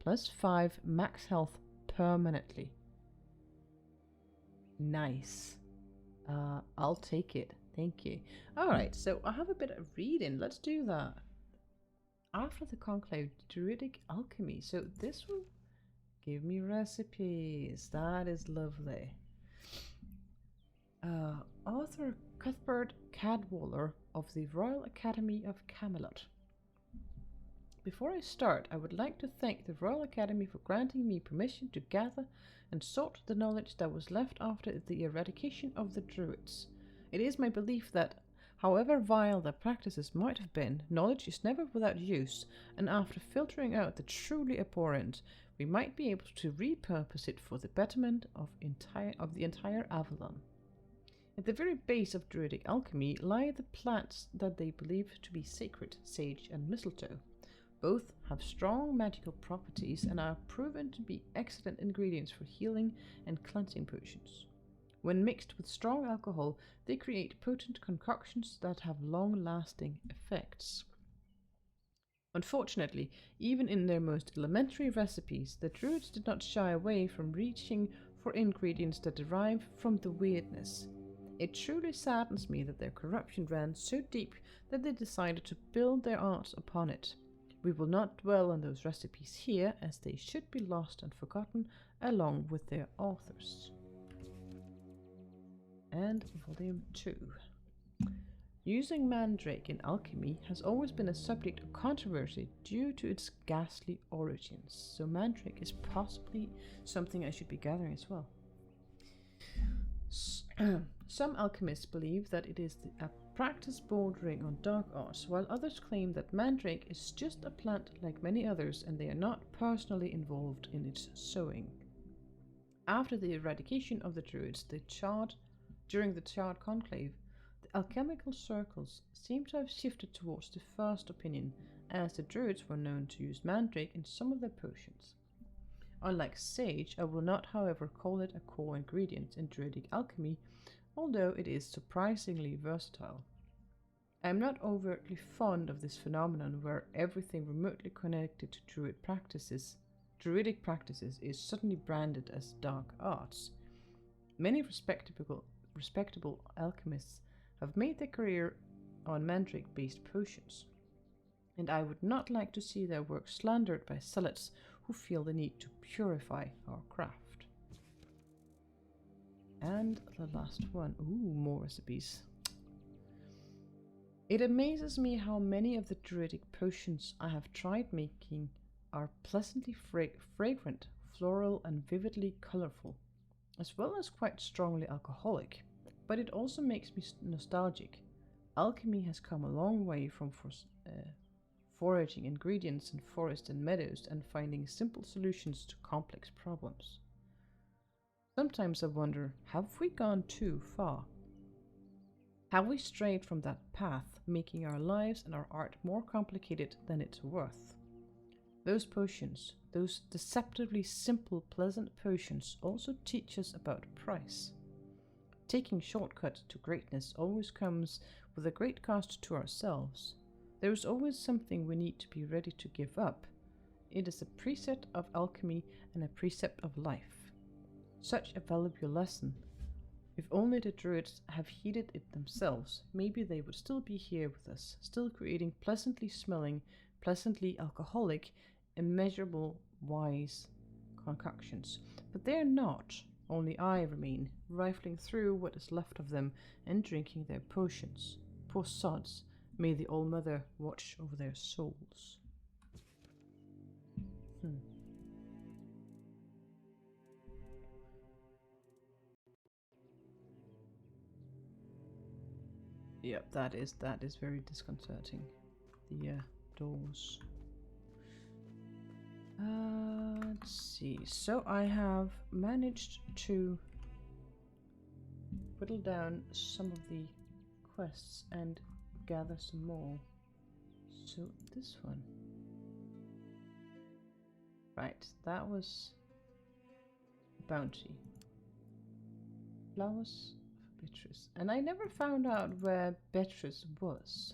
+5 max health permanently. Nice. I'll take it. Thank you. Alright, so I have a bit of reading. Let's do that. After the conclave, druidic alchemy. So this will give me recipes. That is lovely. Author Cuthbert Cadwallader of the Royal Academy of Camelot. Before I start, I would like to thank the Royal Academy for granting me permission to gather and sort the knowledge that was left after the eradication of the Druids. It is my belief that, however vile their practices might have been, knowledge is never without use, and after filtering out the truly abhorrent, we might be able to repurpose it for the betterment of the entire Avalon. At the very base of druidic alchemy lie the plants that they believe to be sacred, sage and mistletoe. Both have strong magical properties and are proven to be excellent ingredients for healing and cleansing potions. When mixed with strong alcohol, they create potent concoctions that have long-lasting effects. Unfortunately, even in their most elementary recipes, the Druids did not shy away from reaching for ingredients that derive from the weirdness. It truly saddens me that their corruption ran so deep that they decided to build their art upon it. We will not dwell on those recipes here, as they should be lost and forgotten along with their authors. And Volume 2. Using mandrake in alchemy has always been a subject of controversy due to its ghastly origins, so mandrake is possibly something I should be gathering as well. Some alchemists believe that it is a practice bordering on dark arts, while others claim that mandrake is just a plant like many others and they are not personally involved in its sowing. After the eradication of the Druids, during the Charred Conclave, the alchemical circles seem to have shifted towards the first opinion, as the druids were known to use mandrake in some of their potions. Unlike sage, I will not, however, call it a core ingredient in druidic alchemy, although it is surprisingly versatile. I am not overtly fond of this phenomenon where everything remotely connected to druidic practices is suddenly branded as dark arts. Many respectable alchemists have made their career on mandrake-based potions, and I would not like to see their work slandered by zealots who feel the need to purify our craft. And the last one. Ooh, more recipes. It amazes me how many of the druidic potions I have tried making are pleasantly fragrant, floral, and vividly colorful, as well as quite strongly alcoholic, but it also makes me nostalgic. Alchemy has come a long way from foraging ingredients in forests and meadows and finding simple solutions to complex problems. Sometimes I wonder, have we gone too far? Have we strayed from that path, making our lives and our art more complicated than it's worth? Those potions, those deceptively simple, pleasant potions, also teach us about price. Taking shortcut to greatness always comes with a great cost to ourselves. There is always something we need to be ready to give up. It is a precept of alchemy and a precept of life. Such a valuable lesson. If only the druids have heeded it themselves, maybe they would still be here with us, still creating pleasantly smelling, pleasantly alcoholic, immeasurable, wise concoctions. But they are not. Only I remain, rifling through what is left of them and drinking their potions. Poor sods, may the All-Mother watch over their souls. Yep, that is very disconcerting. The doors. Let's see. So I have managed to whittle down some of the quests and gather some more. So this one. Right, that was bounty. Flowers for Beatrice. And I never found out where Beatrice was.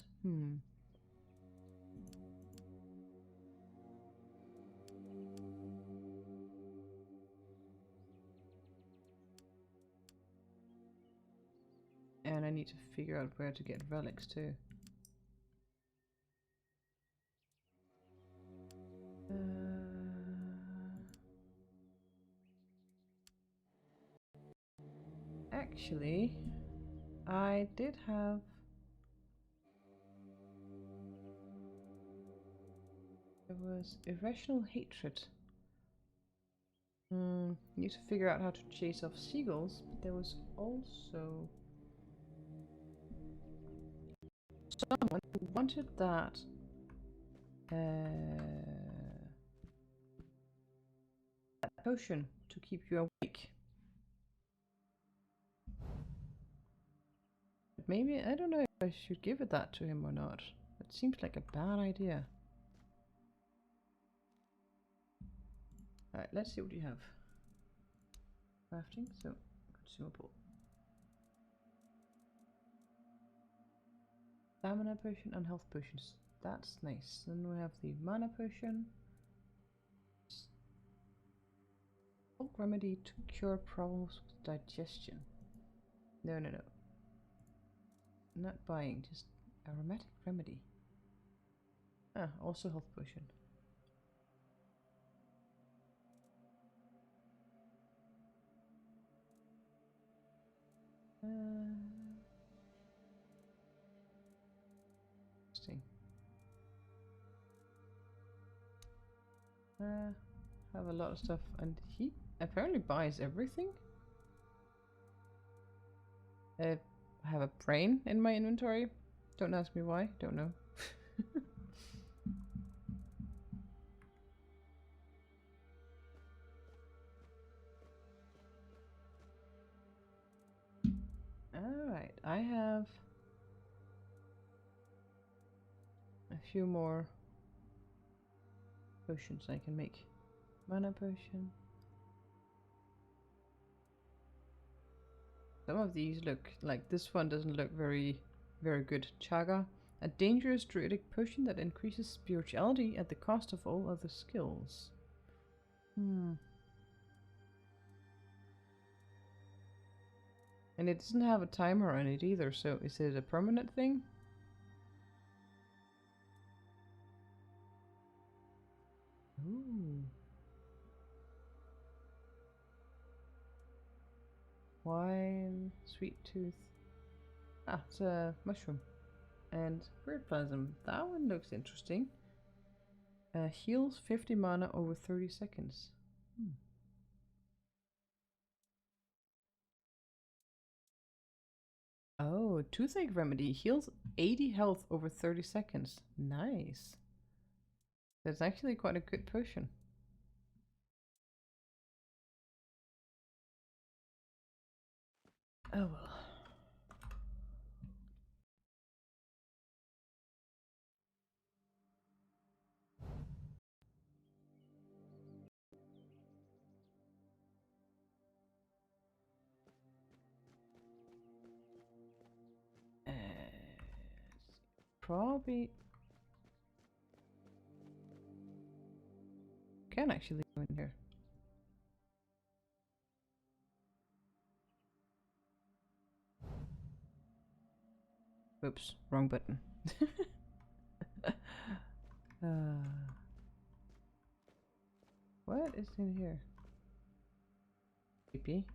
And I need to figure out where to get relics too. Actually, I did have... There was irrational hatred. Need to figure out how to chase off seagulls, but there was also someone who wanted that potion to keep you awake. But maybe, I don't know if I should give it that to him or not. It seems like a bad idea. Alright, let's see what you have. Crafting, so consumable. Stamina potion and health potions. That's nice. Then we have the mana potion. Oak remedy to cure problems with digestion. No. Not buying, just aromatic remedy. Ah, also health potion. Interesting. Have a lot of stuff, and he apparently buys everything. I have a brain in my inventory. Don't ask me why, don't know. Alright, I have few more potions I can make. Mana potion. Some of these look like this one doesn't look very good. Chaga, a dangerous druidic potion that increases spirituality at the cost of all other skills. And it doesn't have a timer on it either, so is it a permanent thing? Ooh. Wine, sweet tooth. Ah, it's a mushroom. And bird plasm. That one looks interesting. Heals 50 mana over 30 seconds. Oh, toothache remedy. Heals 80 health over 30 seconds. Nice. That's actually quite a good potion. Oh well. Probably can actually go in here. Oops, wrong button. What is in here? Creepy.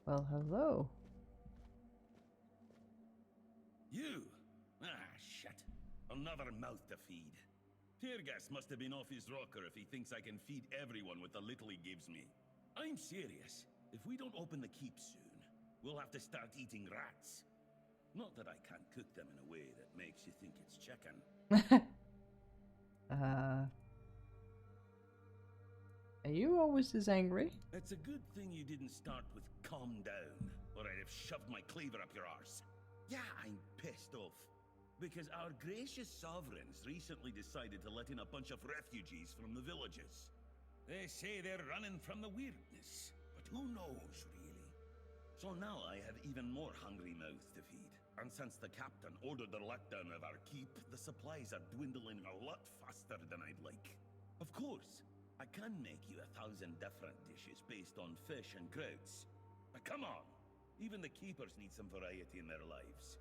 Well, hello.
You? Ah, shit. Another mouth to feed. Teargas must have been off his rocker if he thinks I can feed everyone with the little he gives me. I'm serious. If we don't open the keep soon, we'll have to start eating rats. Not that I can't cook them in a way that makes you think it's chicken.
Are you always this angry?
It's a good thing you didn't start with calm down, or I'd have shoved my cleaver up your arse. Yeah, I'm pissed off. Because our gracious sovereigns recently decided to let in a bunch of refugees from the villages. They say they're running from the weirdness, but who knows, really? So now I have even more hungry mouths to feed. And since the captain ordered the letdown of our keep, the supplies are dwindling a lot faster than I'd like. Of course, I can make you 1,000 different dishes based on fish and krauts. But come on, even the keepers need some variety in their lives.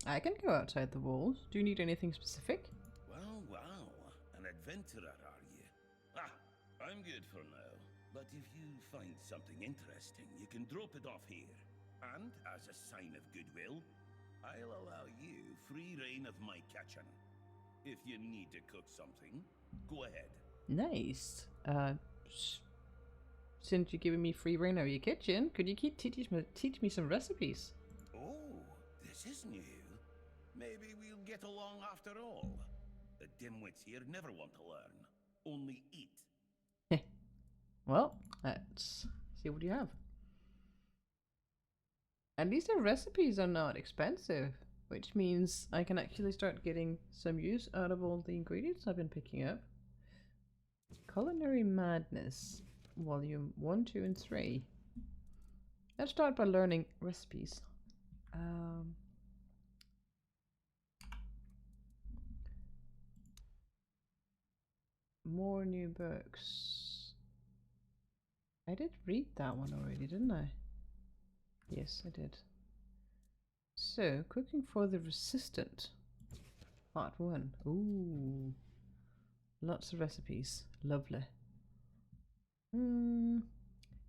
I can go outside the walls. Do you need anything specific?
Wow, an adventurer are you? Ah, I'm good for now. But if you find something interesting, you can drop it off here. And as a sign of goodwill, I'll allow you free reign of my kitchen. If you need to cook something, go ahead.
Nice. Since you're giving me free reign over your kitchen, could you teach me some recipes?
Oh, this is new. Maybe we'll get along after all. The dimwits here never want to learn, only eat.
Well, let's see what you have. At least the recipes are not expensive, which means I can actually start getting some use out of all the ingredients I've been picking up. Culinary Madness, Volume 1, 2, and 3. Let's start by learning recipes. More new books. I did read that one already, didn't I? Yes, I did. So, Cooking for the Resistant. Part 1. Ooh. Lots of recipes. Lovely.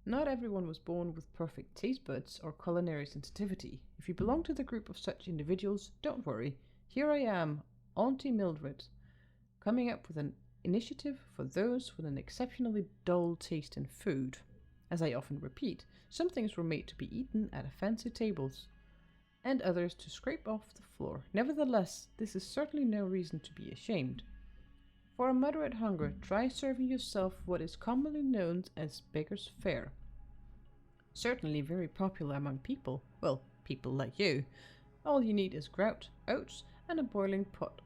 Not everyone was born with perfect taste buds or culinary sensitivity. If you belong to the group of such individuals, don't worry. Here I am, Auntie Mildred, coming up with an initiative for those with an exceptionally dull taste in food. As I often repeat, some things were made to be eaten at fancy tables. and others to scrape off the floor. Nevertheless, this is certainly no reason to be ashamed. For a moderate hunger, try serving yourself what is commonly known as beggar's fare. Certainly very popular among people, well, people like you. All you need is grout, oats, and a boiling pot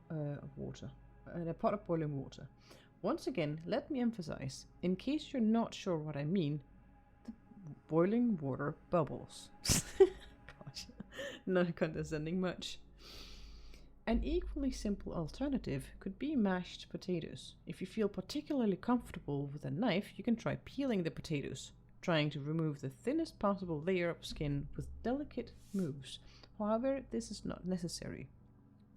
of water. And a pot of boiling water. Once again, let me emphasize, in case you're not sure what I mean, the boiling water bubbles. Gosh, not condescending much. An equally simple alternative could be mashed potatoes. If you feel particularly comfortable with a knife, you can try peeling the potatoes, trying to remove the thinnest possible layer of skin with delicate moves. However, this is not necessary.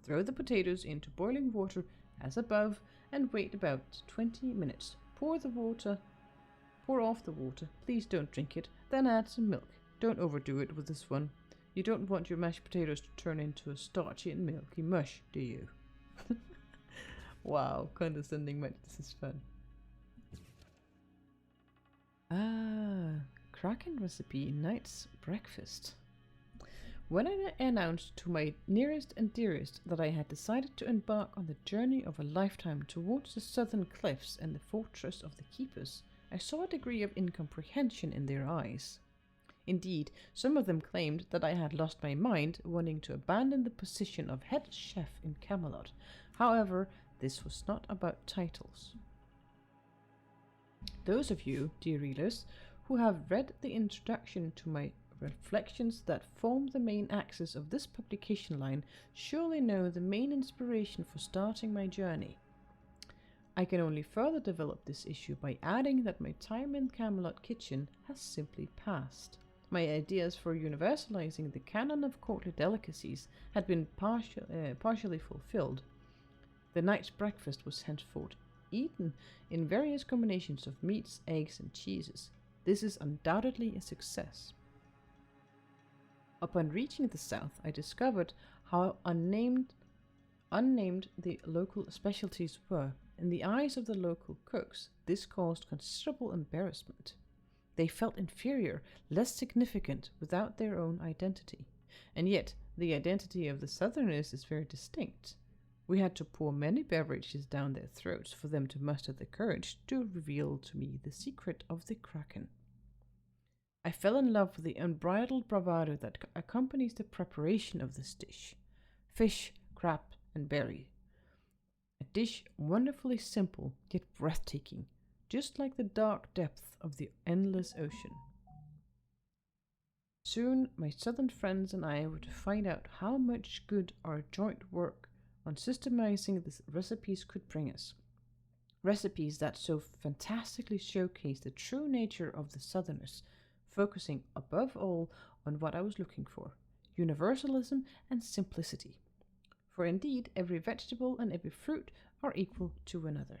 Throw the potatoes into boiling water as above and wait about 20 minutes. Pour off the water. Please don't drink it. Then add some milk. Don't overdo it with this one. You don't want your mashed potatoes to turn into a starchy and milky mush, do you? Wow, condescending much. This is fun. Kraken recipe night's breakfast. When I announced to my nearest and dearest that I had decided to embark on the journey of a lifetime towards the southern cliffs and the fortress of the Keepers, I saw a degree of incomprehension in their eyes. Indeed, some of them claimed that I had lost my mind, wanting to abandon the position of head chef in Camelot. However, this was not about titles. Those of you, dear readers, who have read the introduction to my reflections that form the main axis of this publication line surely know the main inspiration for starting my journey. I can only further develop this issue by adding that my time in Camelot kitchen has simply passed. My ideas for universalizing the canon of courtly delicacies had been partially fulfilled. The night's breakfast was henceforth eaten in various combinations of meats, eggs, and cheeses. This is undoubtedly a success. Upon reaching the south, I discovered how unnamed the local specialties were. In the eyes of the local cooks, this caused considerable embarrassment. They felt inferior, less significant, without their own identity. And yet, the identity of the Southerners is very distinct. We had to pour many beverages down their throats for them to muster the courage to reveal to me the secret of the Kraken. I fell in love with the unbridled bravado that accompanies the preparation of this dish. Fish, crab, and berry. A dish wonderfully simple, yet breathtaking, just like the dark depth of the endless ocean. Soon, my southern friends and I were to find out how much good our joint work on systemizing the recipes could bring us. Recipes that so fantastically showcase the true nature of the Southerners, focusing above all on what I was looking for, universalism and simplicity. For indeed, every vegetable and every fruit are equal to another.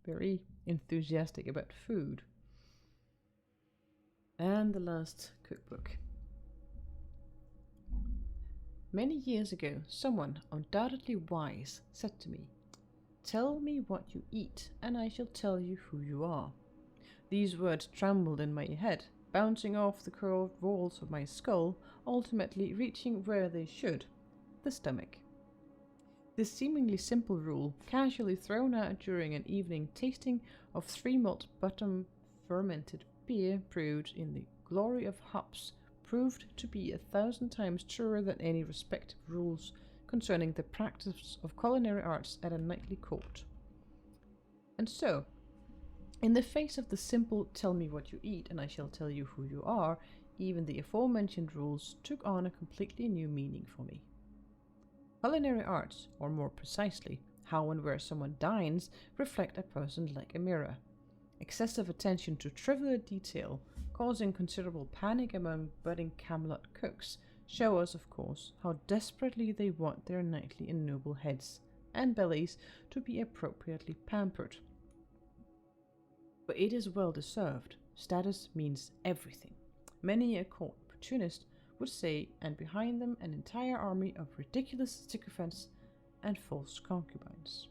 Very enthusiastic about food. And the last cookbook. Many years ago, someone undoubtedly wise said to me, "Tell me what you eat, and I shall tell you who you are." These words trembled in my head, bouncing off the curved walls of my skull, ultimately reaching where they should, the stomach. This seemingly simple rule, casually thrown out during an evening tasting of 3-malt bottom fermented beer brewed in the glory of hops, proved to be 1,000 times truer than any respective rules concerning the practice of culinary arts at a knightly court. And so, in the face of the simple "tell me what you eat and I shall tell you who you are," even the aforementioned rules took on a completely new meaning for me. Culinary arts, or more precisely, how and where someone dines, reflect a person like a mirror. Excessive attention to trivial detail, causing considerable panic among budding Camelot cooks, show us, of course, how desperately they want their knightly and noble heads and bellies to be appropriately pampered. But it is well deserved. Status means everything. Many a court opportunist would say, and behind them an entire army of ridiculous sycophants and false concubines.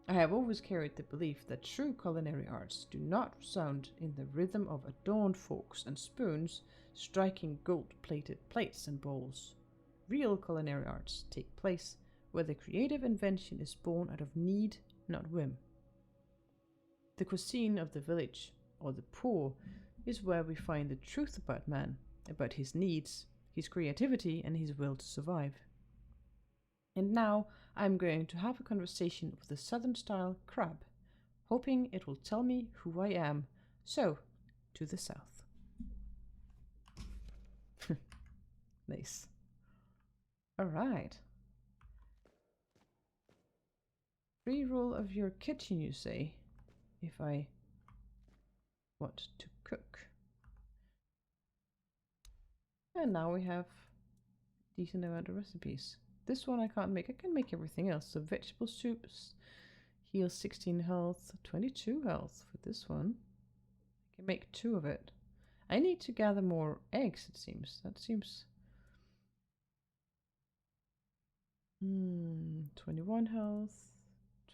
I have always carried the belief that true culinary arts do not sound in the rhythm of adorned forks and spoons striking gold-plated plates and bowls. Real culinary arts take place where the creative invention is born out of need, not whim. The cuisine of the village, or the poor, is where we find the truth about man, about his needs, his creativity, and his will to survive. And now I'm going to have a conversation with the southern-style crab, hoping it will tell me who I am. So, to the south. Nice. Alright. Free roll of your kitchen, you say, if I want to cook. And now we have a decent amount of recipes. This one I can't make. I can make everything else. So vegetable soups, heals 16 health, 22 health for this one. I can make 2 of it. I need to gather more eggs, it seems. That seems... 21 health,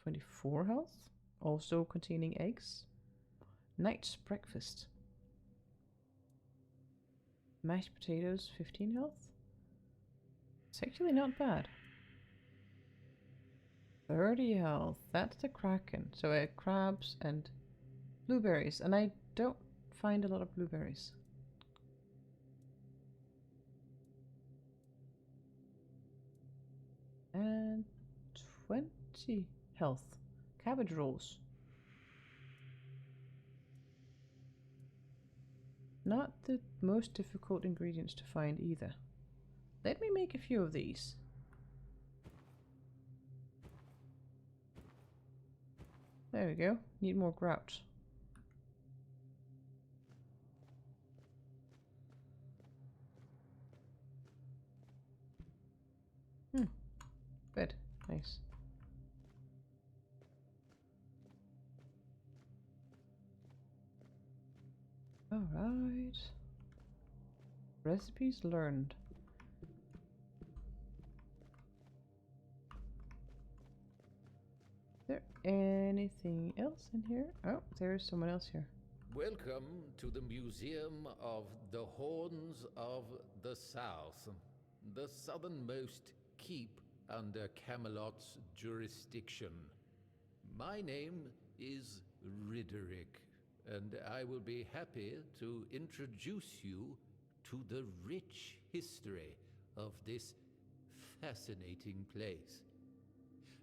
24 health, also containing eggs. Night's breakfast. Mashed potatoes, 15 health. It's actually not bad. 30 health. That's the kraken. So crabs and blueberries. And I don't find a lot of blueberries. And 20 health. Cabbage rolls. Not the most difficult ingredients to find either. Let me make a few of these. There we go. Need more grout. Good. Nice. Alright. Recipes learned. Is there anything else in here? Oh, there's someone else here.
Welcome to the Museum of the Horns of the South, the southernmost keep under Camelot's jurisdiction. My name is Ridderick, and I will be happy to introduce you to the rich history of this fascinating place.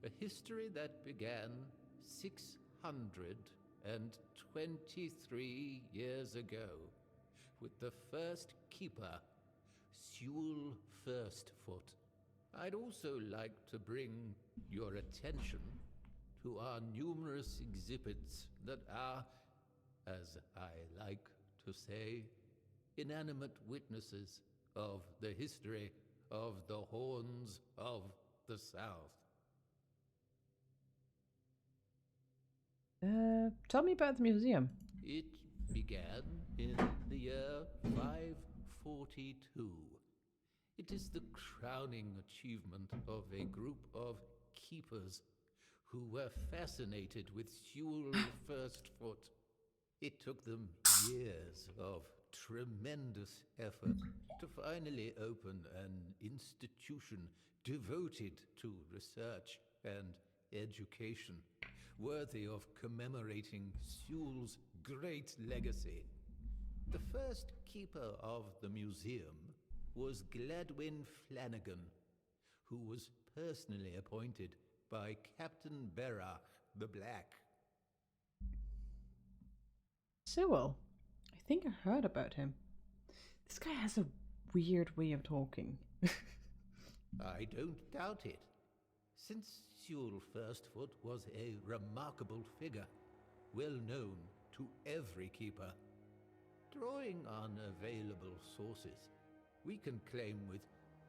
A history that began 623 years ago with the first keeper, Sewell Firstfoot. I'd also like to bring your attention to our numerous exhibits that are, as I like to say, inanimate witnesses of the history of the Horns of the South.
Tell me about the museum.
It began in the year 542. It is the crowning achievement of a group of keepers who were fascinated with Sewell Firstfoot. It took them years of tremendous effort to finally open an institution devoted to research and education, worthy of commemorating Sewell's great legacy. The first keeper of the museum was Gladwin Flanagan, who was personally appointed by Captain Berra the Black.
Sewell. I think I heard about him. This guy has a weird way of talking.
I don't doubt it. Since Sewell Firstfoot was a remarkable figure, well known to every keeper, drawing on available sources, we can claim with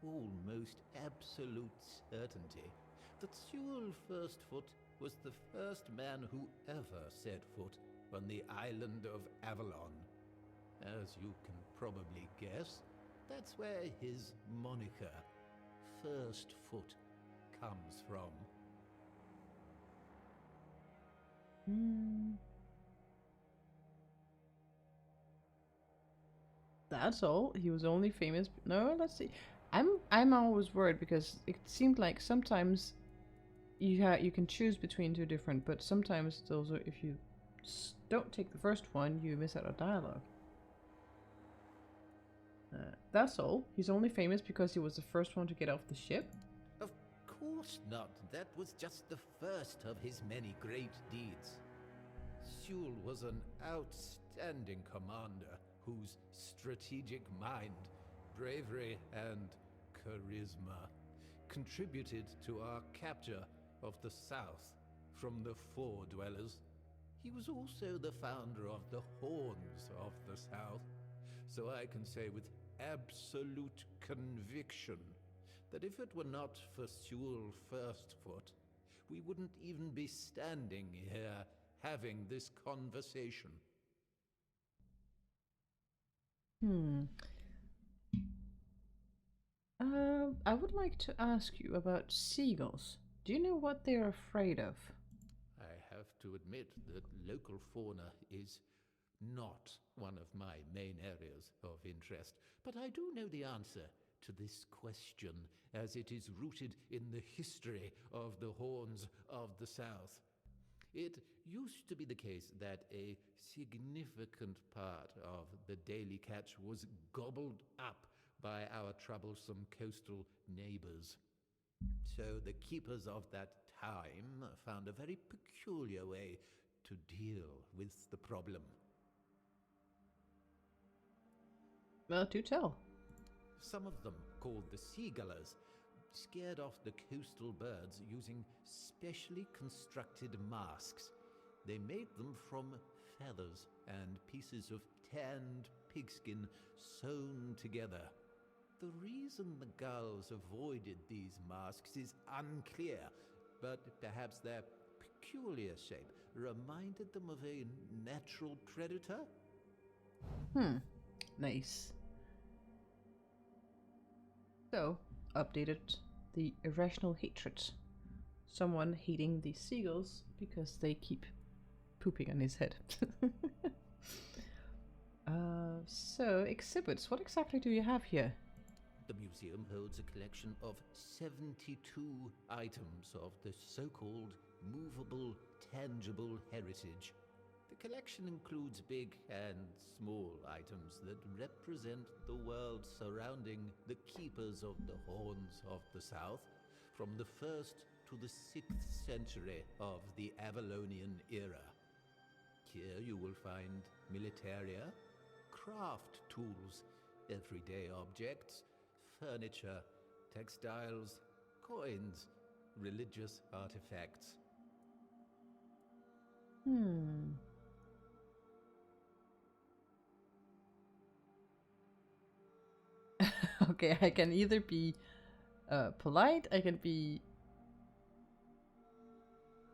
almost absolute certainty that Sewell Firstfoot was the first man who ever set foot on the island of Avalon. As you can probably guess, that's where his moniker, Firstfoot, comes from.
That's all. He was only famous. No, let's see. I'm always worried because it seemed like sometimes you can choose between two different, but sometimes those are, if you don't take the first one, you miss out on dialogue. That's all. He's only famous because he was the first one to get off the ship.
Of course not. That was just the first of his many great deeds. Sewell was an outstanding commander whose strategic mind, bravery, and charisma contributed to our capture of the South from the Four Dwellers. He was also the founder of the Horns of the South, so I can say with absolute conviction that if it were not for Sewell Firstfoot, we wouldn't even be standing here having this conversation.
I would like to ask you about seagulls. Do you know what they're afraid of?
I have to admit that local fauna is not one of my main areas of interest, but I do know the answer to this question, as it is rooted in the history of the Horns of the South. It used to be the case that a significant part of the daily catch was gobbled up by our troublesome coastal neighbors. So the keepers of that time found a very peculiar way to deal with the problem.
Well, do tell.
Some of them, called the seagullers, scared off the coastal birds using specially constructed masks. They made them from feathers and pieces of tanned pigskin sewn together. The reason the gulls avoided these masks is unclear, but perhaps their peculiar shape reminded them of a natural predator?
Nice. So, updated the irrational hatred. Someone hating the seagulls because they keep pooping on his head. So, exhibits. What exactly do you have here?
The museum holds a collection of 72 items of the so-called movable, tangible heritage. The collection includes big and small items that represent the world surrounding the keepers of the Horns of the South, from the 1st to the 6th century of the Avalonian era. Here you will find militaria, craft tools, everyday objects, furniture, textiles, coins, religious artifacts.
Okay, I can either be polite, I can be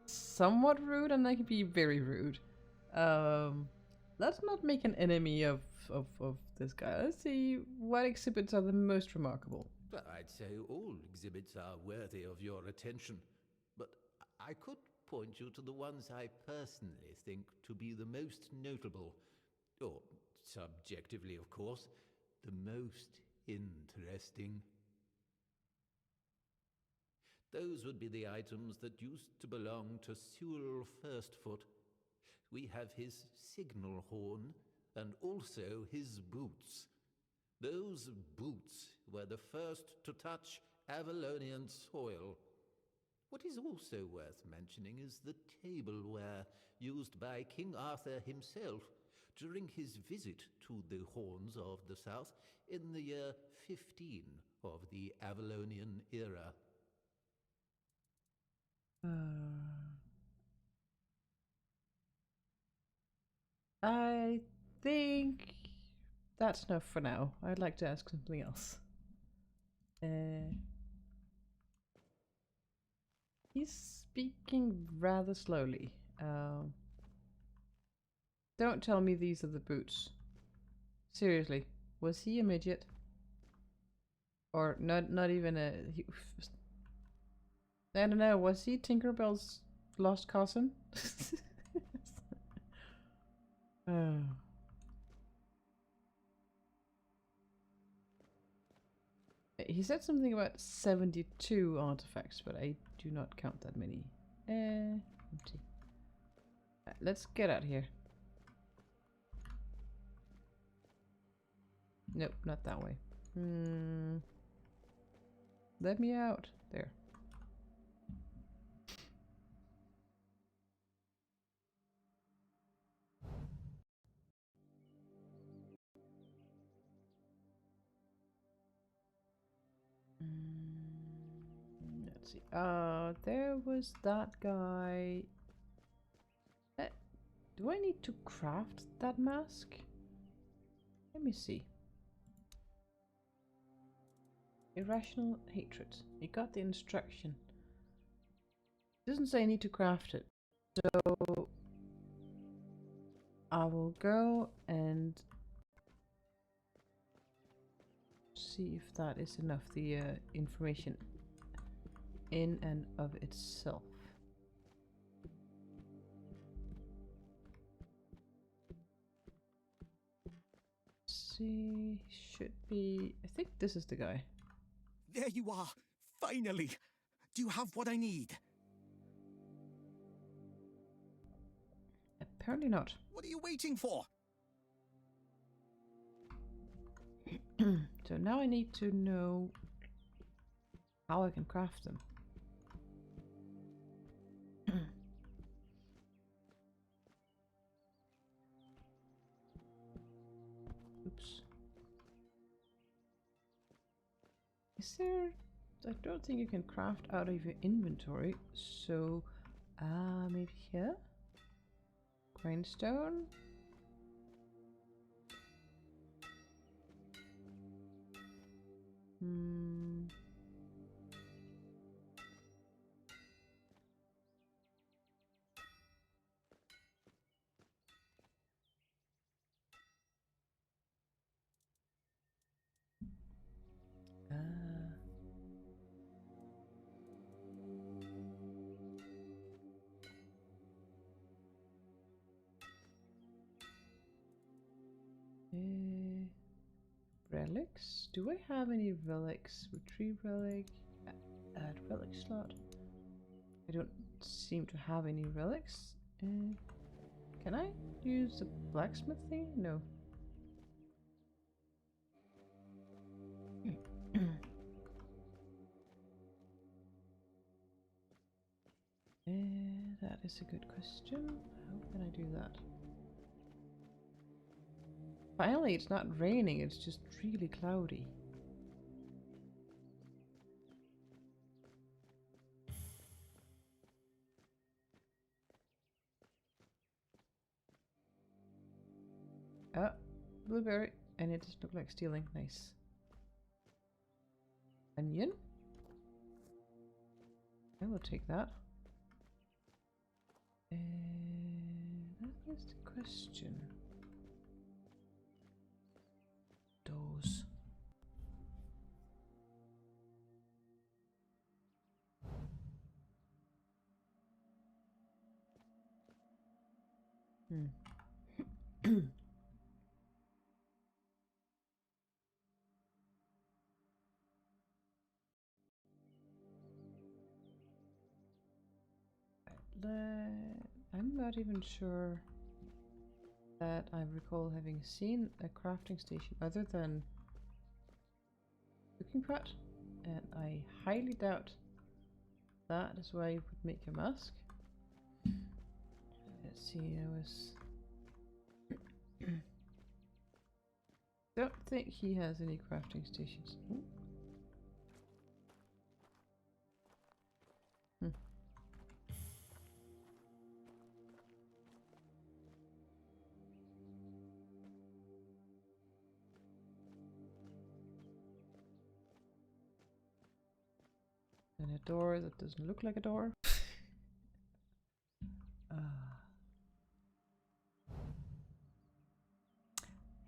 somewhat rude, and I can be very rude. Let's not make an enemy of this guy. Let's see what exhibits are the most remarkable.
Well, I'd say all exhibits are worthy of your attention, but I could point you to the ones I personally think to be the most notable, or subjectively, of course, the most interesting. Those would be the items that used to belong to Sewell Firstfoot. We have his signal horn and also his boots. Those boots were the first to touch Avalonian soil. What is also worth mentioning is the tableware used by King Arthur himself during his visit to the Horns of the South in the year 15 of the Avalonian era.
I think that's enough for now. I'd like to ask something else. He's speaking rather slowly. Don't tell me these are the boots. Seriously, was he a midget? Or not even a... I don't know, was he Tinkerbell's lost cousin? Oh. He said something about 72 artifacts, but I do not count that many. Empty. Let's get out here. Nope, not that way. Let me out. There. Let's see. There was that guy. Do I need to craft that mask? Let me see. Irrational hatred. You got the instruction. It doesn't say I need to craft it. So I will go and see if that is enough, the information in and of itself. See, should be, I think this is the guy.
There you are! Finally! Do you have what I need?
Apparently not.
What are you waiting for?
So now I need to know how I can craft them. Oops. Is there... I don't think you can craft out of your inventory, so maybe here? Grindstone? Relics? Do I have any relics? Retrieve relic, add relic slot. I don't seem to have any relics. Can I use the blacksmith thing? No. That is a good question. How can I do that? Finally, it's not raining, it's just really cloudy. Ah, blueberry, and it doesn't look like stealing. Nice. Onion? I will take that. That is the question. Those. I'm not even sure that I recall having seen a crafting station other than cooking pot, and I highly doubt that is where you would make a mask. Let's see, I was... don't think he has any crafting stations. Ooh. And a door that doesn't look like a door.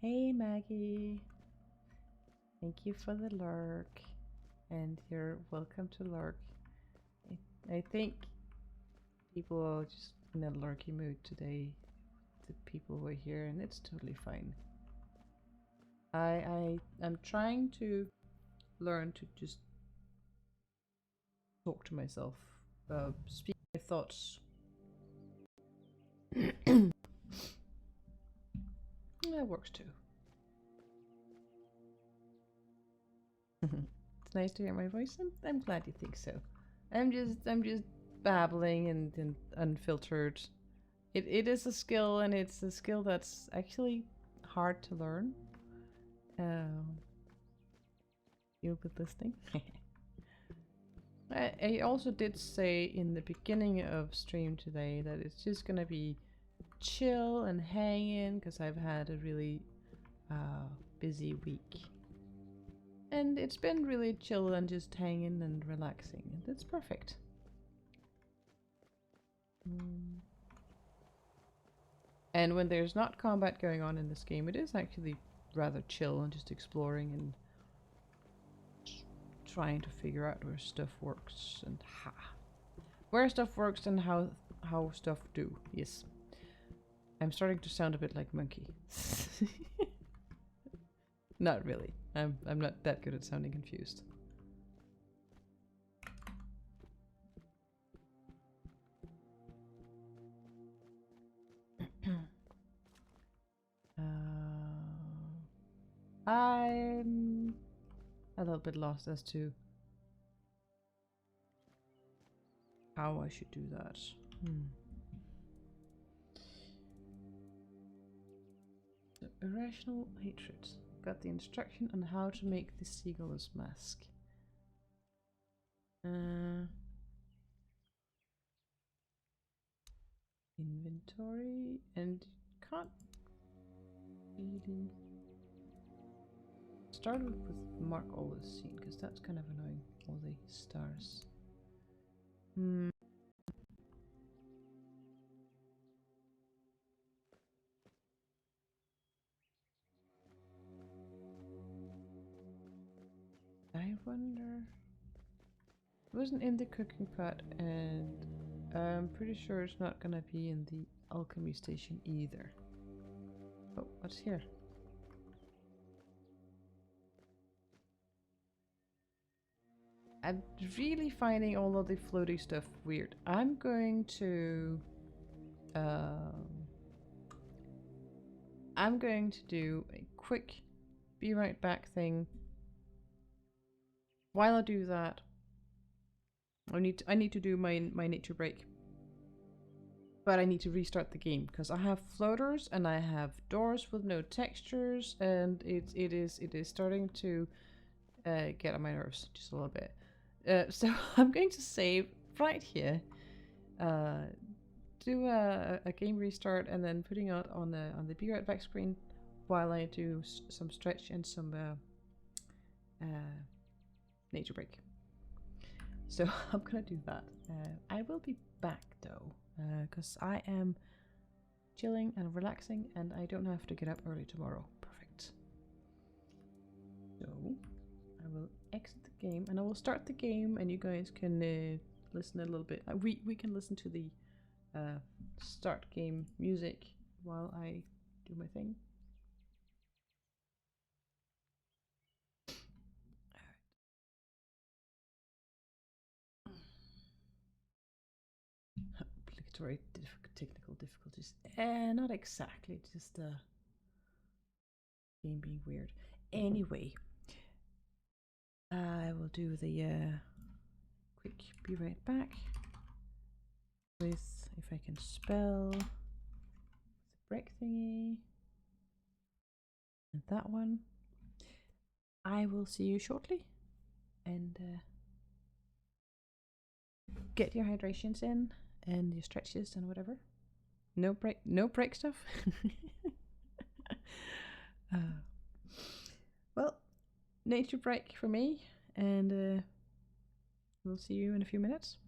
Hey Maggie, thank you for the lurk, and you're welcome to lurk. I think people are just in a lurky mood today. the people who are here, and it's totally fine. I'm trying to learn to just talk to myself, speak my thoughts. That works too. It's nice to hear my voice. I'm glad you think so. I'm just babbling and unfiltered. It is a skill, and it's a skill that's actually hard to learn. You'll be listening. I also did say in the beginning of stream today that it's just gonna be chill and hang in because I've had a really busy week. And it's been really chill and just hanging and relaxing, and it's perfect. And when there's not combat going on in this game, it is actually rather chill and just exploring and trying to figure out where stuff works and where stuff works and how stuff do. Yes. I'm starting to sound a bit like Monkey. Not really. I'm not that good at sounding confused. I'm a little bit lost as to how I should do that. So, irrational hatred. Got the instruction on how to make the seagull's mask. Inventory, and can't really start with mark all the scene because that's kind of annoying. All the stars. I wonder. It wasn't in the cooking pot, and I'm pretty sure it's not gonna be in the alchemy station either. Oh, what's here? I'm really finding all of the floaty stuff weird. I'm going to do a quick be right back thing. While I do that, I need to do my nature break. But I need to restart the game because I have floaters and I have doors with no textures, and it is starting to get on my nerves just a little bit. So I'm going to save right here, do a game restart, and then putting out on the be right back screen while I do some stretch and some nature break. So I'm gonna do that. I will be back though, because I am chilling and relaxing, and I don't have to get up early tomorrow. Perfect. So I will exit the game, and I will start the game, and you guys can listen a little bit. We can listen to the start game music while I do my thing. Obligatory technical difficulties. Not exactly, just game being weird. Anyway, I will do the quick be right back with, if I can spell, the break thingy and that one. I will see you shortly, and get your hydrations in and your stretches and whatever. No break stuff. Well, nature break for me, and we'll see you in a few minutes.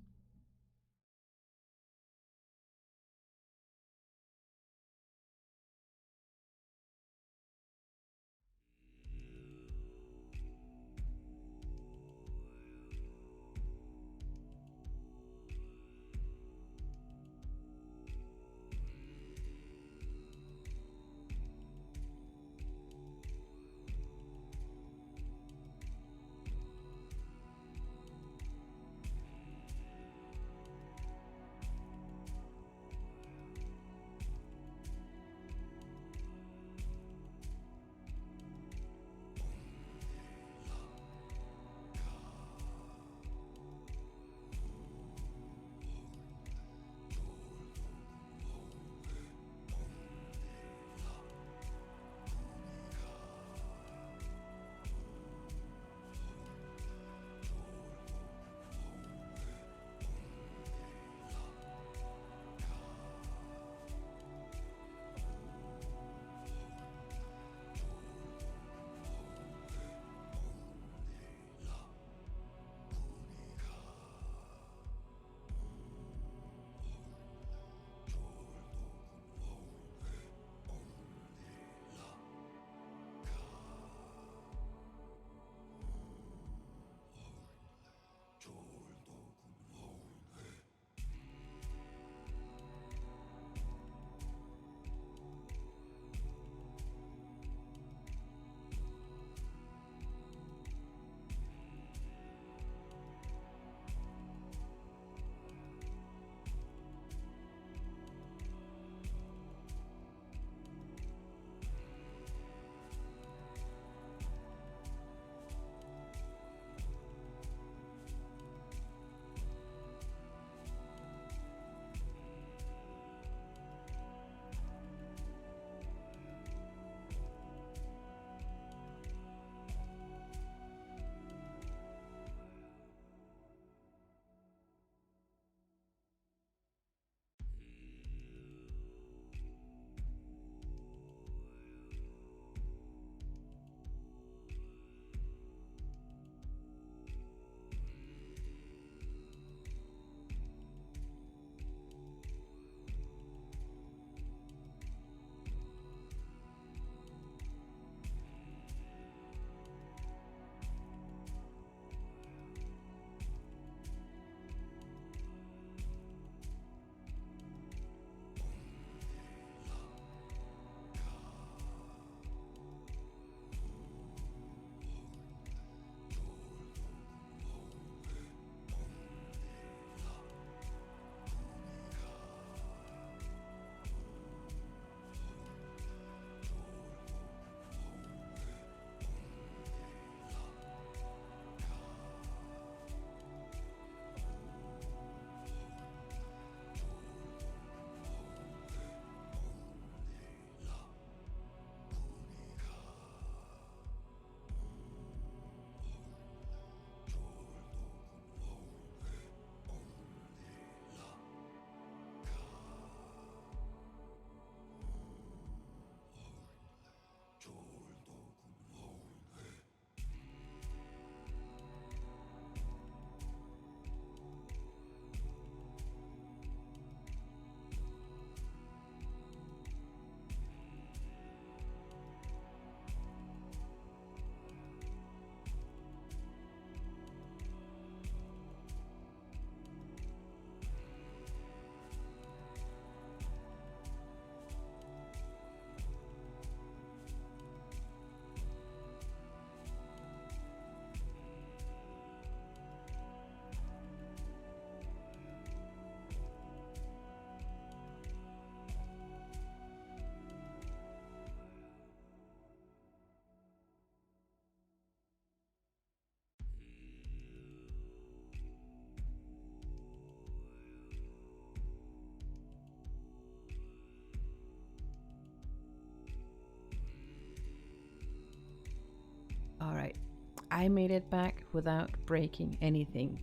I made it back without breaking anything.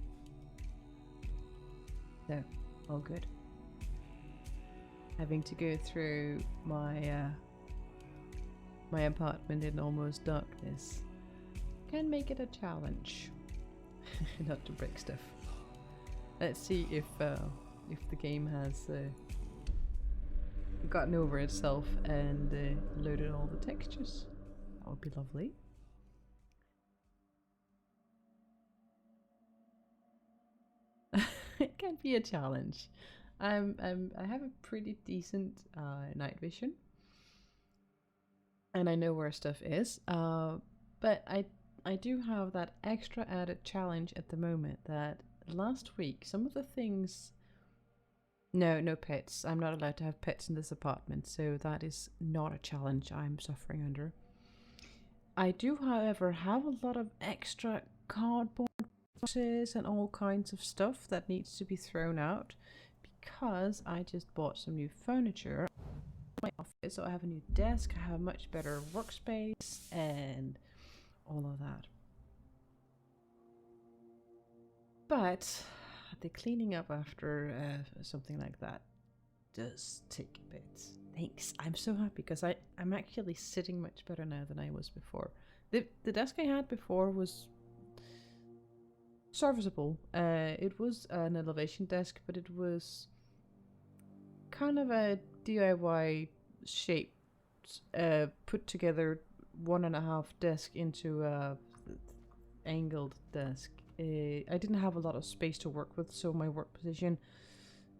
So, all good. Having to go through my my apartment in almost darkness can make it a challenge. Not to break stuff. Let's see if the game has gotten over itself and loaded all the textures. That would be lovely. It can be a challenge. I have a pretty decent night vision, and I know where stuff is. But I do have that extra added challenge at the moment that last week some of the things. No pets. I'm not allowed to have pets in this apartment, so that is not a challenge I'm suffering under. I do, however, have a lot of extra cardboard boxes and all kinds of stuff that needs to be thrown out because I just bought some new furniture in my office. So I have a new desk, I have a much better workspace, and all of that. But the cleaning up after something like that does take a bit. Thanks. I'm so happy because I'm actually sitting much better now than I was before. The desk I had before was serviceable. It was an elevation desk, but it was kind of a DIY shape, put together 1.5 desk into a angled desk. I didn't have a lot of space to work with, so my work position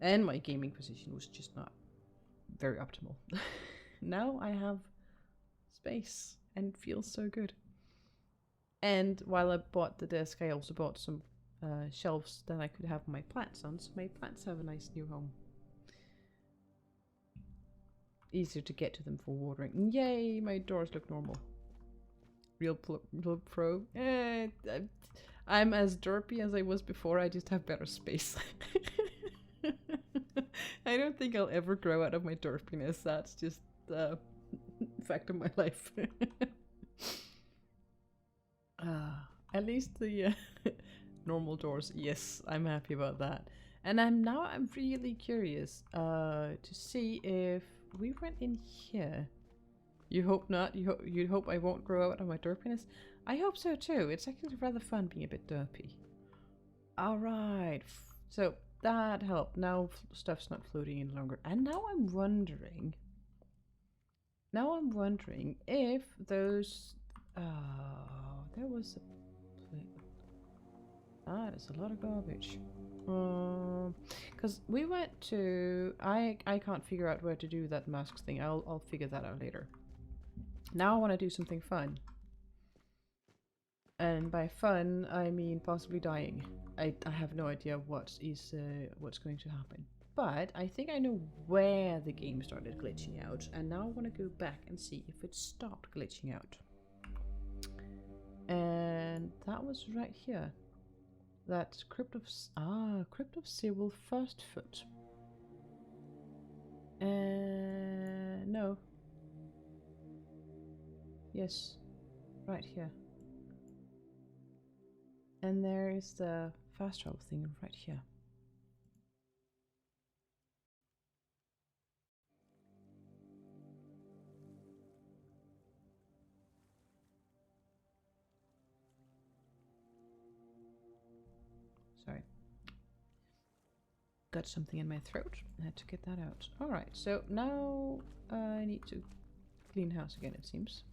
and my gaming position was just not very optimal. Now I have space and it feels so good. And while I bought the desk, I also bought some shelves that I could have my plants on, so my plants have a nice new home. Easier to get to them for watering. Yay, my doors look normal. Real pro. I'm as derpy as I was before, I just have better space. I don't think I'll ever grow out of my derpiness. That's just a fact of my life. At least the normal doors. Yes, I'm happy about that. And I'm really curious to see if we went in here. You hope not? You hope I won't grow out of my derpiness? I hope so too. It's actually rather fun being a bit derpy. Alright. So that helped. Now stuff's not floating any longer. And now I'm wondering if those... there was a... there's a lot of garbage. Because we went to... I can't figure out where to do that masks thing. I'll figure that out later. Now I want to do something fun. And by fun, I mean possibly dying. I have no idea what's going to happen. But I think I know where the game started glitching out. And now I want to go back and see if it stopped glitching out. And that was right here. That's Crypt of Cyril Firstfoot. No. Yes, right here. And there is the fast travel thing right here. Sorry. Got something in my throat. I had to get that out. Alright, so now I need to clean house again, it seems.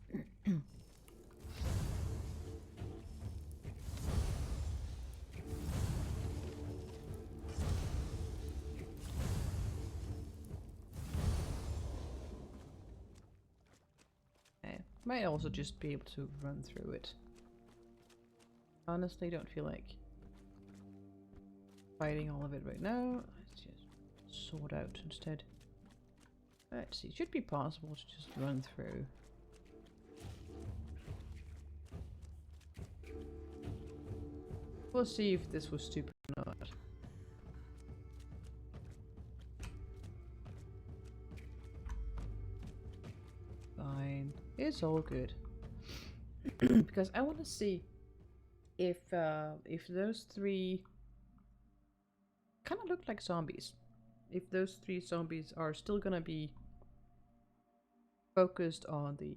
Might also just be able to run through it. Honestly, don't feel like fighting all of it right now. Let's just sort out instead. Let's see, it should be possible to just run through. We'll see if this was stupid or not. Fine. It's all good. Because I want to see if those three kind of look like zombies, if those three zombies are still gonna be focused on the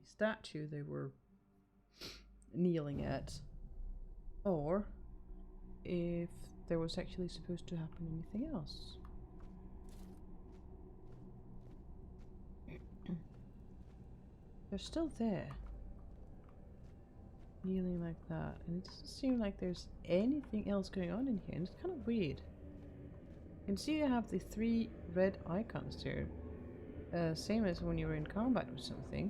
statue they were kneeling at, or if there was actually supposed to happen anything else. They're still there, kneeling like that, and it doesn't seem like there's anything else going on in here, and it's kind of weird. You can see you have the 3 red icons there, same as when you were in combat with something.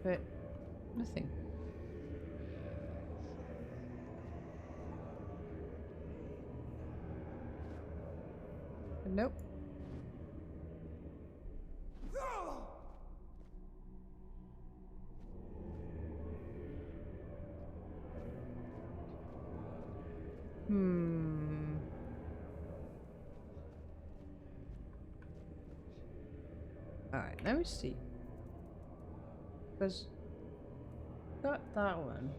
But nothing. Nope. Alright, let me see. Because got that one.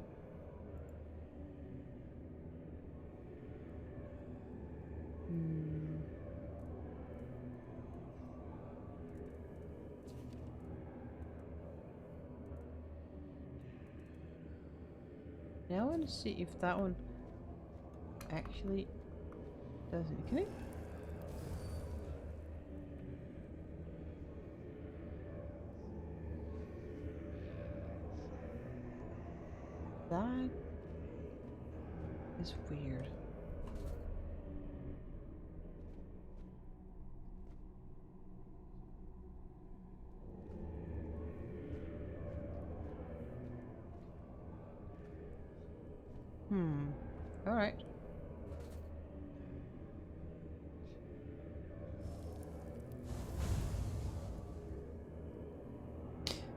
Now I want to see if that one actually does it. Can it? That is weird. All right.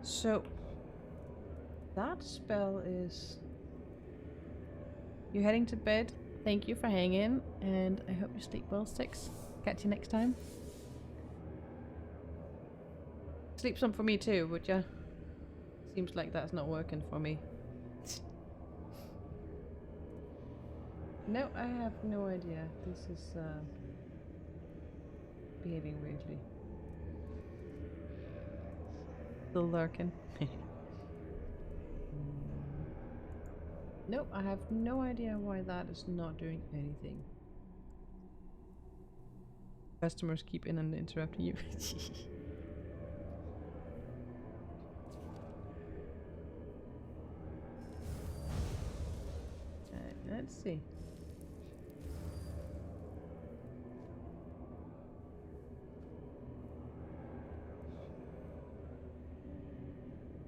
So that spell is... You're heading to bed. Thank you for hanging, and I hope you sleep well, Six. Catch you next time. Sleep some for me too, would ya? Seems like that's not working for me. No, I have no idea. This is behaving weirdly. Still lurking. Nope, I have no idea why that is not doing anything. Customers keep in and interrupting you. Let's see.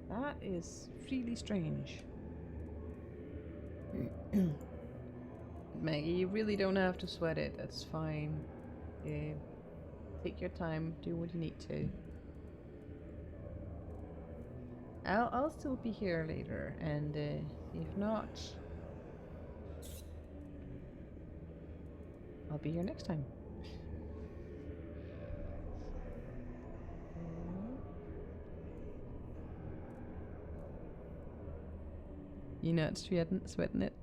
That is really strange. Maggie, you really don't have to sweat it. That's fine. Take your time. Do what you need to. I'll still be here later, and if not, I'll be here next time. You're not sweating it?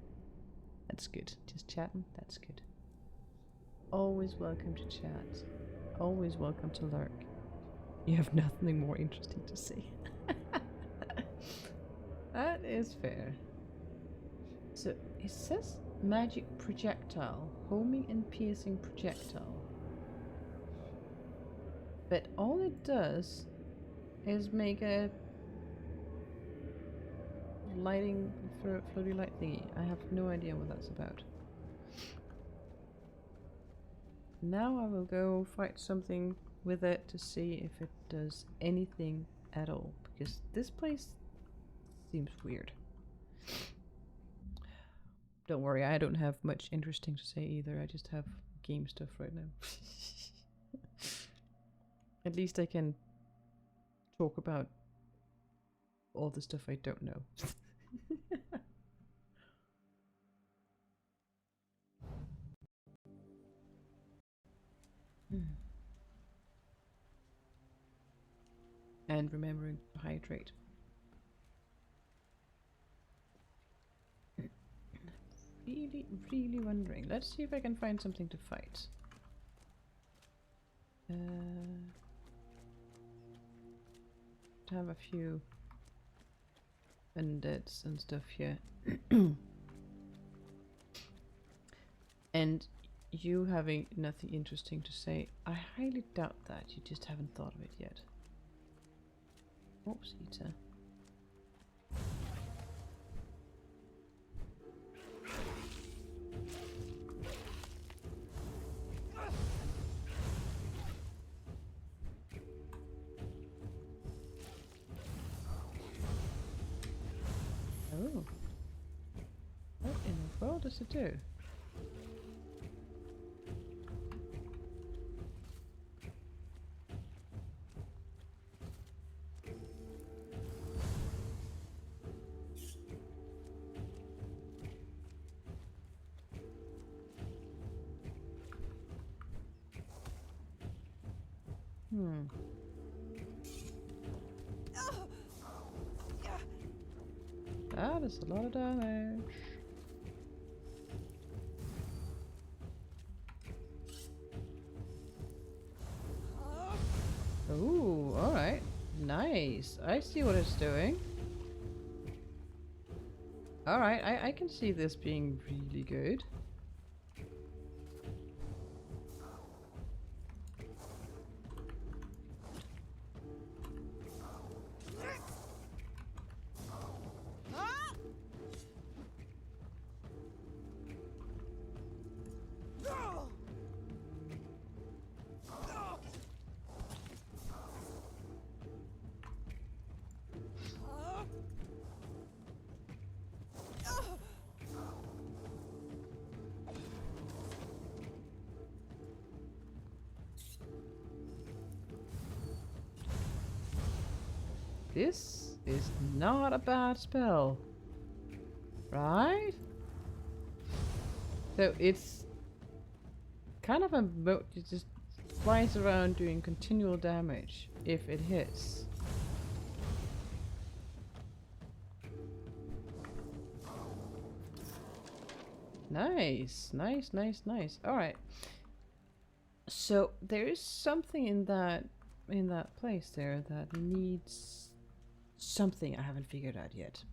That's good. Just chatting? That's good. Always welcome to chat. Always welcome to lurk. You have nothing more interesting to say. That is fair. So, it says magic projectile. Homing and piercing projectile. But all it does is make a lighting floaty light thingy. I have no idea what that's about. Now I will go fight something with it to see if it does anything at all, because this place seems weird. Don't worry, I don't have much interesting to say either. I just have game stuff right now. At least I can talk about all the stuff I don't know. And remembering to hydrate. Really wondering. Let's see if I can find something to fight. Have a few undeads and stuff here. And you having nothing interesting to say, I highly doubt that. You just haven't thought of it yet. Oops, eater. Oh. What in the world does it do? That is a lot of damage. Ooh, alright. Nice. I see what it's doing. Alright, I can see this being really good. This is not a bad spell. Right? So it's kind of a moat. It just flies around doing continual damage if it hits. Nice, nice, nice, nice. Alright. So there is something in that place there that needs something I haven't figured out yet.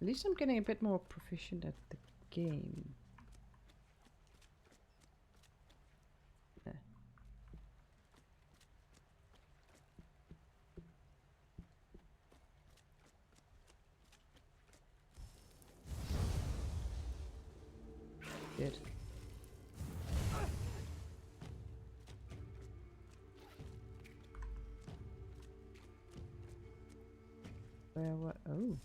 At least I'm getting a bit more proficient at the game. Good. Where what? Oh.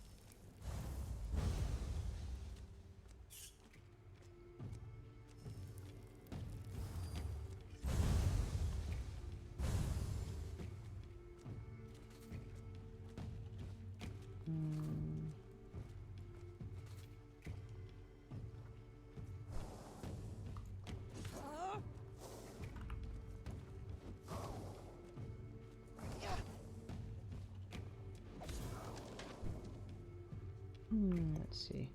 Let's see.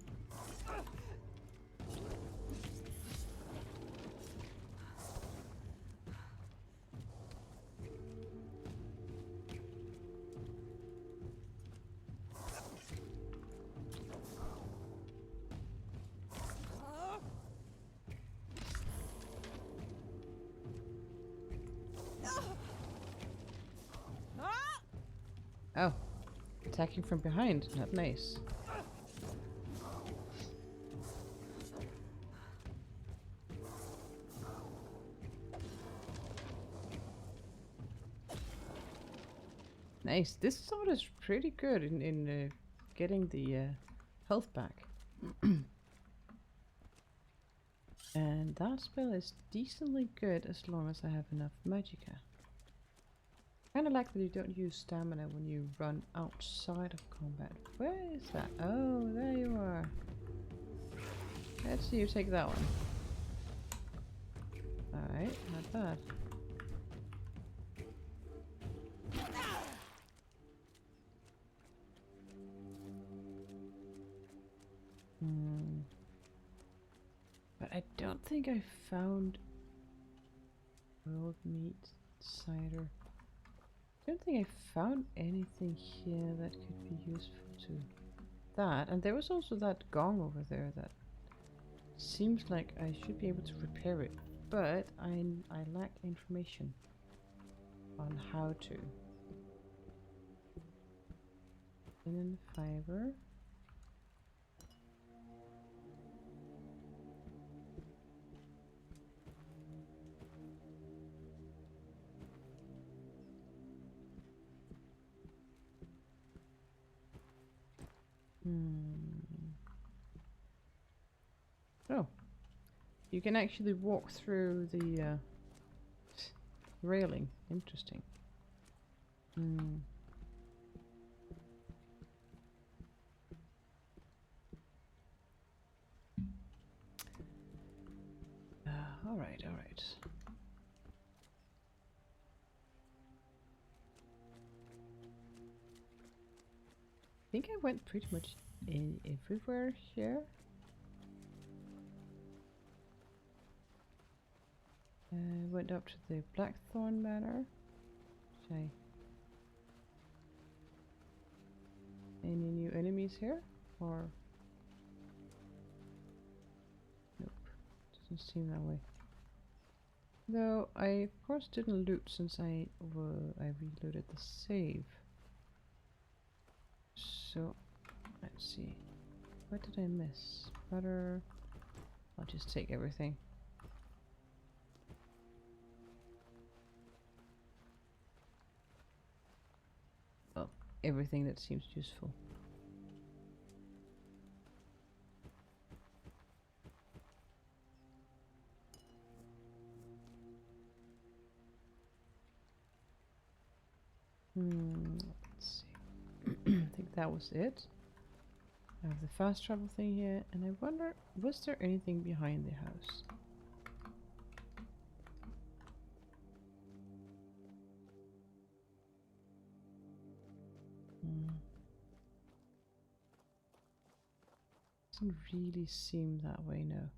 Oh, attacking from behind. Not nice. Nice. This sword is pretty good in getting the health back. And that spell is decently good as long as I have enough magicka. Kinda like that you don't use stamina when you run outside of combat. Where is that? Oh, there you are. Let's see you take that one. Alright, not bad. But I don't think I found world meat cider. I don't think I found anything here that could be useful to that. And there was also that gong over there that seems like I should be able to repair it, but I lack information on how to. Linen fiber. Oh, you can actually walk through the railing. Interesting. All right, all right. I think I went pretty much everywhere here. Went up to the Blackthorn Manor. Any new enemies here? Or nope, doesn't seem that way. Though I of course didn't loot since I reloaded the save. So let's see. What did I miss? Butter. I'll just take everything. Well, everything that seems useful. Let's see. I think that was it. I have the fast travel thing here, and I wonder, was there anything behind the house? Doesn't really seem that way, no.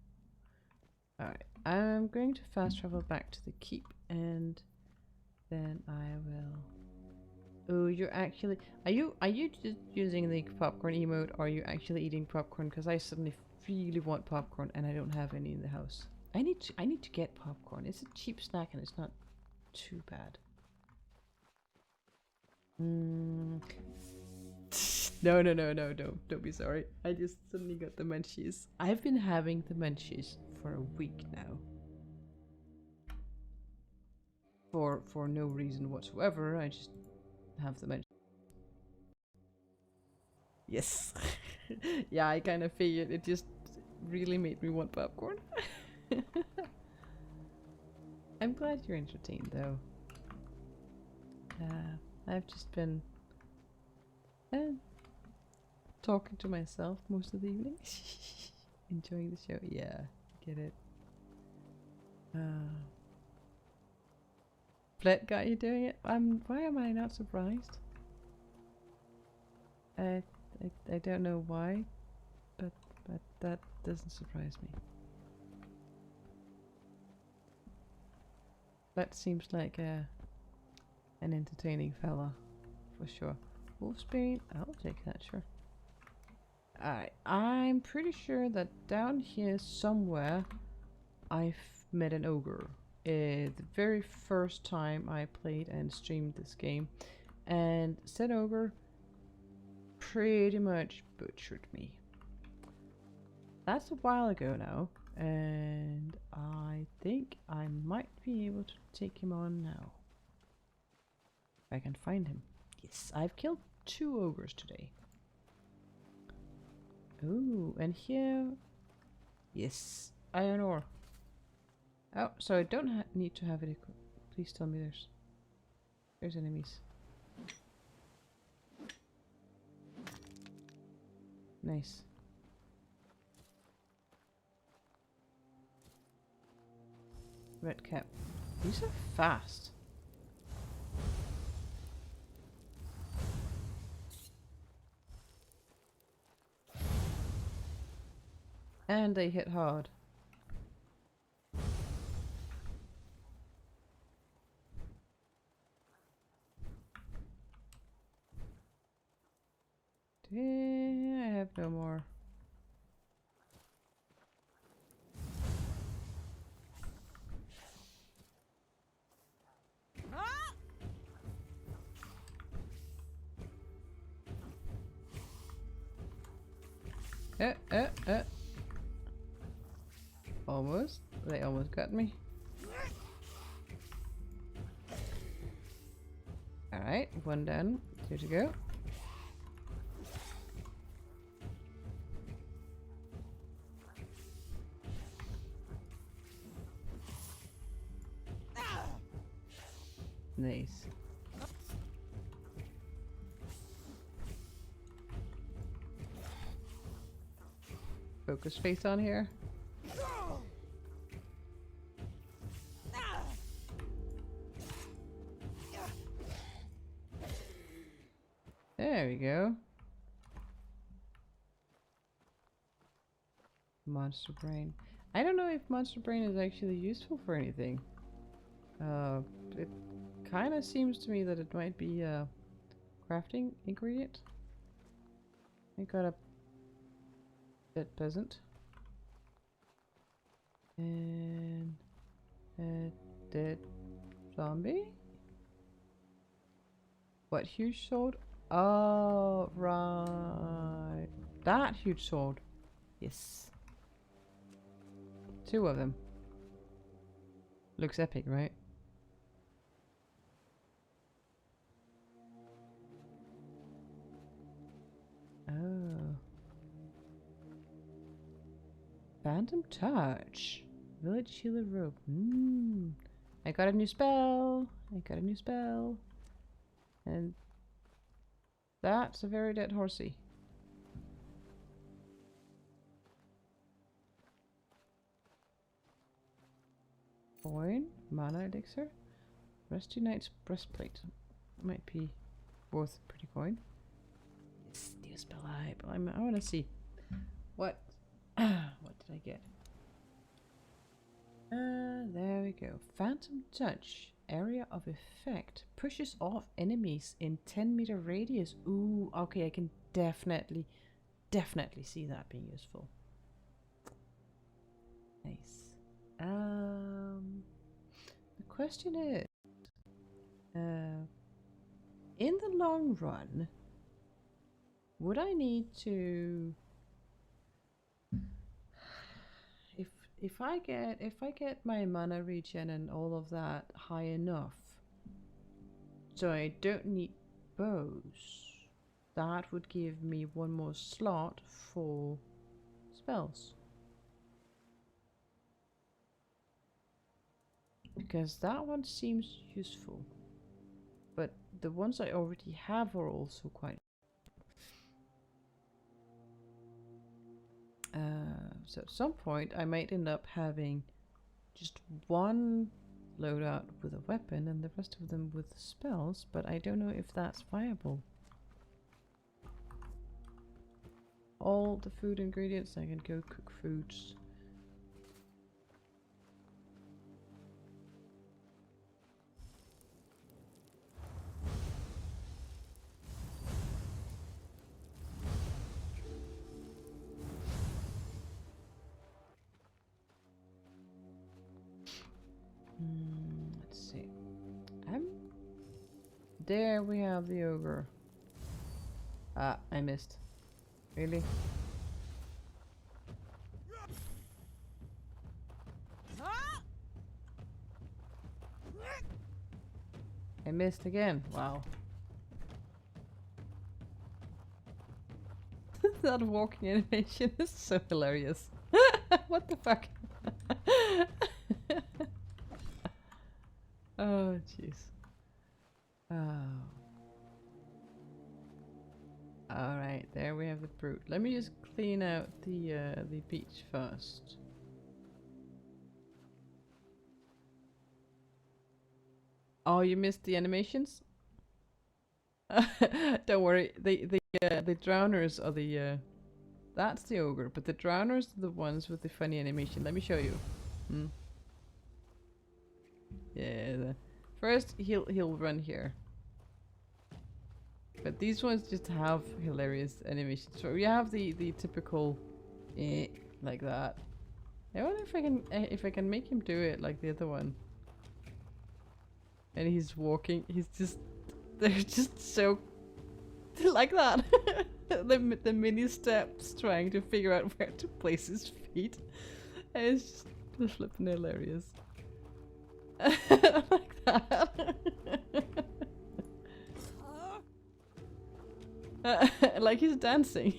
Alright, I'm going to fast travel back to the keep, and then I will... Oh, you're actually... Are you just using the popcorn emote, or are you actually eating popcorn? Because I suddenly really want popcorn, and I don't have any in the house. I need to get popcorn. It's a cheap snack, and it's not too bad. No, don't be sorry. I just suddenly got the munchies. I've been having the munchies for a week now. For no reason whatsoever, I just have the munchies. Yes. Yeah, I kind of figured it just really made me want popcorn. I'm glad you're entertained though. I've just been talking to myself most of the evening. Enjoying the show. Yeah, get it. Flet got you doing it? Why am I not surprised? I don't know why, but that doesn't surprise me. That seems like an entertaining fella, for sure. Wolfsbane, I'll take that, sure. Alright, I'm pretty sure that down here somewhere I've met an ogre. The very first time I played and streamed this game, and said ogre pretty much butchered me. That's a while ago now, and I think I might be able to take him on now. If I can find him. Yes, I've killed 2 ogres today. Ooh, and here... Yes, iron ore. Oh, so I don't need to have it equipped. Please tell me there's enemies. Nice. Red cap. These are fast. And they hit hard. I have no more. Almost. They almost got me. Alright, one done. 2 to go. Nice. Focus face on here. There we go. Monster brain. I don't know if monster brain is actually useful for anything. It kind of seems to me that it might be a crafting ingredient. I got a dead peasant. And a dead zombie. What huge sword? Oh, right. That huge sword. Yes. 2 of them. Looks epic, right? Oh. Phantom Touch. Village Healer Rope. I got a new spell. And that's a very dead horsey. Coin. Mana elixir. Rusty Knight's breastplate. Might be worth a pretty coin. Yes, new spell hype. I want to see. What? What did I get? There we go. Phantom Touch. Area of effect. Pushes off enemies in 10-meter radius. Ooh, okay, I can definitely see that being useful. Nice. The question is, in the long run, would I need to... If I get my mana regen and all of that high enough, so I don't need bows, that would give me 1 more slot for spells. Because that one seems useful. But the ones I already have are also quite... so at some point I might end up having just 1 loadout with a weapon and the rest of them with spells, but I don't know if that's viable. All the food ingredients, I can go cook foods. Let's see. There we have the ogre. Ah, I missed. Really? I missed again. Wow. That walking animation is so hilarious. What the fuck? Jeez. Oh. Alright, there we have the brute. Let me just clean out the beach first. Oh, you missed the animations? Don't worry, the drowners are the that's the ogre, but the drowners are the ones with the funny animation. Let me show you. Hmm. Yeah, first he'll run here. But these ones just have hilarious animations. So we have the typical like that. I wonder if I can make him do it like the other one. And he's walking. He's just they're just so like that. the mini steps trying to figure out where to place his feet. And it's just flipping hilarious. Like that. Like he's dancing.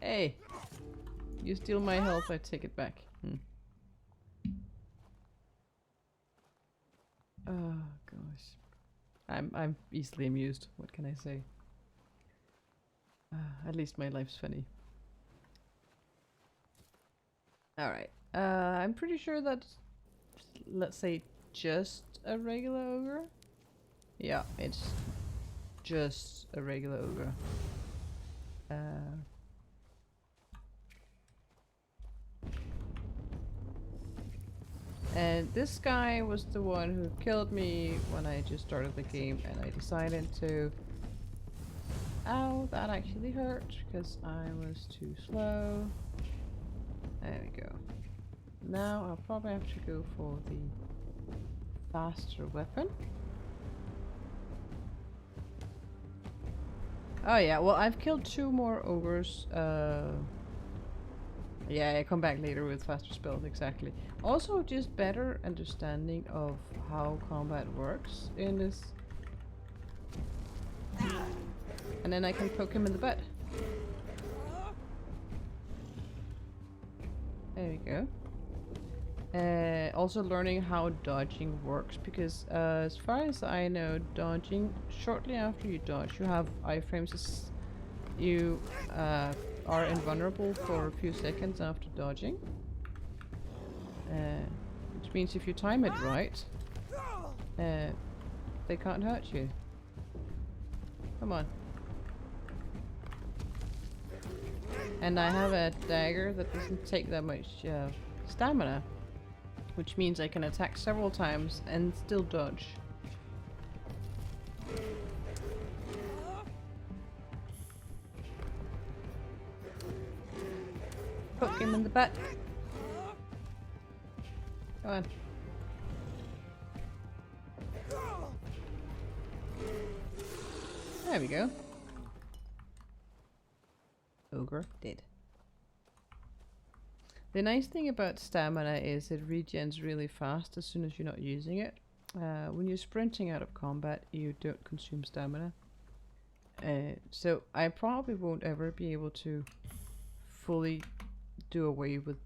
Hey, you steal my health, I take it back. Oh gosh, I'm easily amused. What can I say? At least my life's funny. Alright, I'm pretty sure that's, let's say, just a regular ogre? Yeah, it's just a regular ogre. And this guy was the one who killed me when I just started the game, and I decided to... Ow, that actually hurt, because I was too slow. There we go. Now I'll probably have to go for the faster weapon. Oh yeah, well I've killed 2 more ogres. Yeah, I come back later with faster spells, exactly. Also, just better understanding of how combat works in this. And then I can poke him in the butt. There we go. Also learning how dodging works, because as far as I know, dodging, shortly after you dodge, you have iframes. You are invulnerable for a few seconds after dodging. Which means if you time it right, they can't hurt you. Come on. And I have a dagger that doesn't take that much stamina, which means I can attack several times and still dodge. Poke him in the butt. Come on. There we go. Ogre dead. The nice thing about stamina is it regens really fast as soon as you're not using it. When you're sprinting out of combat, you don't consume stamina. So I probably won't ever be able to fully do away with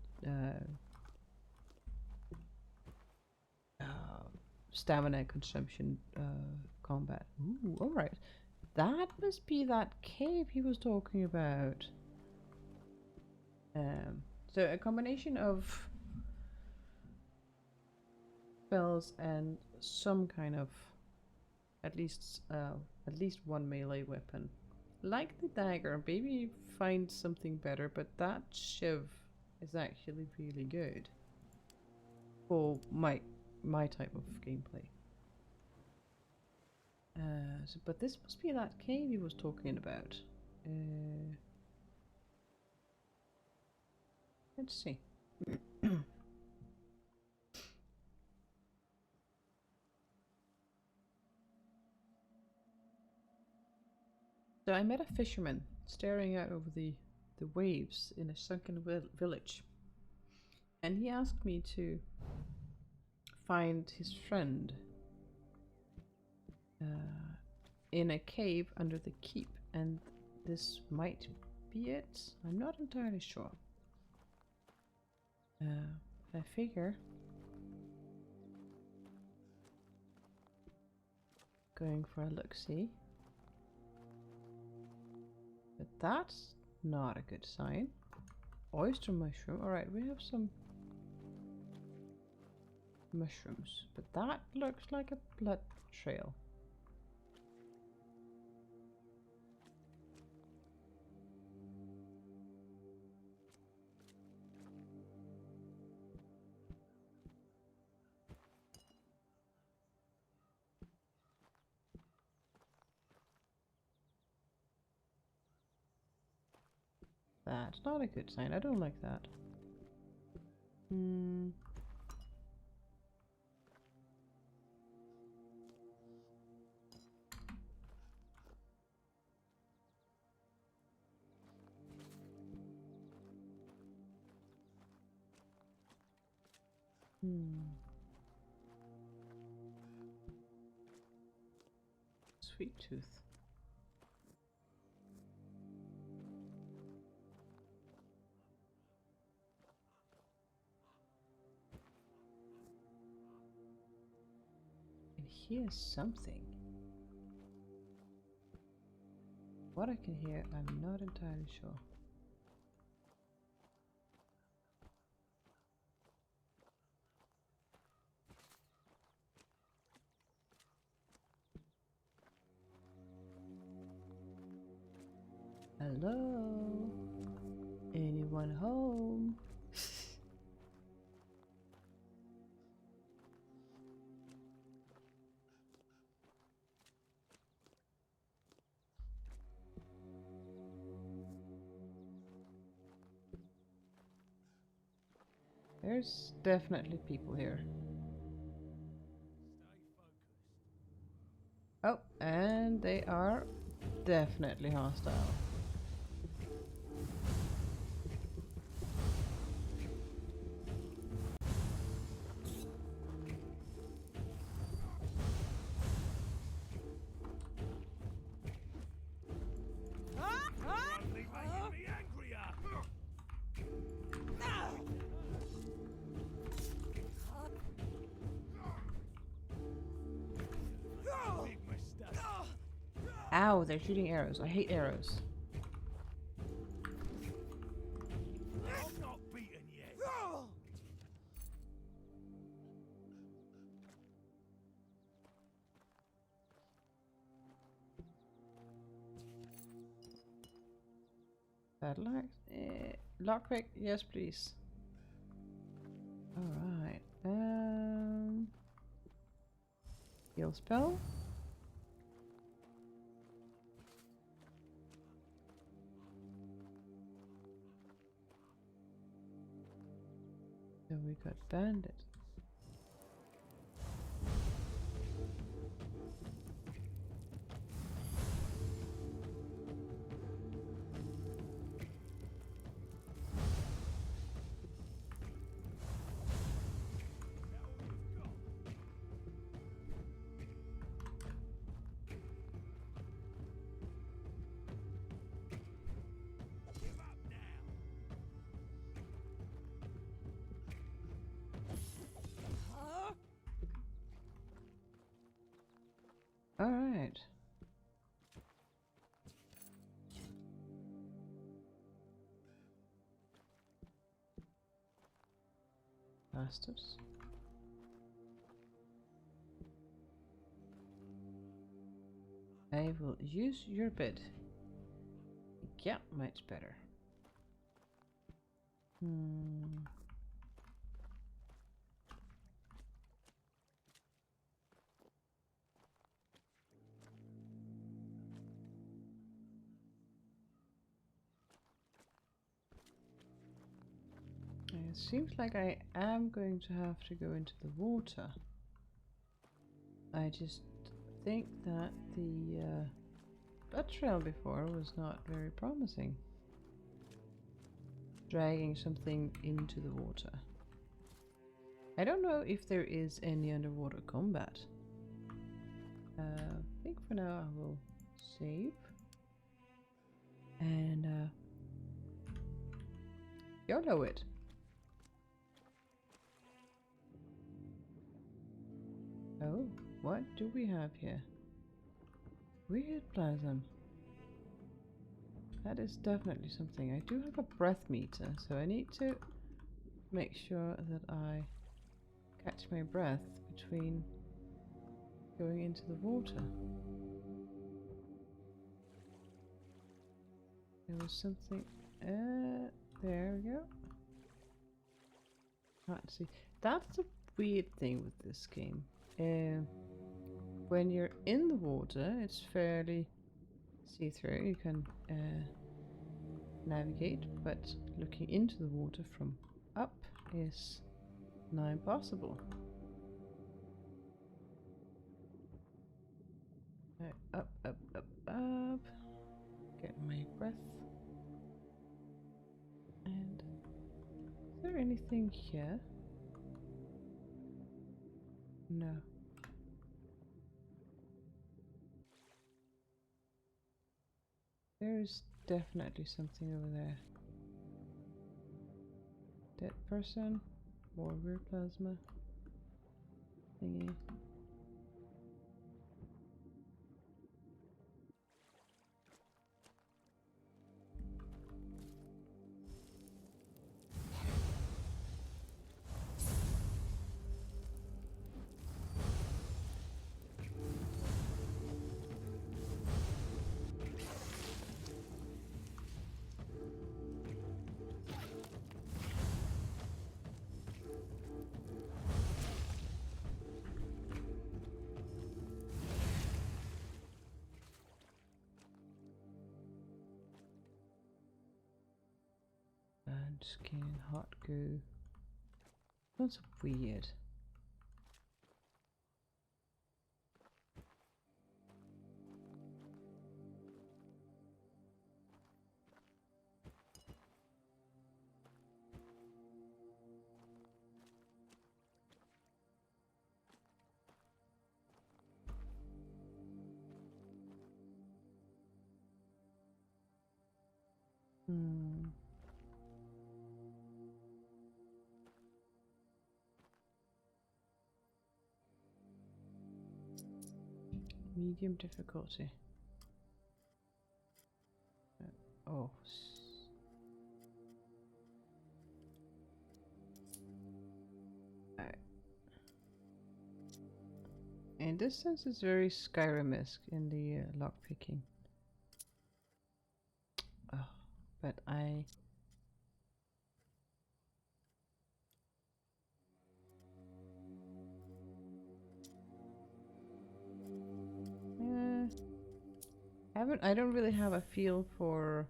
stamina consumption combat. Ooh, alright. That must be that cave he was talking about. So a combination of spells and some kind of at least one melee weapon. Like the dagger, maybe find something better, but that shiv is actually really good for my type of gameplay. But this must be that cave he was talking about. Let's see. So I met a fisherman staring out over the waves in a sunken village. And he asked me to find his friend in a cave under the keep. And this might be it. I'm not entirely sure. But I figure going for a look-see. But that's not a good sign. Oyster mushroom. Alright, we have some mushrooms, but that looks like a blood trail. That's not a good sign. I don't like that. Sweet tooth. I can hear something. What I can hear, I'm not entirely sure. Hello? Anyone home? There's definitely people here. Oh, and they are definitely hostile.
Only making me angrier. Big mistake.
Ow, they're shooting arrows. I hate arrows.
I'm not beaten yet.
Battle axe? Lockpick? Yes, please. Alright. Heal spell? So we got bandit. Alright. Bastards. I will use your bed. Yeah, much better. It seems like I am going to have to go into the water. I just think that the blood trail before was not very promising. Dragging something into the water. I don't know if there is any underwater combat. I think for now I will save. and YOLO it. Oh, what do we have here? Weird plasm. That is definitely something. I do have a breath meter, so I need to make sure that I catch my breath between going into the water. There was something. There we go. Can't see. That's the weird thing with this game. When you're in the water, it's fairly see-through. You can navigate, but looking into the water from up is now impossible. Up, up, up, up. Get my breath. And is there anything here? No. There is definitely something over there. Dead person. More weird plasma. Thingy. Skin, hot goo. That's weird. Medium difficulty. Oh. In this sense, it's very Skyrim-esque in the lockpicking. Oh, but I... I don't really have a feel for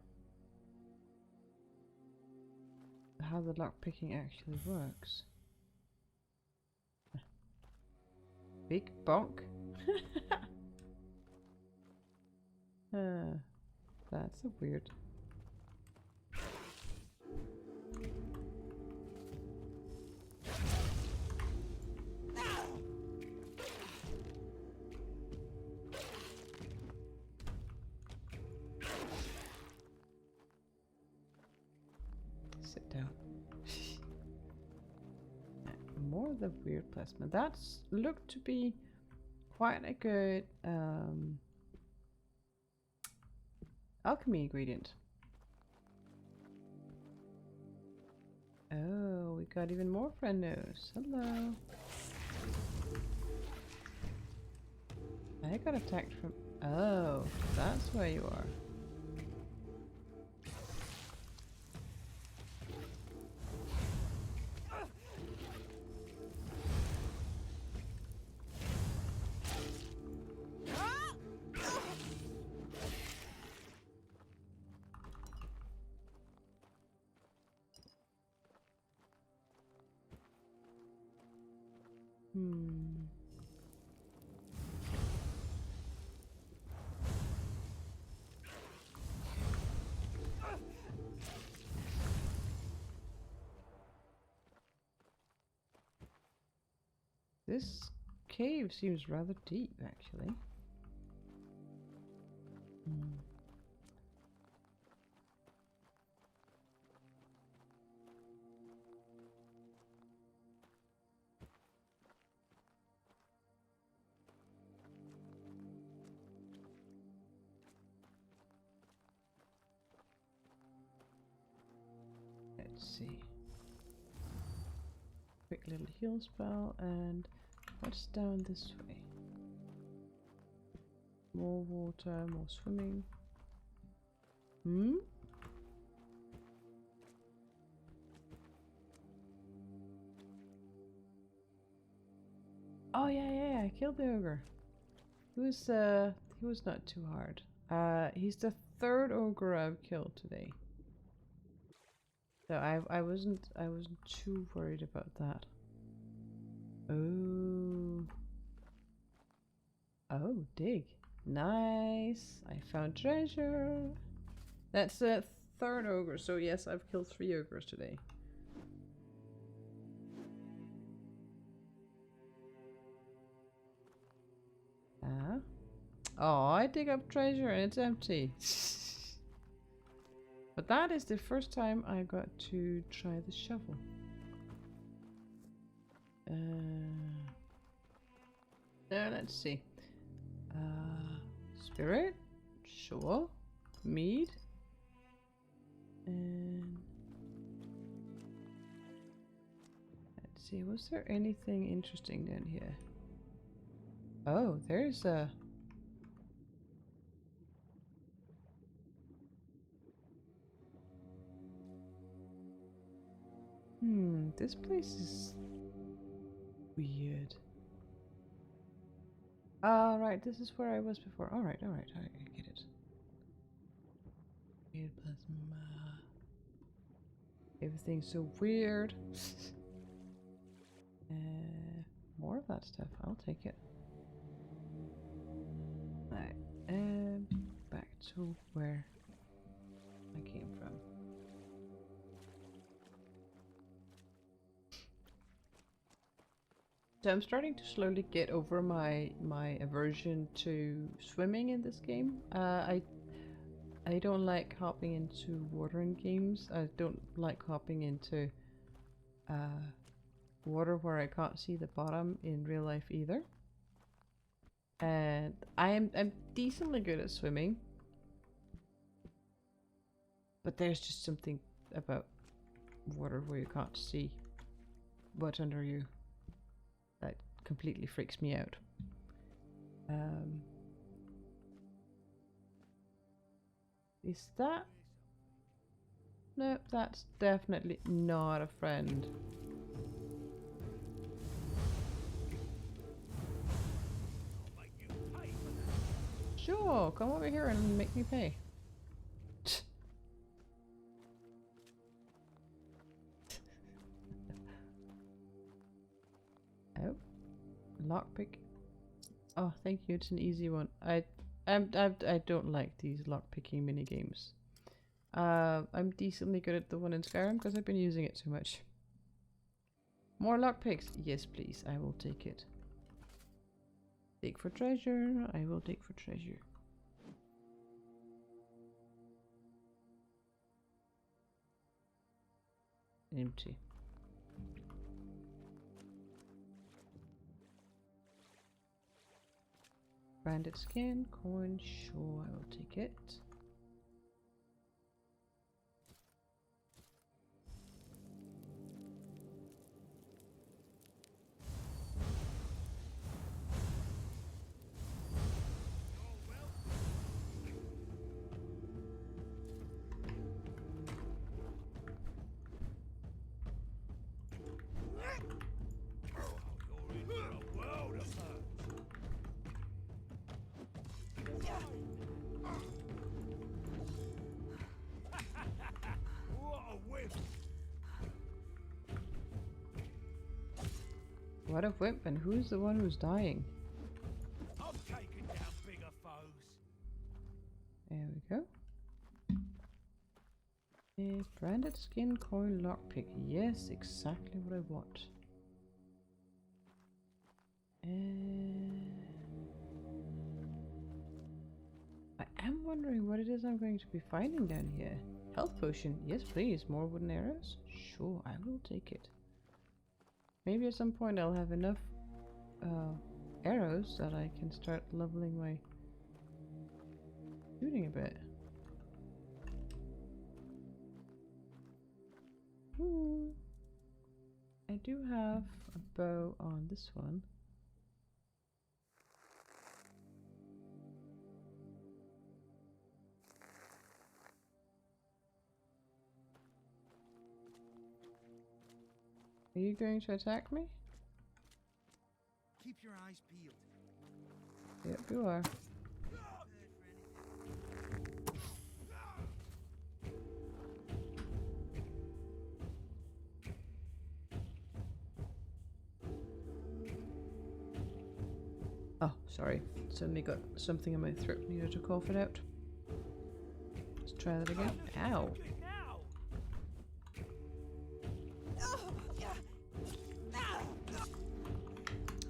how the lockpicking actually works. Big bonk. That's a weird. Sit down. More of the weird plasma. That's looked to be quite a good alchemy ingredient. Oh, we got even more friendos. Hello. I got attacked from... Oh, that's where you are. This cave seems rather deep, actually. Let's see. Quick little heal spell, and what's down this way? More water, more swimming. Hmm? Oh yeah, I killed the ogre. He was not too hard. He's the third ogre I've killed today. So I wasn't too worried about that. Oh. Oh, dig. Nice. I found treasure. That's the third ogre, so yes, I've killed 3 ogres today. Oh, I dig up treasure and it's empty. But that is the first time I got to try the shovel. Now let's see. Spirit, sure, mead, and let's see. Was there anything interesting down here? Oh, there's a. This place is weird. Ah, right, this is where I was before. Alright, I get it. Weird plasma. Everything's so weird. More of that stuff. I'll take it. Alright, back to where I came from. So I'm starting to slowly get over my aversion to swimming in this game. I don't like hopping into water in games. I don't like hopping into water where I can't see the bottom in real life either. And I'm decently good at swimming, but there's just something about water where you can't see what's under you that completely freaks me out. Is that? Nope, that's definitely not a friend. Sure, come over here and make me pay. Oh, lockpick. Oh, thank you. It's an easy one. I don't like these lockpicking mini games. I'm decently good at the one in Skyrim because I've been using it so much. More lockpicks? Yes, please. I will take it. Dig for treasure. I will dig for treasure. Empty. Branded skin, coin, sure, I will take it. What a whip, and who's the one who's dying?
I'm taking down bigger foes.
There we go. Branded skin, coin, lockpick. Yes, exactly what I want. I am wondering what it is I'm going to be finding down here. Health potion. Yes, please. More wooden arrows? Sure, I will take it. Maybe at some point I'll have enough arrows that I can start leveling my shooting a bit. I do have a bow on this one. Are you going to attack me?
Keep your eyes peeled.
Yep, you are. Oh, sorry. Suddenly got something in my throat. Needed to cough it out. Let's try that again. Ow.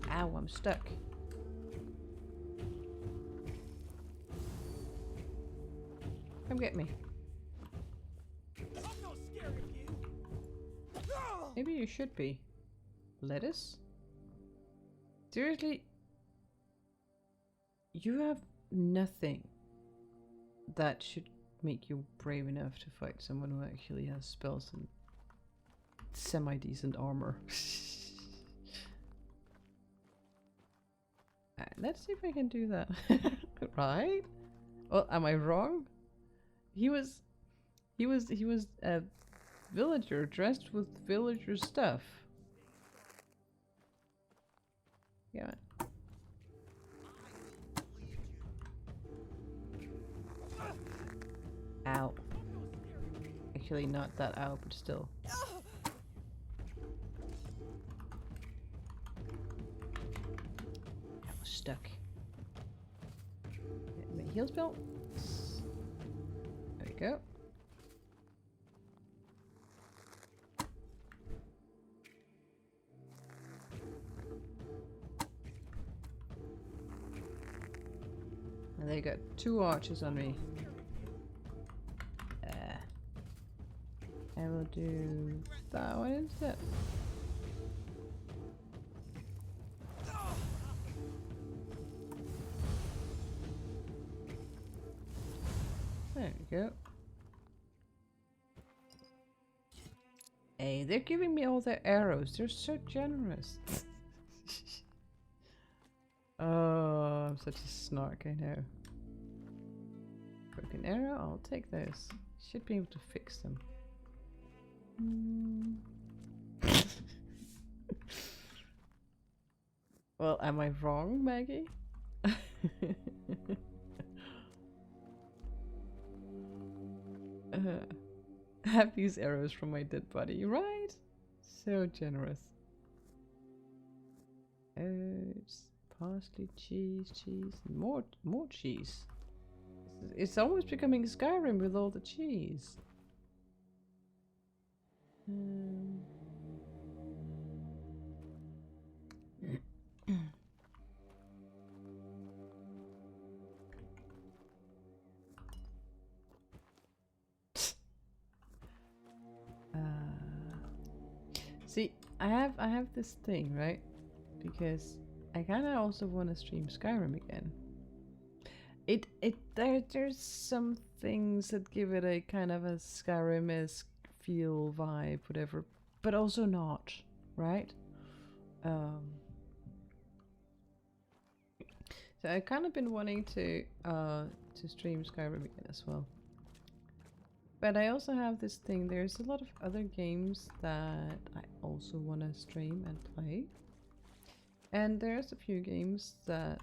Ow, I'm stuck. Come get me.
I'm not scared of you.
Maybe you should be. Lettuce? Seriously? You have nothing that should make you brave enough to fight someone who actually has spells and semi-decent armor. Let's see if I can do that. Right? Well, am I wrong? He was a villager dressed with villager stuff. Yeah. Ow. Actually, not that ow, but still. I was stuck. Get my heal spell. There we go. And they got 2 archers on me. I will do that one instead. There we go. Hey, they're giving me all their arrows. They're so generous. Oh, I'm such a snark, I know. Broken arrow, I'll take those. Should be able to fix them. Well, am I wrong, Maggie? Have these arrows from my dead body, right? So generous. It's parsley, cheese, more cheese. It's almost becoming Skyrim with all the cheese. See, I have this thing, right? Because I kind of also want to stream Skyrim again. There's some things that give it a kind of a Skyrim-esque feel, vibe, whatever, but also not, right? So I've kind of been wanting to stream Skyrim again as well. But I also have this thing, there's a lot of other games that I also want to stream and play. And there's a few games that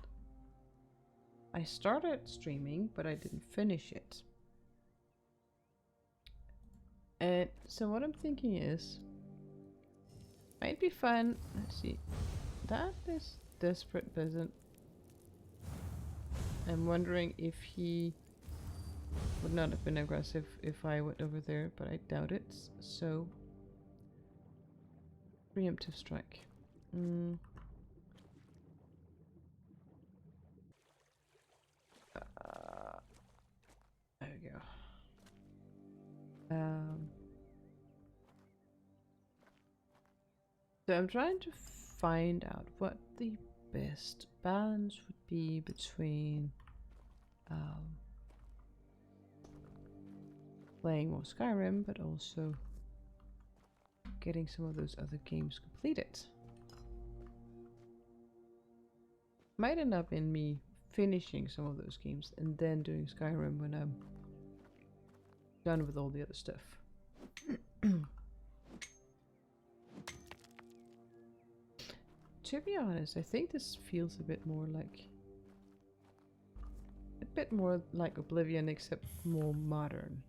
I started streaming, but I didn't finish it. And so what I'm thinking is, might be fun. Let's see. That is Desperate Peasant. I'm wondering if he would not have been aggressive if I went over there, but I doubt it. So, preemptive strike. There we go. So I'm trying to find out what the best balance would be between playing more Skyrim, but also getting some of those other games completed. Might end up in me finishing some of those games and then doing Skyrim when I'm done with all the other stuff. To be honest, I think this feels a bit more like Oblivion, except more modern.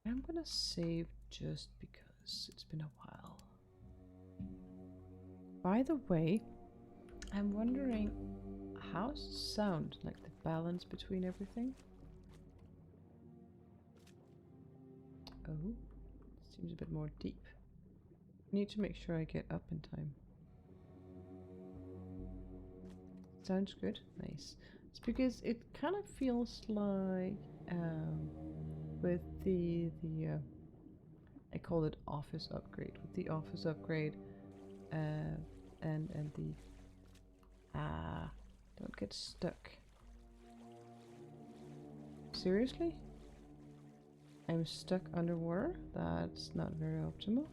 I'm gonna save just because it's been a while. By the way, I'm wondering how's it sound, like the balance between everything? Oh, seems a bit more deep. Need to make sure I get up in time. Sounds good. Nice. It's because it kind of feels like with the I call it office upgrade. With the office upgrade and the don't get stuck. Seriously? I'm stuck underwater? That's not very optimal.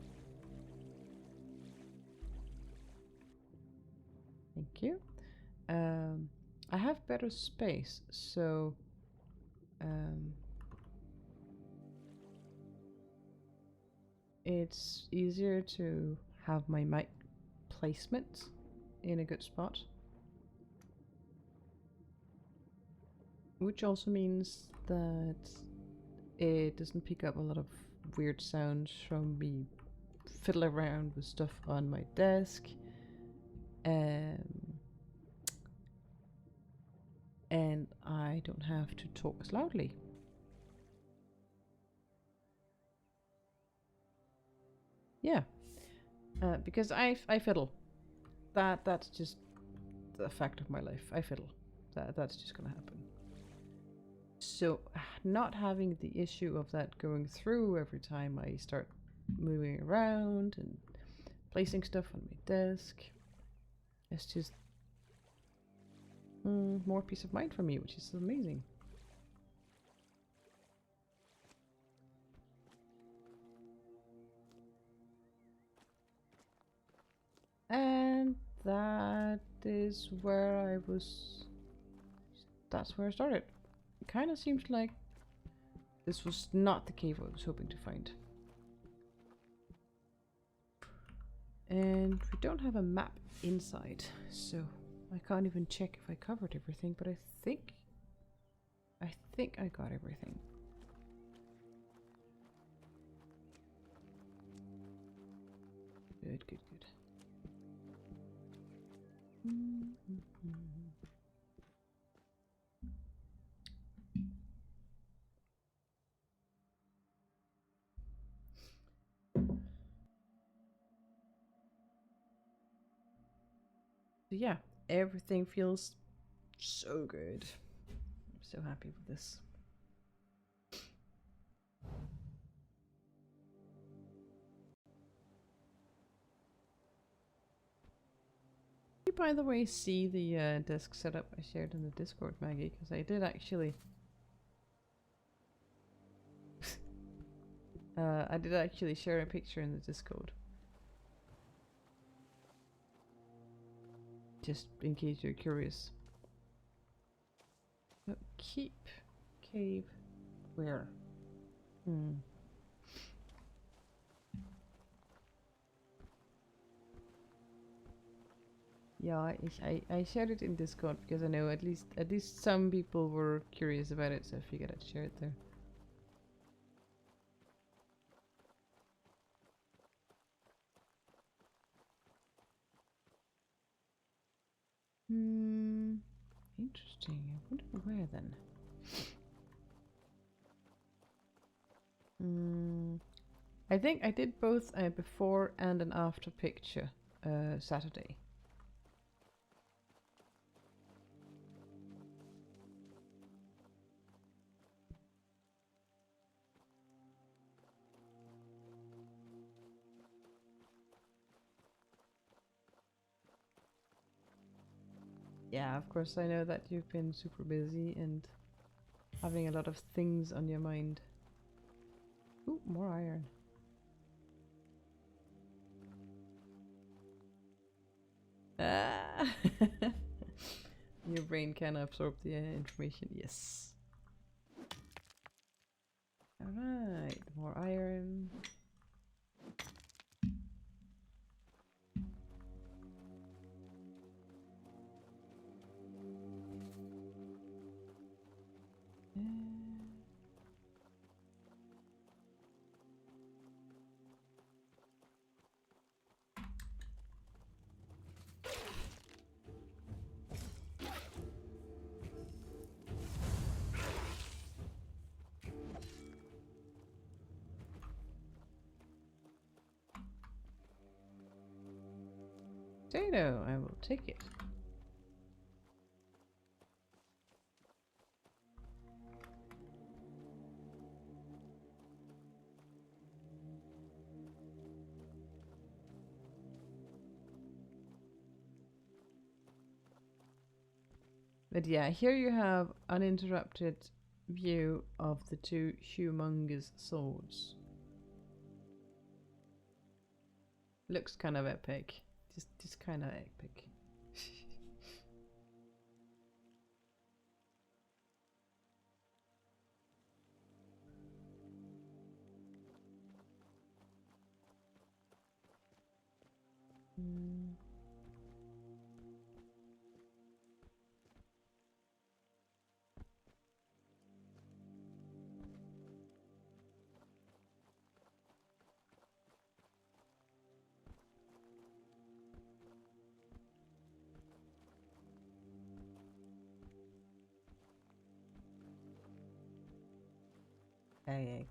Thank you. I have better space, so it's easier to have my mic placement in a good spot. Which also means that it doesn't pick up a lot of weird sounds from me fiddling around with stuff on my desk. And I don't have to talk as loudly. Yeah, because I fiddle. That's just the fact of my life. I fiddle. That's just gonna happen. So not having the issue of that going through every time I start moving around and placing stuff on my desk, it's just more peace of mind for me, which is amazing. And that is where that's where I started. It kind of seems like this was not the cave I was hoping to find. And we don't have a map inside, so I can't even check if I covered everything, but I think I got everything. Good, good, good. Yeah, everything feels so good. I'm so happy with this. You, by the way, see the desk setup I shared in the Discord, Maggie? Because I did actually... I did actually share a picture in the Discord. Just in case you're curious. So, keep cave where? Yeah, I shared it in Discord because I know at least some people were curious about it, so I figured I'd share it there. Interesting. I wonder where then. I think I did both a before and an after picture Saturday. Yeah, of course I know that you've been super busy and having a lot of things on your mind. Ooh, more iron. Ah! Your brain can absorb the information, yes. Alright, more iron. Potato, I will take it. But yeah, here you have uninterrupted view of the two humongous swords. Looks kind of epic. Just kind of epic.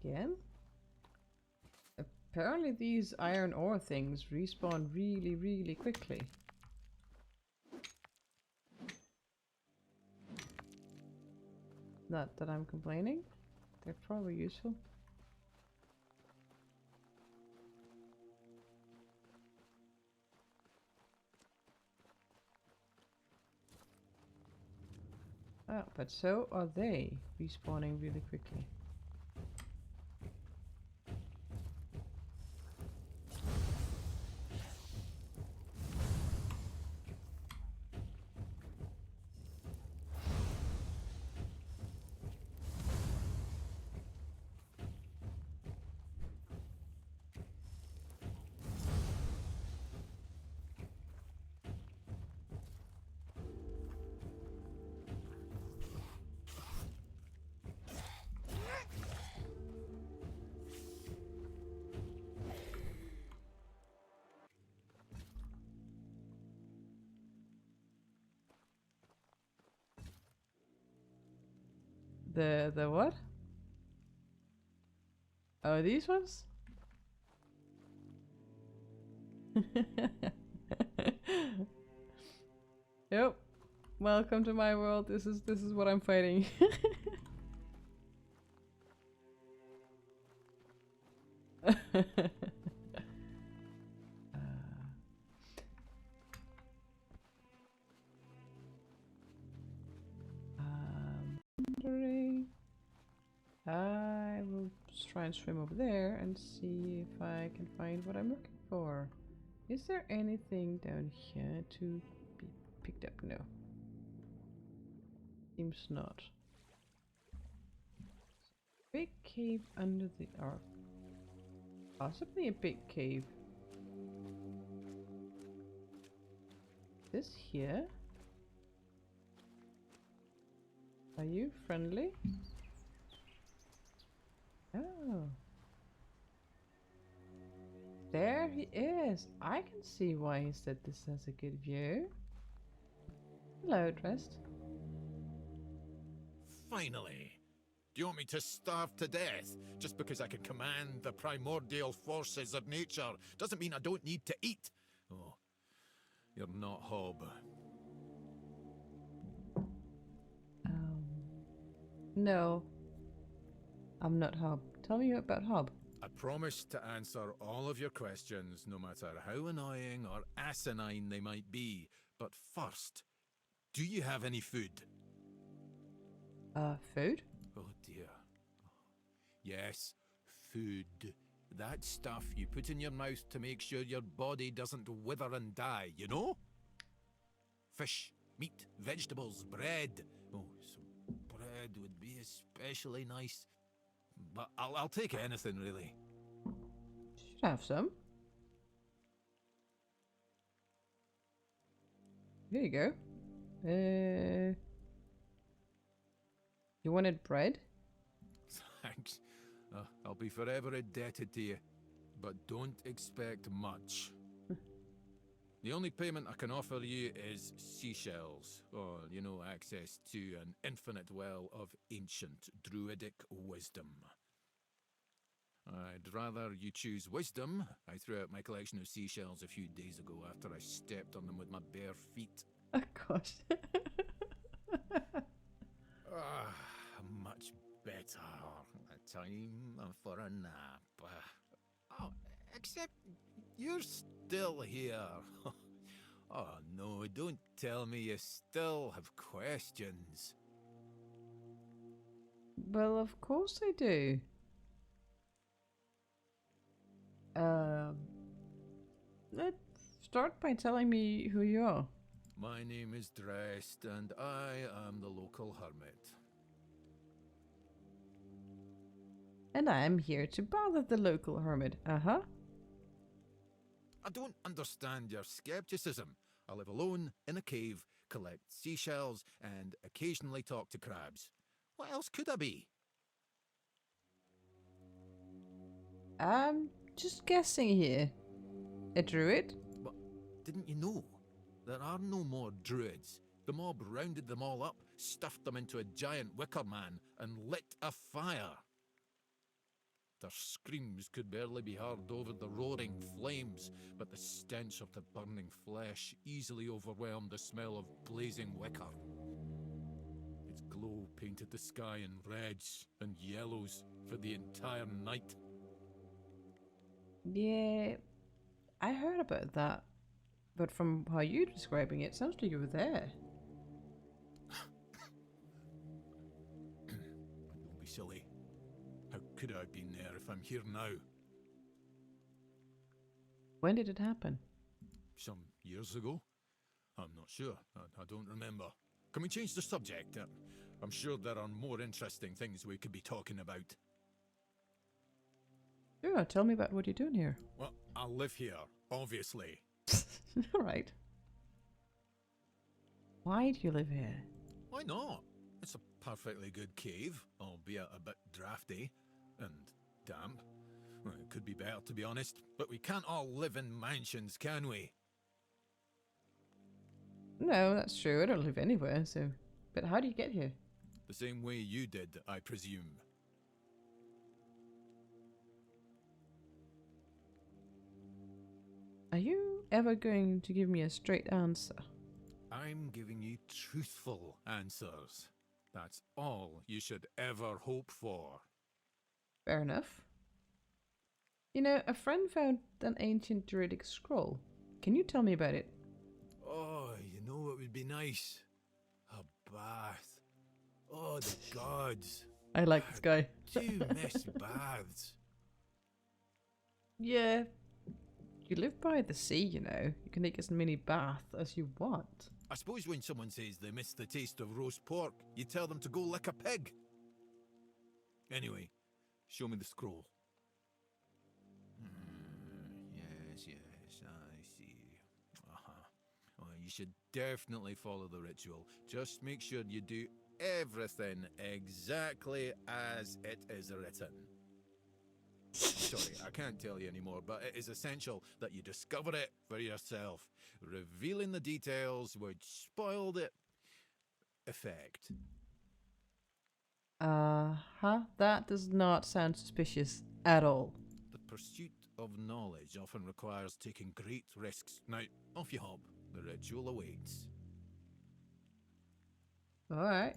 Again? Apparently these iron ore things respawn really, really quickly. Not that I'm complaining. They're probably useful. Oh, but so are they respawning really quickly. The what? Oh, these ones? Yep. Welcome to my world. This is what I'm fighting. Wondering. I will just try and swim over there and see if I can find what I'm looking for. Is there anything down here to be picked up? No. Seems not. Big cave under the ark. Possibly a big cave. This here? Are you friendly? Oh. There he is. I can see why he said this has a good view. Hello, Dressed.
Finally. Do you want me to starve to death just because I can command the primordial forces of nature? Doesn't mean I don't need to eat. Oh, you're not Hob.
No. I'm not Hob. Tell me about Hob.
I promise to answer all of your questions, no matter how annoying or asinine they might be. But first, do you have any food?
Food?
Oh, Yes, food. That stuff you put in your mouth to make sure your body doesn't wither and die, you know? Fish, meat, vegetables, bread. Oh, some bread would be especially nice. But I'll take anything, really.
Should have some. Here you go. You wanted bread?
Thanks. I'll be forever indebted to you. But don't expect much. The only payment I can offer you is seashells, or, you know, access to an infinite well of ancient druidic wisdom. I'd rather you choose wisdom. I threw out my collection of seashells a few days ago after I stepped on them with my bare feet.
Oh gosh.
Much better. A time for a nap. Oh, except you're still here. Oh no, don't tell me you still have questions.
Well, of course I do. Let's start by telling me who you are.
My name is Drest, and I am the local hermit.
And I am here to bother the local hermit. Uh-huh.
I don't understand your skepticism. I live alone in a cave, collect seashells, and occasionally talk to crabs. What else could I be?
I'm just guessing here. A druid?
But didn't you know? There are no more druids. The mob rounded them all up, stuffed them into a giant wicker man, and lit a fire. Their screams could barely be heard over the roaring flames, but the stench of the burning flesh easily overwhelmed the smell of blazing wicker. Its glow painted the sky in reds and yellows for the entire night.
Yeah, I heard about that. But from how you're describing it, sounds like you were there.
Don't be silly. How could I have been there if I'm here now?
When did it happen?
Some years ago? I'm not sure. I don't remember. Can we change the subject? I'm sure there are more interesting things we could be talking about.
Sure, tell me about what you're doing here.
Well, I live here, obviously.
Alright. Why do you live here?
Why not? It's a perfectly good cave, albeit a bit drafty and damp. Well, it could be better, to be honest, but we can't all live in mansions, can we?
No, that's true. I don't live anywhere, so... But how do you get here?
The same way you did, I presume.
Are you ever going to give me a straight answer?
I'm giving you truthful answers. That's all you should ever hope for.
Fair enough. You know, a friend found an ancient druidic scroll. Can you tell me about it?
Oh, you know what would be nice? A bath. Oh, the gods.
I like this guy.
Do you miss baths?
Yeah. You live by the sea, you know. You can take as many baths as you want.
I suppose when someone says they miss the taste of roast pork, you tell them to go lick a pig. Anyway, show me the scroll. Yes, I see. Well, you should definitely follow the ritual. Just make sure you do everything exactly as it is written. Sorry, I can't tell you anymore, but it is essential that you discover it for yourself. Revealing the details would spoil the effect.
That does not sound suspicious at all.
The pursuit of knowledge often requires taking great risks. Now, off you hop. The ritual awaits.
Alright.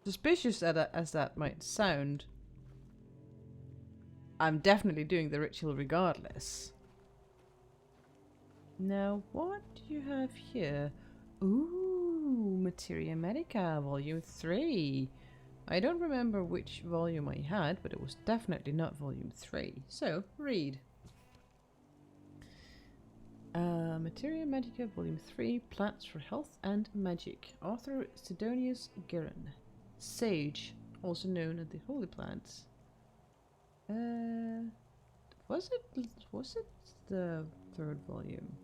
Suspicious as that might sound, I'm definitely doing the ritual regardless. Now, what do you have here? Ooh. Materia Medica, Volume 3. I don't remember which volume I had, but it was definitely not Volume 3. So, read. Materia Medica, Volume 3, Plants for Health and Magic. Author Sidonius Guerin. Sage, also known as the Holy Plants. Was it the third volume?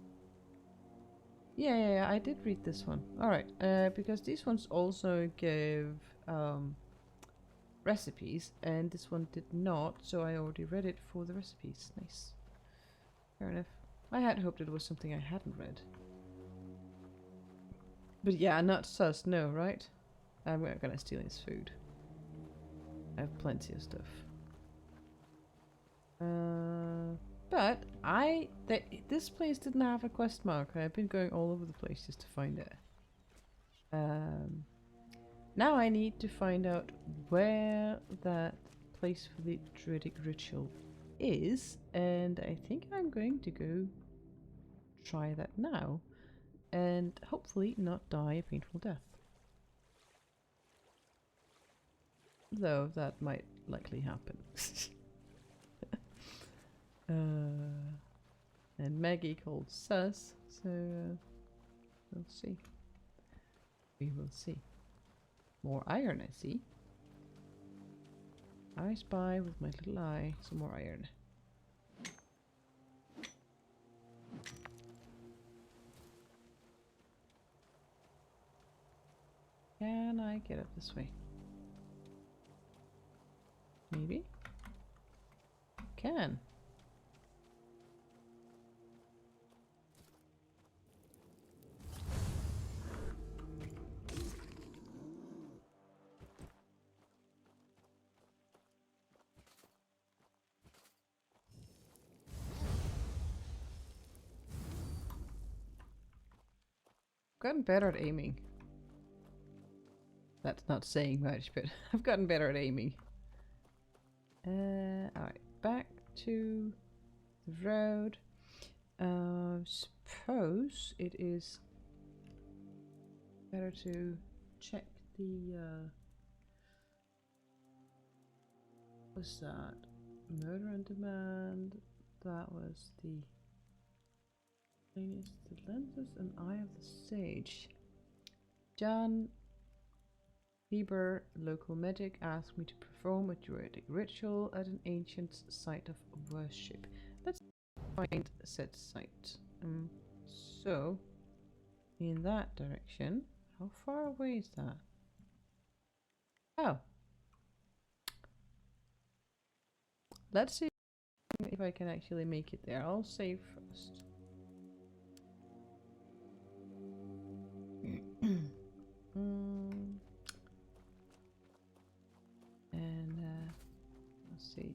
Yeah, I did read this one. Alright, because these ones also give recipes, and this one did not, so I already read it for the recipes. Nice. Fair enough. I had hoped it was something I hadn't read. But yeah, not sus, no, right? I'm not gonna steal his food. I have plenty of stuff. But this place didn't have a quest marker. I've been going all over the place just to find it. Now I need to find out where that place for the Druidic ritual is, and I think I'm going to go try that now, and hopefully not die a painful death. Though that might likely happen. And Maggie called sus, so we'll see. We will see. More iron, I see. I spy with my little eye some more iron. Can I get up this way? Maybe? Can. Gotten better at aiming. That's not saying much, but I've gotten better at aiming. Alright, back to the road. Suppose it is better to check the what's that? Murder on Demand. That was the lenses and Eye of the Sage. John Bieber, local medic, asked me to perform a druidic ritual at an ancient site of worship. Let's find said site. So, in that direction. How far away is that? Oh. Let's see if I can actually make it there. I'll save first. And let's see.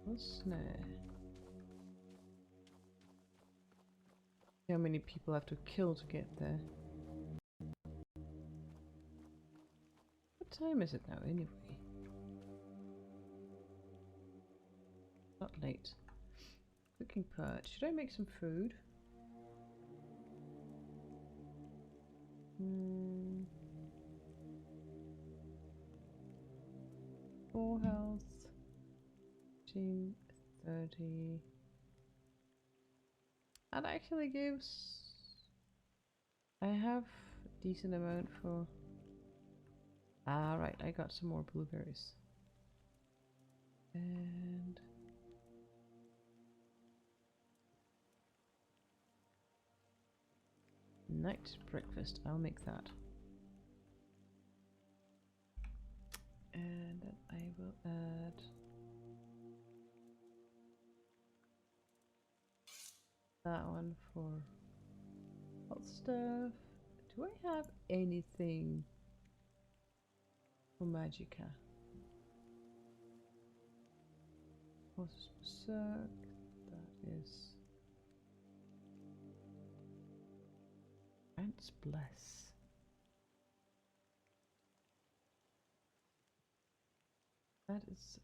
What's there? How many people I have to kill to get there? What time is it now anyway? Not late. Cooking pot. Should I make some food? Full health. 15, 30. That actually gives... I have a decent amount for... Ah, right, I got some more blueberries. And... night breakfast, I'll make that. And then I will add... that one for health stuff. Do I have anything for Magicka? What's Berserk? That is Grant's Bless. That is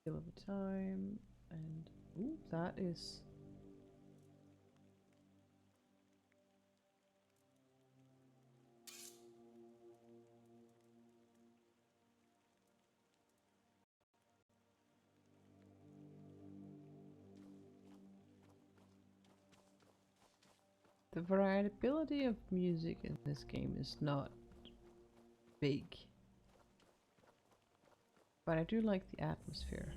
Kill over time, and ooh, that is The variability of music in this game is not big. But I do like the atmosphere.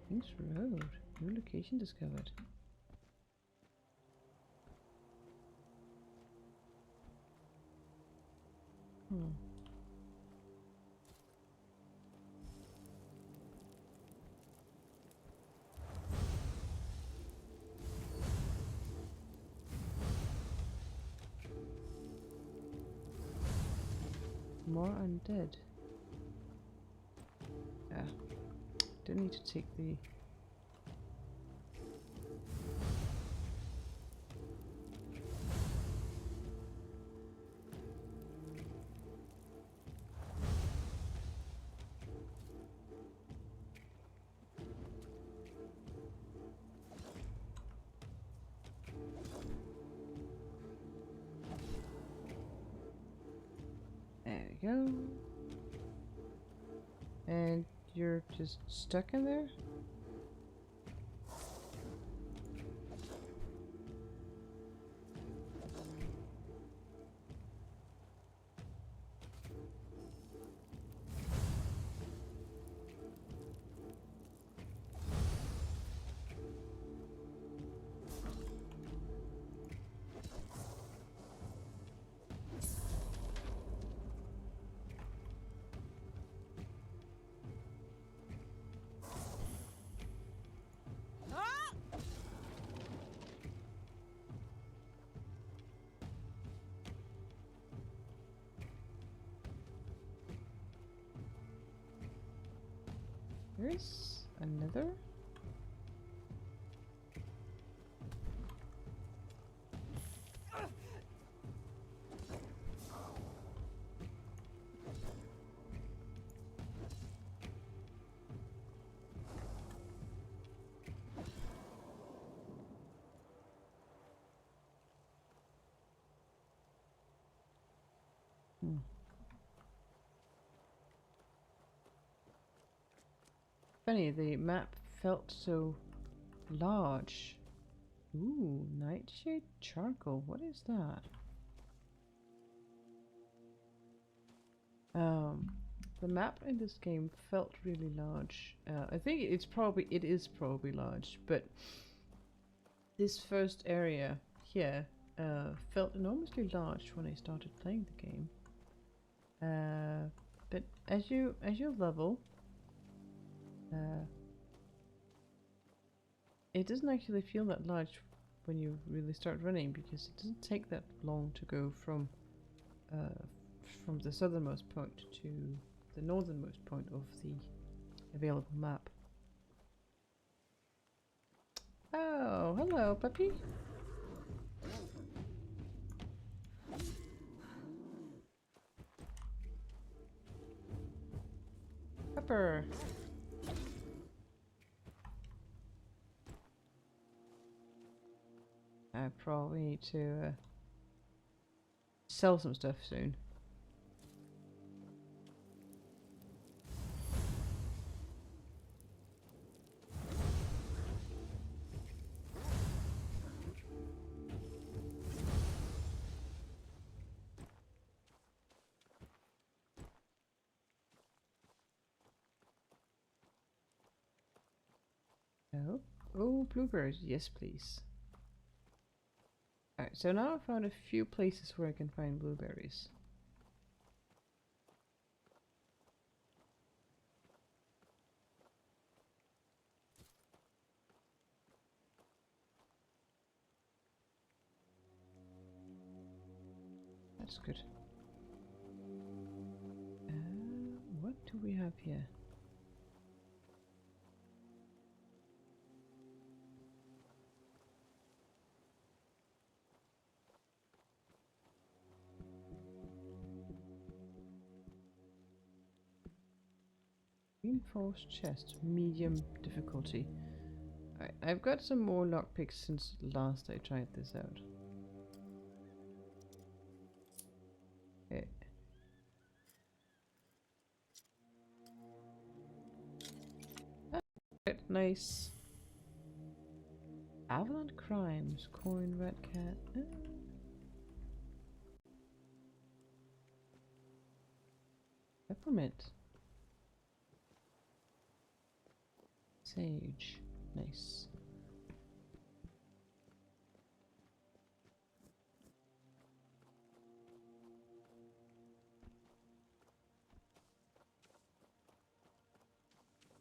Kings Road. New location discovered. More undead. Yeah. Didn't need to take the... There we go. And you're just stuck in there? There's another? Funny, the map felt so large. Ooh, nightshade charcoal. What is that? The map in this game felt really large. I think it is probably large, but this first area here felt enormously large when I started playing the game. But as you level, it doesn't actually feel that large when you really start running, because it doesn't take that long to go from the southernmost point to the northernmost point of the available map. Oh, hello, puppy. Pepper. I probably need to sell some stuff soon. Oh, oh, blueberries. Yes, please. Alright, so now I've found a few places where I can find blueberries. That's good. What do we have here? Reinforced chest, medium difficulty. Alright, I've got some more lockpicks since last I tried this out. Okay. Nice. Avalon Crimes, coin, red cat. Peppermint. Sage. Nice.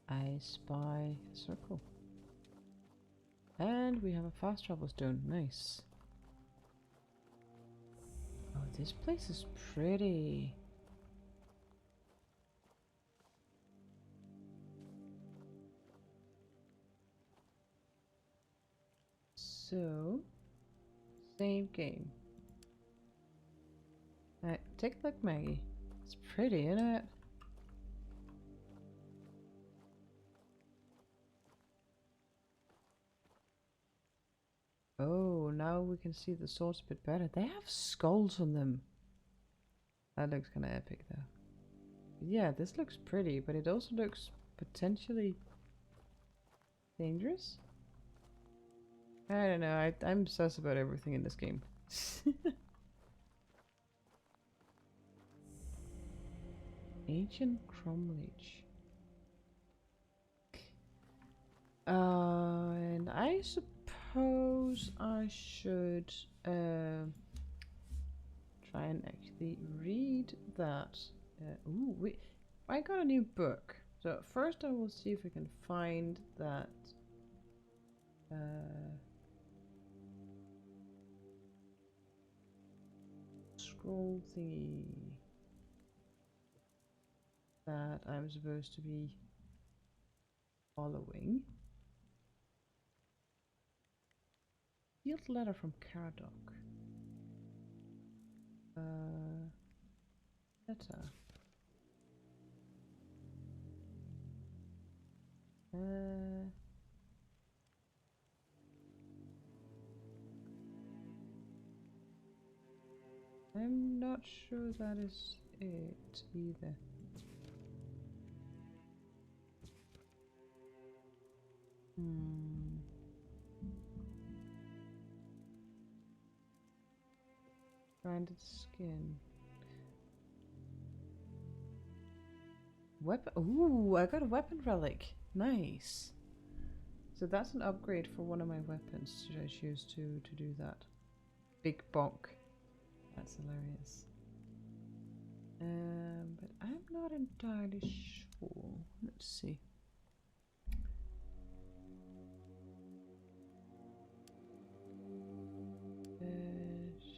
I spy a circle. And we have a fast travel stone. Nice. Oh, this place is pretty. So, same game. Take a look, Maggie. It's pretty, isn't it? Oh, now we can see the swords a bit better. They have skulls on them. That looks kind of epic, though. Yeah, this looks pretty, but it also looks potentially dangerous. I don't know. I'm sus about everything in this game. Ancient cromlech. And I suppose I should try and actually read that. Ooh, I got a new book. So first I will see if I can find that scroll thingy that I'm supposed to be following. Sealed letter from Caradoc. Letter. I'm not sure that is it either. Branded skin. Weapon. Ooh, I got a weapon relic. Nice. So that's an upgrade for one of my weapons. Should I choose to do that? Big bonk. That's hilarious. But I'm not entirely sure. Let's see.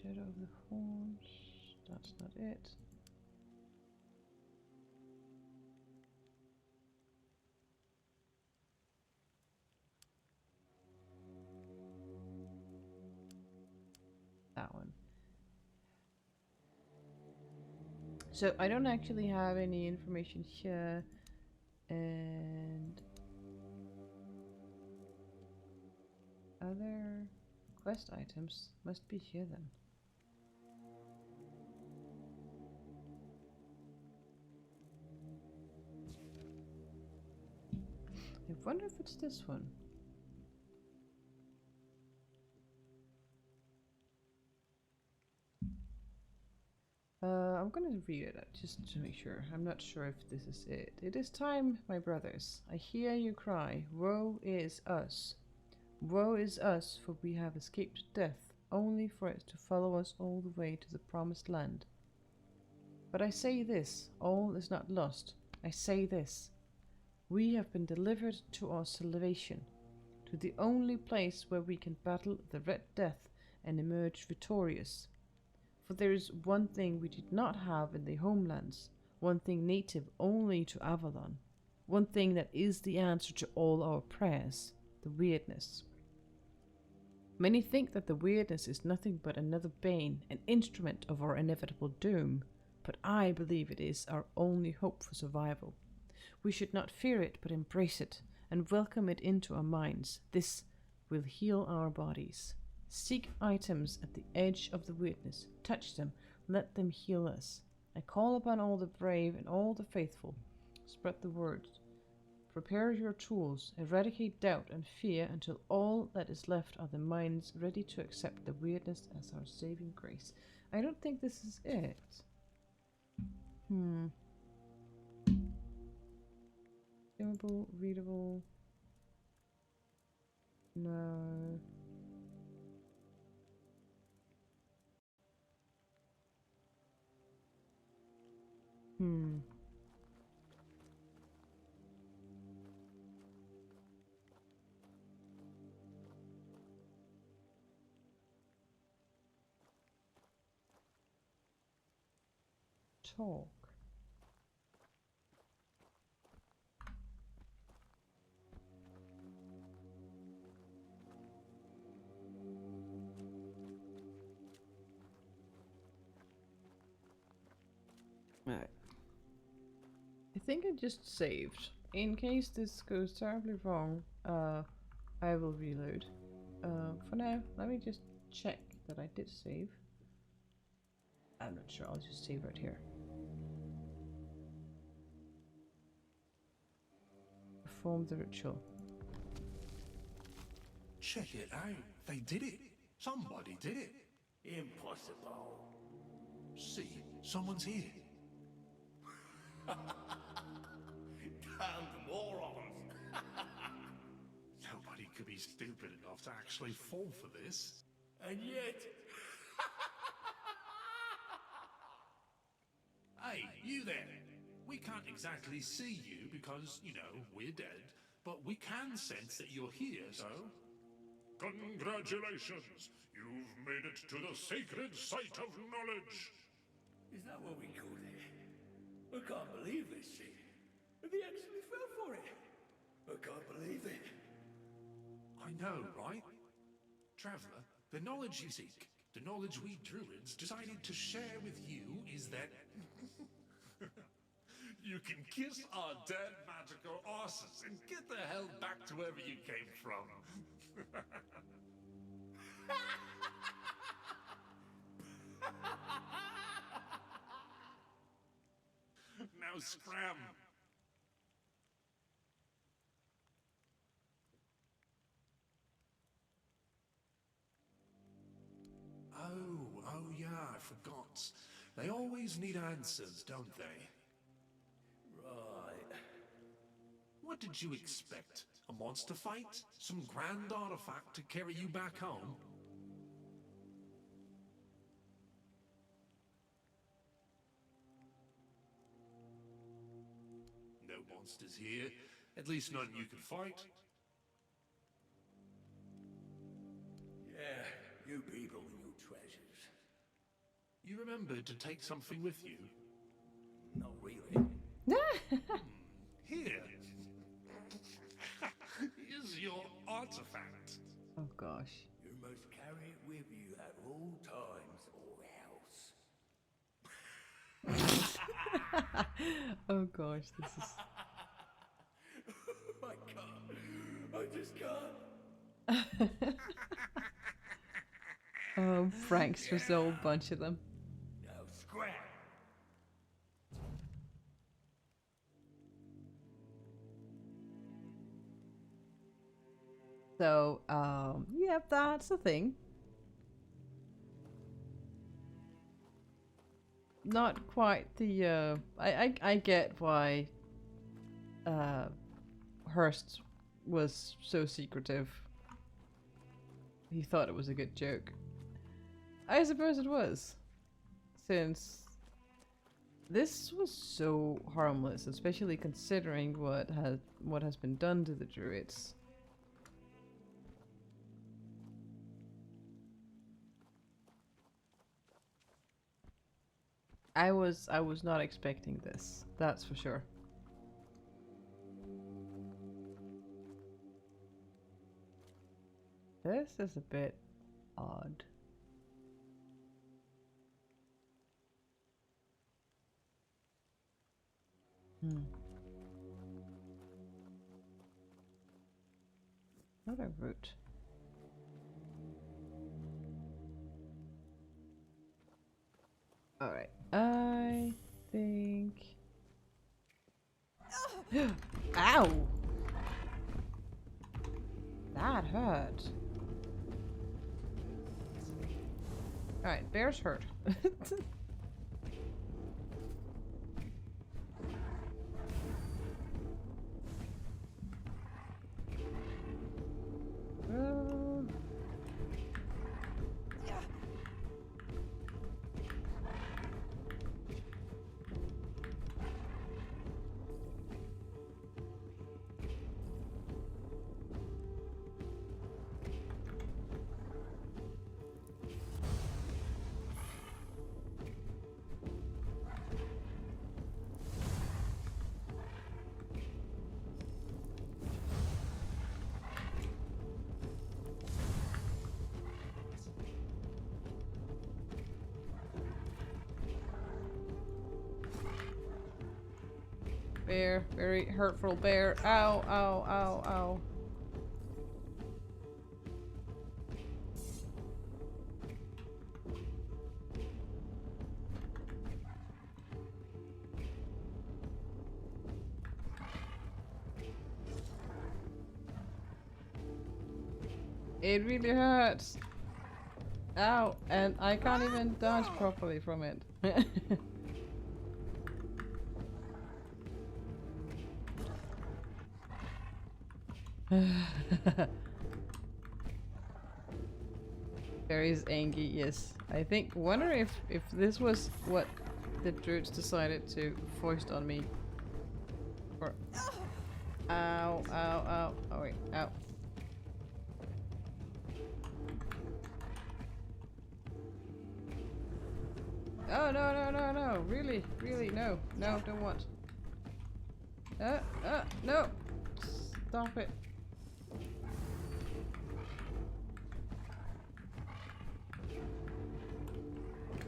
Shadow of the Horns. That's not it. That one. So I don't actually have any information here, and other quest items must be here then. I wonder if it's this one. I'm gonna read it just to make sure. I'm not sure if this is it. It is time, my brothers. I hear you cry, woe is us. Woe is us, for we have escaped death, only for it to follow us all the way to the promised land. But I say this, all is not lost. I say this. We have been delivered to our salvation, to the only place where we can battle the Red Death and emerge victorious. For there is one thing we did not have in the homelands, one thing native only to Avalon, one thing that is the answer to all our prayers, the weirdness. Many think that the weirdness is nothing but another bane, an instrument of our inevitable doom, but I believe it is our only hope for survival. We should not fear it, but embrace it, and welcome it into our minds. This will heal our bodies. Seek items at the edge of the weirdness. Touch them. Let them heal us. I call upon all the brave and all the faithful. Spread the word. Prepare your tools. Eradicate doubt and fear until all that is left are the minds ready to accept the weirdness as our saving grace. I don't think this is it. Skimmable, readable. No. Talk. Alright. I think I just saved. In case this goes terribly wrong, I will reload. For now, let me just check that I did save. I'm not sure, I'll just save right here. Perform the ritual.
Check it out. They did it. Somebody did it.
Impossible.
See, someone's here.
Damned morons.
Nobody could be stupid enough to actually fall for this.
And yet...
Hey, you there. We can't exactly see you because, you know, we're dead, but we can sense that you're here, so...
Congratulations! You've made it to the sacred site of knowledge!
Is that what we call it? I can't believe this shit. They actually fell for it. I can't believe it.
I know, right? Traveler, the knowledge you seek, the knowledge we druids decided to share with you is that... you can kiss our dead magical asses and get the hell back to wherever you came from. Now scram! Oh yeah, I forgot. They always need answers, don't they?
Right.
What did you expect? A monster fight? Some grand artifact to carry you back home? No monsters here. At least none you can fight.
Yeah, you people and your treasures.
You remembered to take something with you?
Not really.
Here. Is your artifact.
Oh gosh.
You must carry it with you at all times or else.
Oh gosh, this is...
I can't. I just can't.
Oh, pranks for a whole bunch of them.
Now scram.
So, yep, that's the thing. Not quite the, I get why, Hurst was so secretive. He thought it was a good joke. I suppose it was. Since this was so harmless, especially considering what has been done to the druids. I was not expecting this, that's for sure. This is a bit odd. Another route. Alright, I think... Ow! That hurt. Alright, bear's hurt. Bear, very hurtful bear. Ow, ow, ow, ow. It really hurts. Ow, and I can't even dodge properly from it. Barry's angry, yes. I think, wonder if this was what the druids decided to foist on me. Or, ow, ow, ow, oh wait, ow. Oh, no, no, no, no, really, really, no, no, don't want. No, stop it.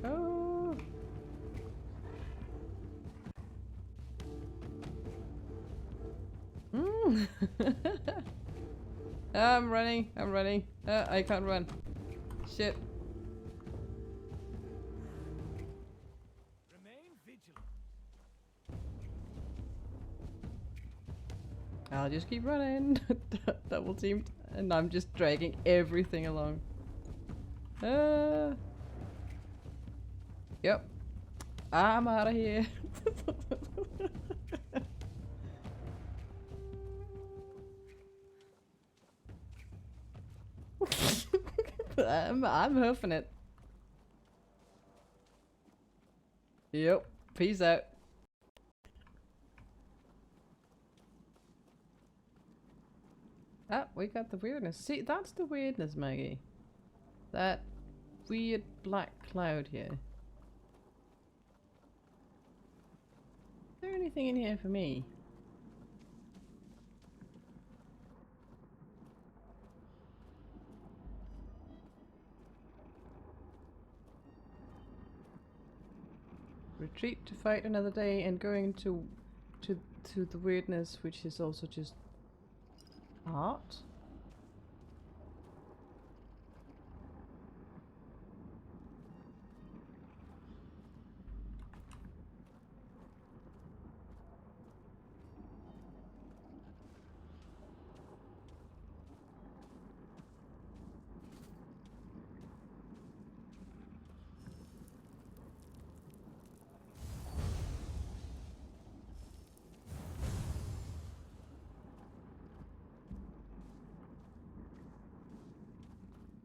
Oh. I'm running. I'm running. I can't run. Shit.
Remain vigilant.
I'll just keep running. Double teamed. And I'm just dragging everything along. Yep. I'm out of here. I'm hoofing it. Yep. Peace out. Ah, we got the weirdness. See, that's the weirdness, Maggie. That weird black cloud here. Is there anything in here for me? Retreat to fight another day and going to the weirdness, which is also just art.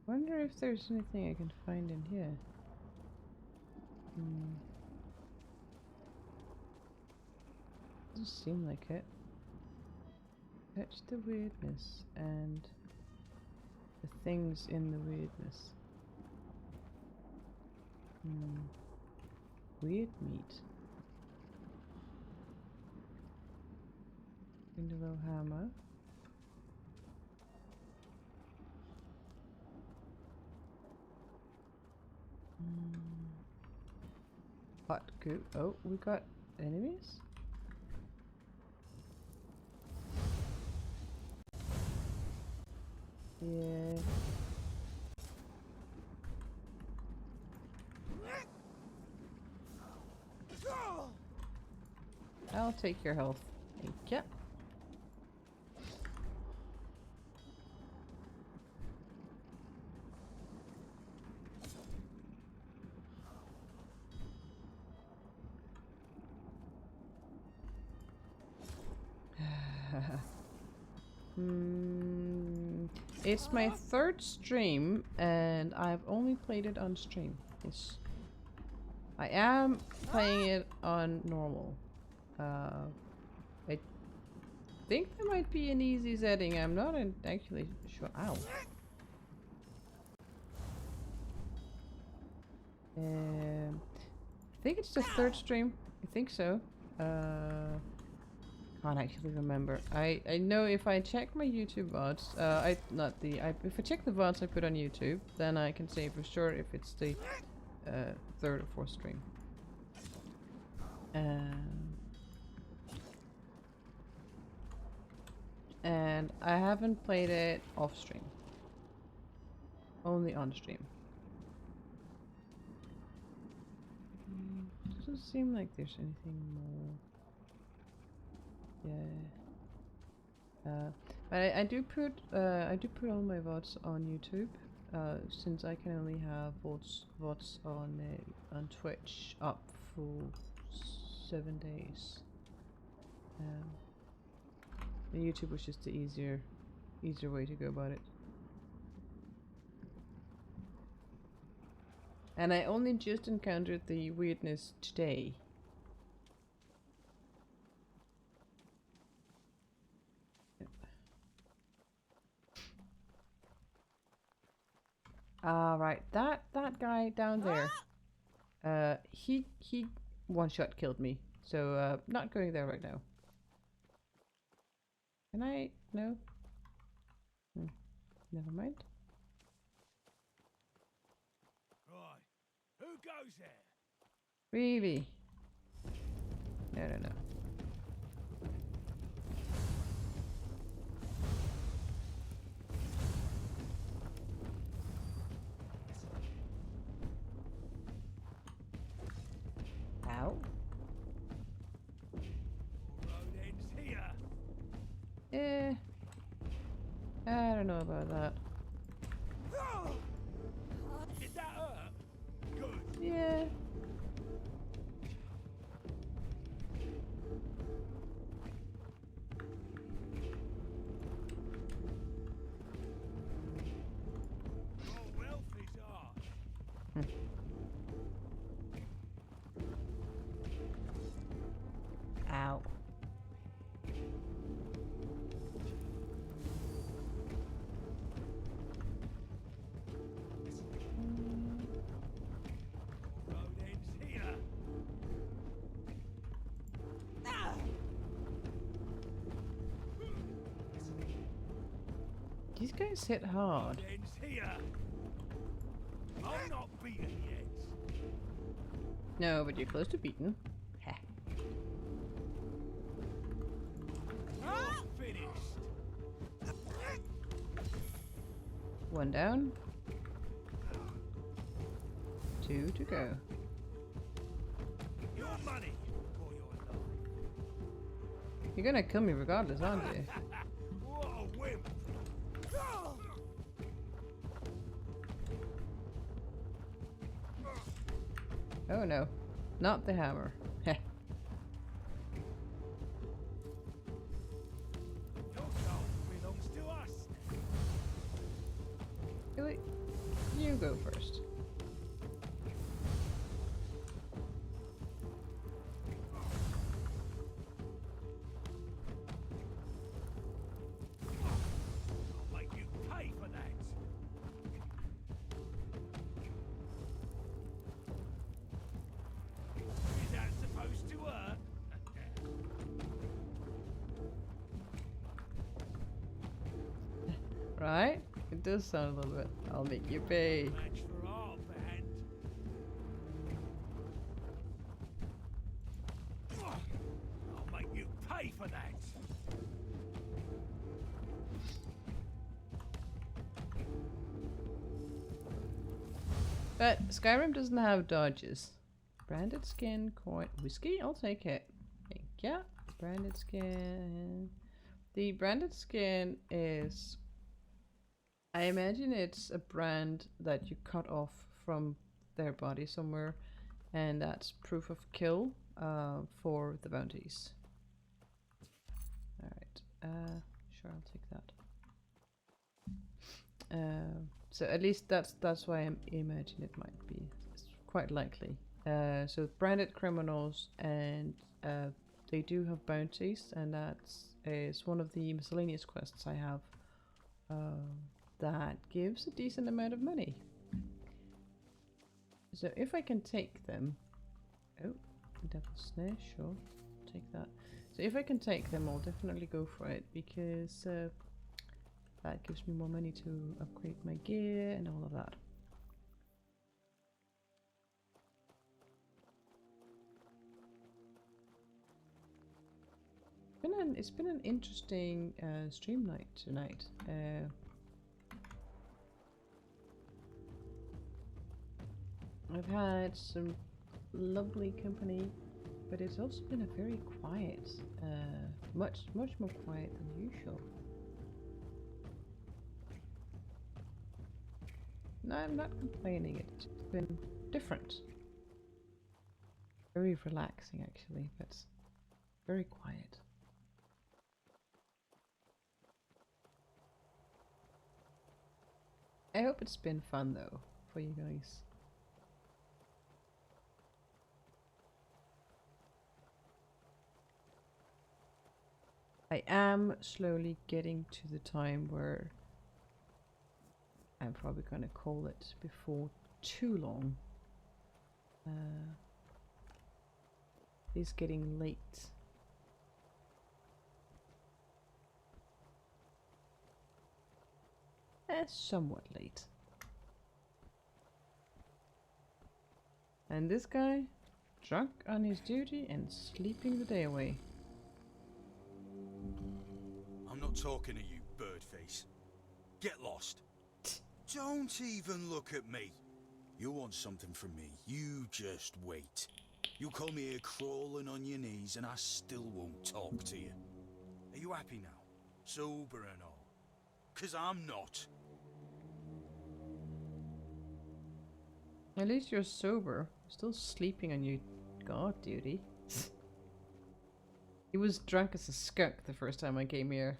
Wonder if there's anything I can find in here. Doesn't seem like it. Touch the weirdness and the things in the weirdness. Weird meat. Indigo hammer. Hot goo. Oh, we got enemies? Yeah. I'll take your health. Thank you. It's my third stream, and I've only played it on stream. Yes. I am playing it on normal. I think there might be an easy setting. I'm not actually sure. Ow. I think it's the third stream. I think so. Can't actually remember. I know if I check my YouTube VODs, if I check the VODs I put on YouTube, then I can say for sure if it's the third or fourth stream. And I haven't played it off stream. Only on stream. Doesn't seem like there's anything more. Yeah. But I do put all my VODs on YouTube, since I can only have VODs on Twitch up for 7 days. The YouTube was just the easier way to go about it. And I only just encountered the weirdness today. Right, that guy down there, he one-shot killed me, so not going there right now. Can I? No. Never mind.
Right, who goes there?
Really? No. Ow.
Road ends here.
I don't know about that.
Did that hurt? Good.
Yeah.
Your wealth is ours.
Ow.
Road ends here.
These guys hit hard.
Road ends here. I'm not beaten yet.
No, but you're close to beaten. Heh.
You're finished.
One down. 2 to go.
Your money for your life.
You're gonna kill me regardless, aren't you?
What a wimp.
Oh no. Not the hammer. Heh.
Your gold belongs to us.
Really? You go first.
I'll make you pay for that. Is that supposed to hurt?
Right? It does sound a little bit. I'll make you pay.
Match for half hand. I'll make you pay for that.
But Skyrim doesn't have dodges. Branded skin, coin, whiskey? I'll take it. Thank ya. Branded skin. The branded skin is... I imagine it's a brand that you cut off from their body somewhere, and that's proof of kill for the bounties. Alright. Sure, I'll take that. So at least that's why I imagine it might be. It's quite likely. So branded criminals, and they do have bounties, and that's is one of the miscellaneous quests I have. That gives a decent amount of money. So if I can take them, oh, devil's snare, sure, take that. So if I can take them, I'll definitely go for it, because that gives me more money to upgrade my gear and all of that. It's been an interesting stream night tonight. I've had some lovely company, but it's also been a very quiet, much more quiet than usual. No, I'm not complaining. It's been different. Very relaxing, actually, but very quiet. I hope it's been fun, though, for you guys. I am slowly getting to the time where I'm probably going to call it before too long. It's getting late. Somewhat late. And this guy, drunk on his duty and sleeping the day away.
I'm not talking to you, birdface. Get lost. Don't even look at me. You want something from me, you just wait. You'll come here crawling on your knees and I still won't talk to you. Are you happy now? Sober and all? 'Cause I'm not.
At least you're sober. Still sleeping on your guard duty. He was drunk as a skunk the first time I came here.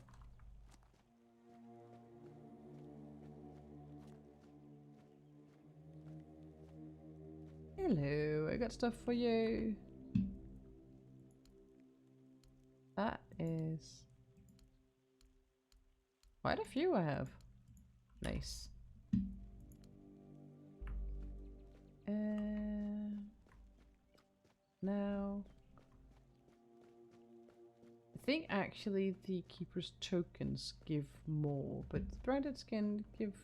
Hello, I got stuff for you. That is quite a few I have. Nice. Now, I think actually the keeper's tokens give more, but the branded skin give,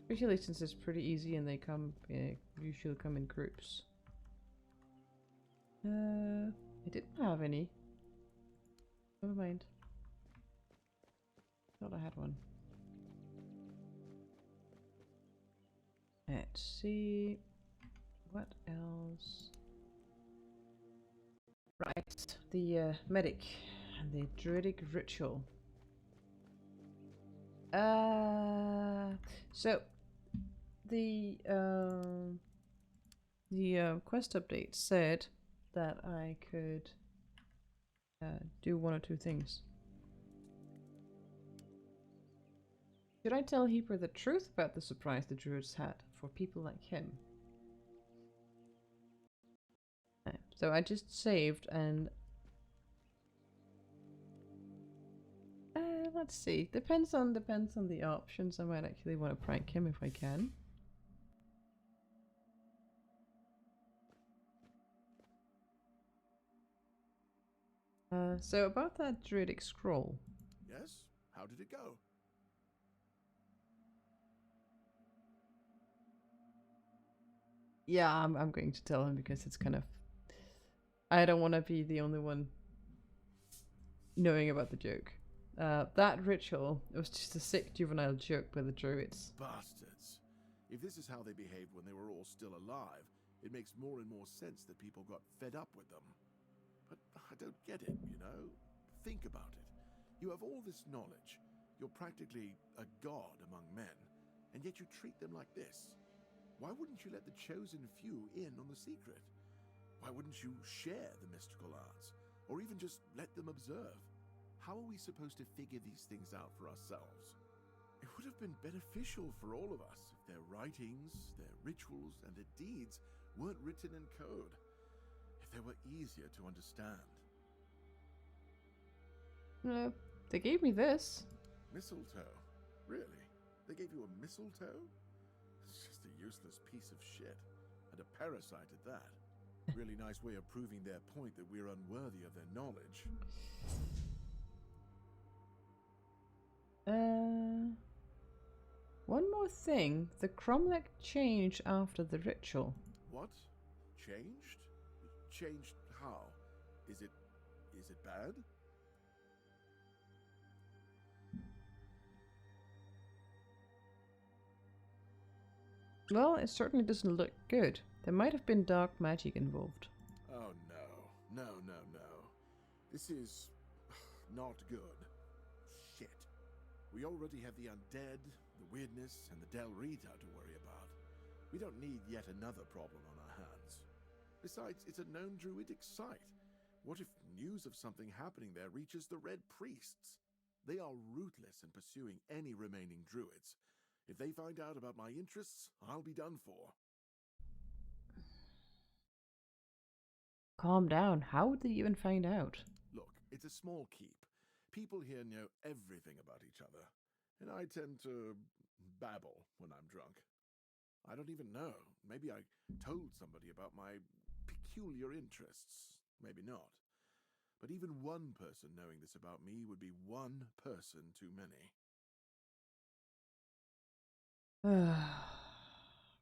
especially since it's pretty easy and they come, usually come in groups. I didn't have any. Never mind. Thought I had one. Let's see. What else? Right, the medic and the druidic ritual. So the quest update said that I could do one or two things. Should I tell Heaper the truth about the surprise the druids had for people like him? So I just saved and let's see. Depends on the options. I might actually want to prank him if I can. So about that druidic scroll.
Yes? How did it go?
Yeah, I'm going to tell him because it's kind of... I don't want to be the only one knowing about the joke. That ritual, it was just a sick juvenile joke by the druids.
Bastards. If this is how they behaved when they were all still alive, it makes more and more sense that people got fed up with them. But I don't get it, you know? Think about it. You have all this knowledge. You're practically a god among men, and yet you treat them like this. Why wouldn't you let the chosen few in on the secret? Why wouldn't you share the mystical arts, or even just let them observe? How are we supposed to figure these things out for ourselves? It would have been beneficial for all of us if their writings, their rituals, and their deeds weren't written in code. If they were easier to understand.
They gave me this.
Mistletoe? Really? They gave you a mistletoe? It's just a useless piece of shit. And a parasite at that. Really nice way of proving their point that we're unworthy of their knowledge.
One more thing. The cromlech changed after the ritual.
What? Changed? Changed how? Is it bad?
Well, it certainly doesn't look good. There might have been dark magic involved.
Oh no. No. This is not good. Shit. We already have the undead, the weirdness, and the Del Rita to worry about. We don't need yet another problem on our hands. Besides, it's a known druidic site. What if news of something happening there reaches the Red Priests? They are ruthless in pursuing any remaining druids. If they find out about my interests, I'll be done for.
Calm down. How would they even find out?
Look, it's a small keep. People here know everything about each other, and I tend to babble when I'm drunk. I don't even know. Maybe I told somebody about my peculiar interests. Maybe not. But even one person knowing this about me would be one person too many.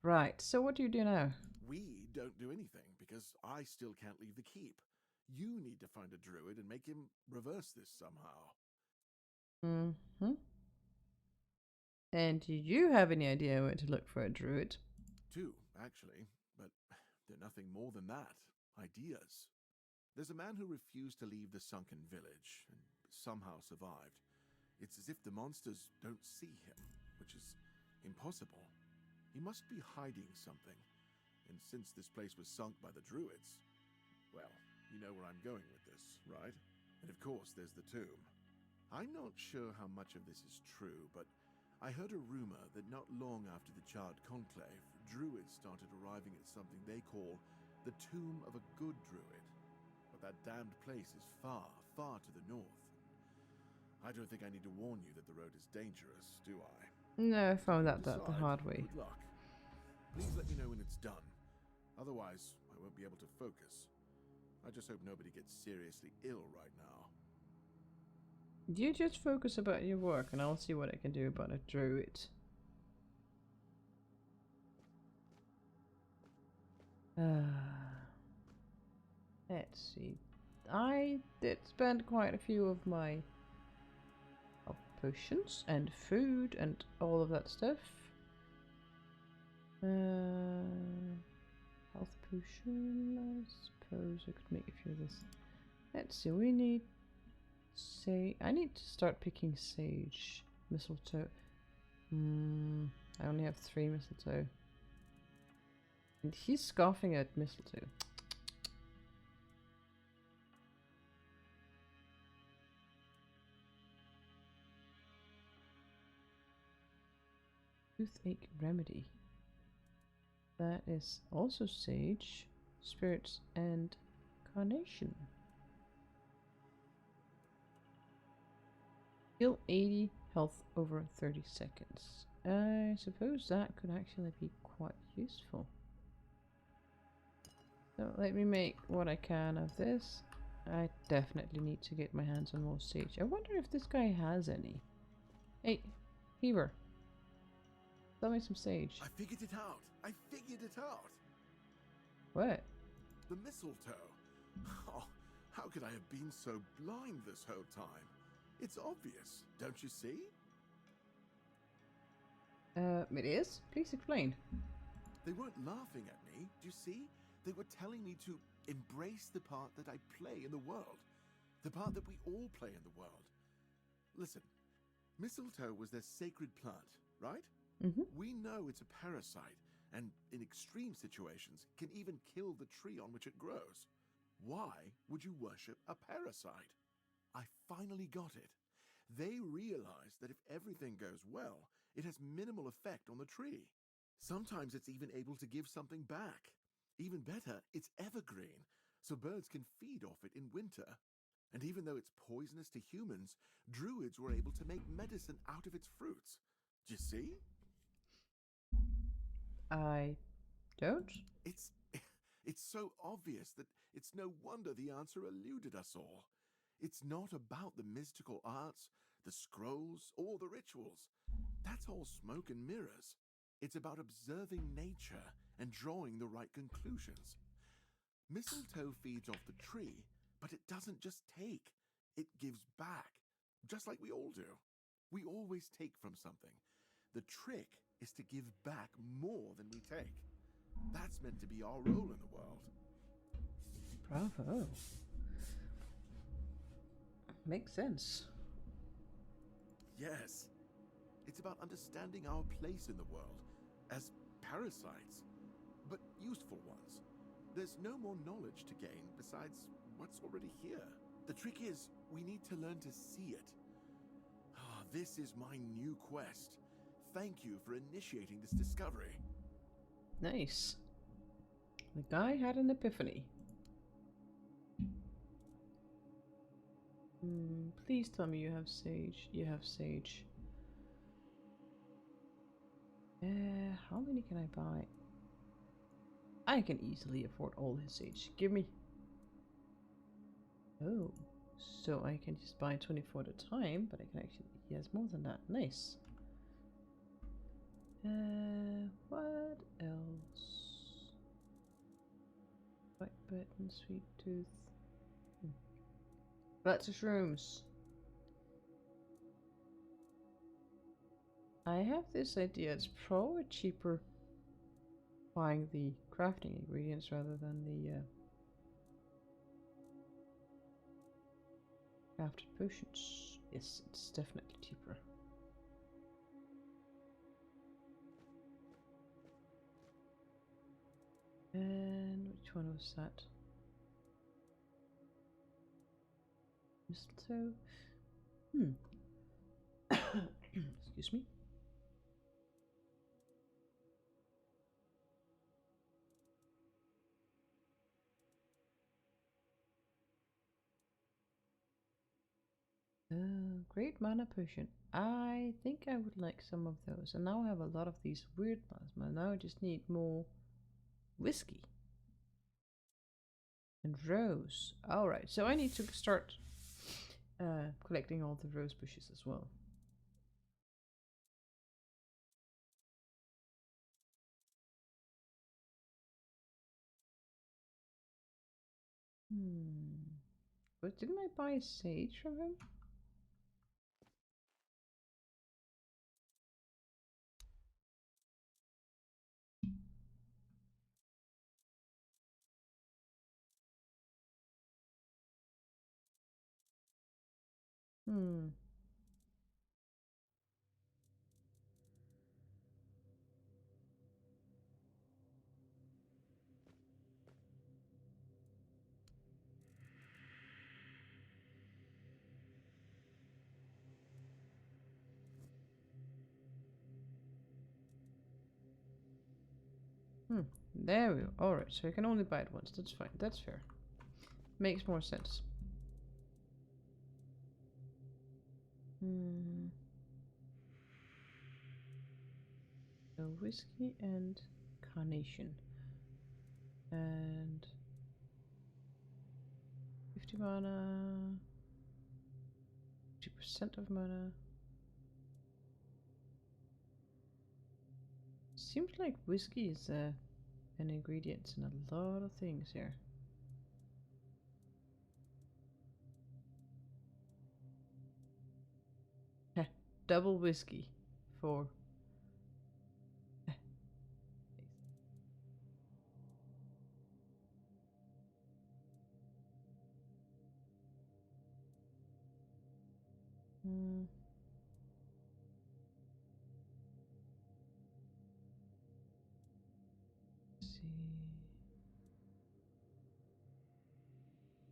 Right, so what do you do now?
We don't do anything, because I still can't leave the keep. You need to find a druid and make him reverse this somehow.
Mm-hmm. And do you have any idea where to look for a druid?
Two, actually, but they're nothing more than that. Ideas. There's a man who refused to leave the sunken village, and somehow survived. It's as if the monsters don't see him, which is impossible. He must be hiding something, and since this place was sunk by the druids, well, you know where I'm going with this, right? And of course, there's the tomb. I'm not sure how much of this is true, but I heard a rumor that not long after the Charred Conclave, druids started arriving at something they call the Tomb of a Good Druid. But that damned place is far, far to the north. I don't think I need to warn you that the road is dangerous, do I?
No, I found that the hard way.
Good luck. Please let me know when it's done. Otherwise, I won't be able to focus. I just hope nobody gets seriously ill right now.
You just focus about your work and I'll see what I can do about a druid. Let's see. I did spend quite a few of my potions and food and all of that stuff. Health potion, I suppose I could make a few of this. Let's see, we need I need to start picking sage. Mistletoe. I only have 3 mistletoe. And he's scoffing at mistletoe. Toothache remedy. That is also sage, spirits, and carnation. Heal 80 health over 30 seconds. I suppose that could actually be quite useful. So let me make what I can of this. I definitely need to get my hands on more sage. I wonder if this guy has any. Hey, Heaver. Sell me some sage.
I figured it out.
What?
The mistletoe. Oh, how could I have been so blind this whole time? It's obvious, don't you see?
It is? Please explain.
They weren't laughing at me, do you see? They were telling me to embrace the part that I play in the world. The part that we all play in the world. Listen, mistletoe was their sacred plant, right?
Mm-hmm.
We know it's a parasite, and in extreme situations, can even kill the tree on which it grows. Why would you worship a parasite? I finally got it. They realized that if everything goes well, it has minimal effect on the tree. Sometimes it's even able to give something back. Even better, it's evergreen, so birds can feed off it in winter. And even though it's poisonous to humans, druids were able to make medicine out of its fruits. Do you see?
I don't.
It's it's so obvious that it's no wonder the answer eluded us all. It's not about the mystical arts, the scrolls, or the rituals. That's all smoke and mirrors. It's about observing nature and drawing the right conclusions. Mistletoe feeds off the tree, but it doesn't just take. It gives back, just like we all do. We always take from something. The trick is to give back more than we take. That's meant to be our role in the world.
Bravo. Makes sense.
Yes. It's about understanding our place in the world as parasites, but useful ones. There's no more knowledge to gain besides what's already here. The trick is, we need to learn to see it. Ah, this is my new quest. Thank you for initiating this discovery.
Nice. The guy had an epiphany. Please tell me you have sage. You have sage. How many can I buy? I can easily afford all his sage. Give me. Oh, so I can just buy 24 at a time, but I can actually. He has more than that. Nice. What else? White button, sweet tooth. Lots of shrooms. I have this idea. It's probably cheaper buying the crafting ingredients rather than the crafted potions. Yes, it's definitely cheaper. And which one was that? Mistletoe? Excuse me. Great mana potion. I think I would like some of those. And now I have a lot of these weird plasma. Now I just need more whiskey. And rose. Alright, so I need to start collecting all the rose bushes as well. But didn't I buy sage from him? There we go. Alright, so I can only buy it once. That's fine. That's fair. Makes more sense. So whiskey and carnation. And 50 mana. 50% of mana. Seems like whiskey is an ingredient in a lot of things here. Double whiskey for let's see,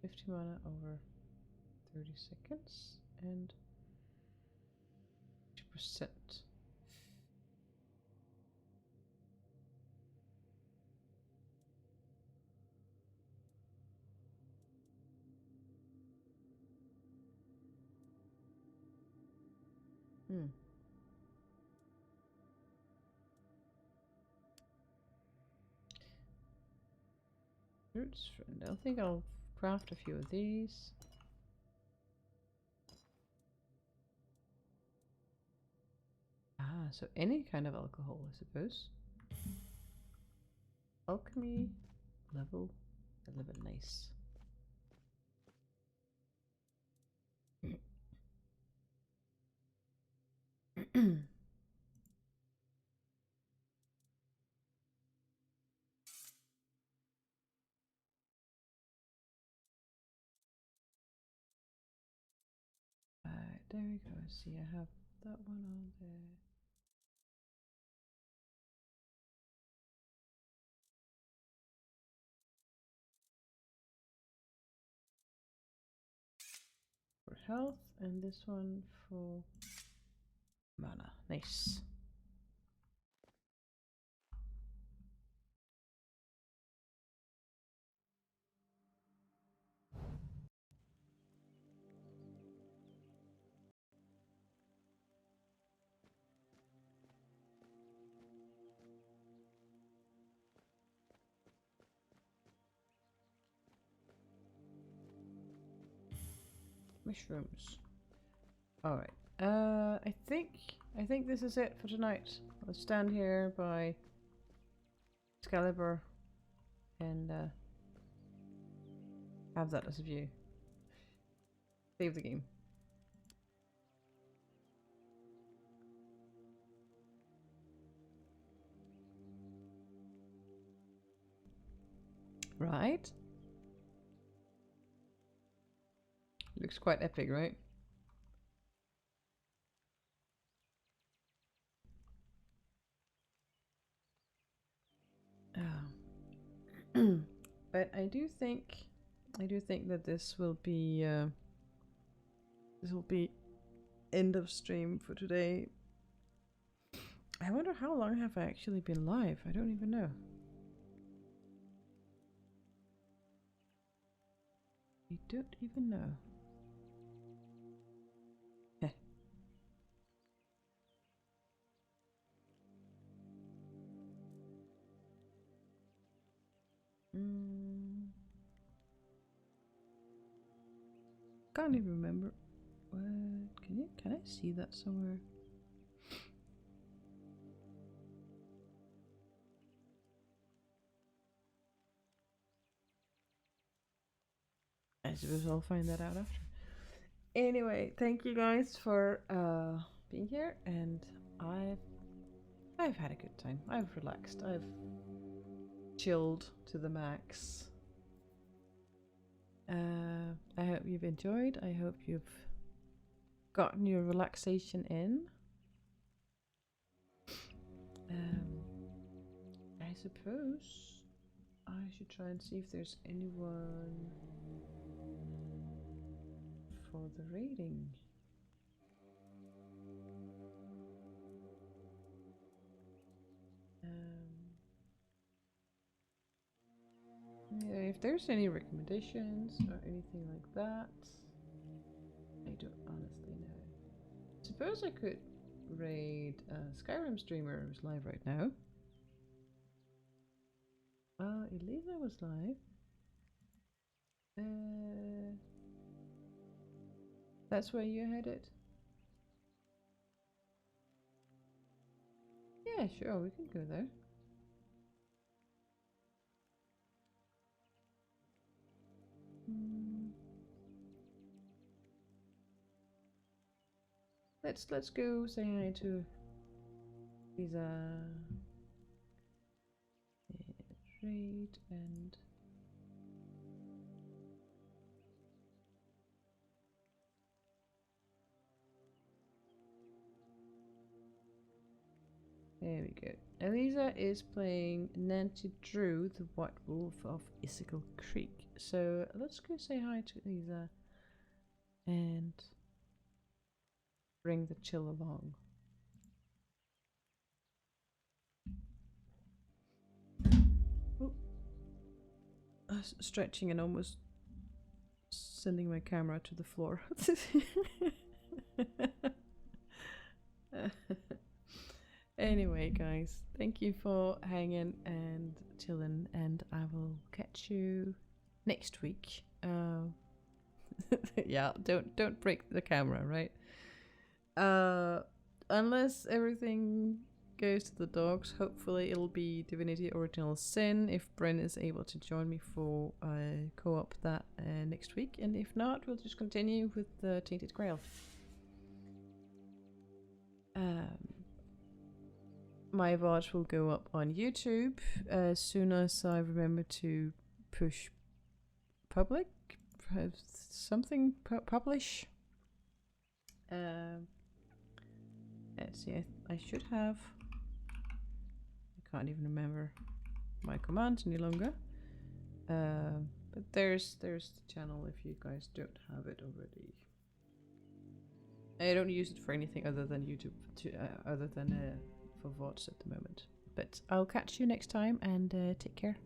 50 mana over 30 seconds and 2%. Hmm. Roots friend. I think I'll craft a few of these. Ah, so any kind of alcohol, I suppose. Alchemy level 11, nice. There we go. See, I have that one on there. For health, and this one for mana. Nice. Mushrooms. All right. I think this is it for tonight. Let's stand here by Excalibur and have that as a view. Save the game. Right. Looks quite epic, right? But I do think that this will be end of stream for today. I wonder how long have I actually been live? I don't even know. I don't even know. Heh. Can't even remember. What? Can I see that somewhere? I suppose I'll find that out after. Anyway, thank you guys for being here, and I've had a good time. I've relaxed. I've chilled to the max. I hope you've enjoyed. I hope you've gotten your relaxation in. I suppose I should try and see if there's anyone for the rating. Yeah, if there's any recommendations or anything like that, I don't honestly know. Suppose I could raid Skyrim streamer who's live right now. Elisa was live. That's where you're headed? Yeah, sure, we can go there. Let's go say hi to Lisa. Raid and there we go. Elisa is playing Nancy Drew, the White Wolf of Icicle Creek. So let's go say hi to Elisa and bring the chill along. Oh. I was stretching and almost sending my camera to the floor. Anyway, guys, thank you for hanging and chilling, and I will catch you next week. Yeah, don't break the camera, right? Unless everything goes to the dogs, hopefully it'll be Divinity Original Sin if Bryn is able to join me for co-op that next week, and if not, we'll just continue with the Tainted Grail. My VOD will go up on YouTube as soon as I remember to push public, publish. Let's see, I should have. I can't even remember my commands any longer. But there's the channel if you guys don't have it already. I don't use it for anything other than YouTube, other than for VODs at the moment. But I'll catch you next time, and take care.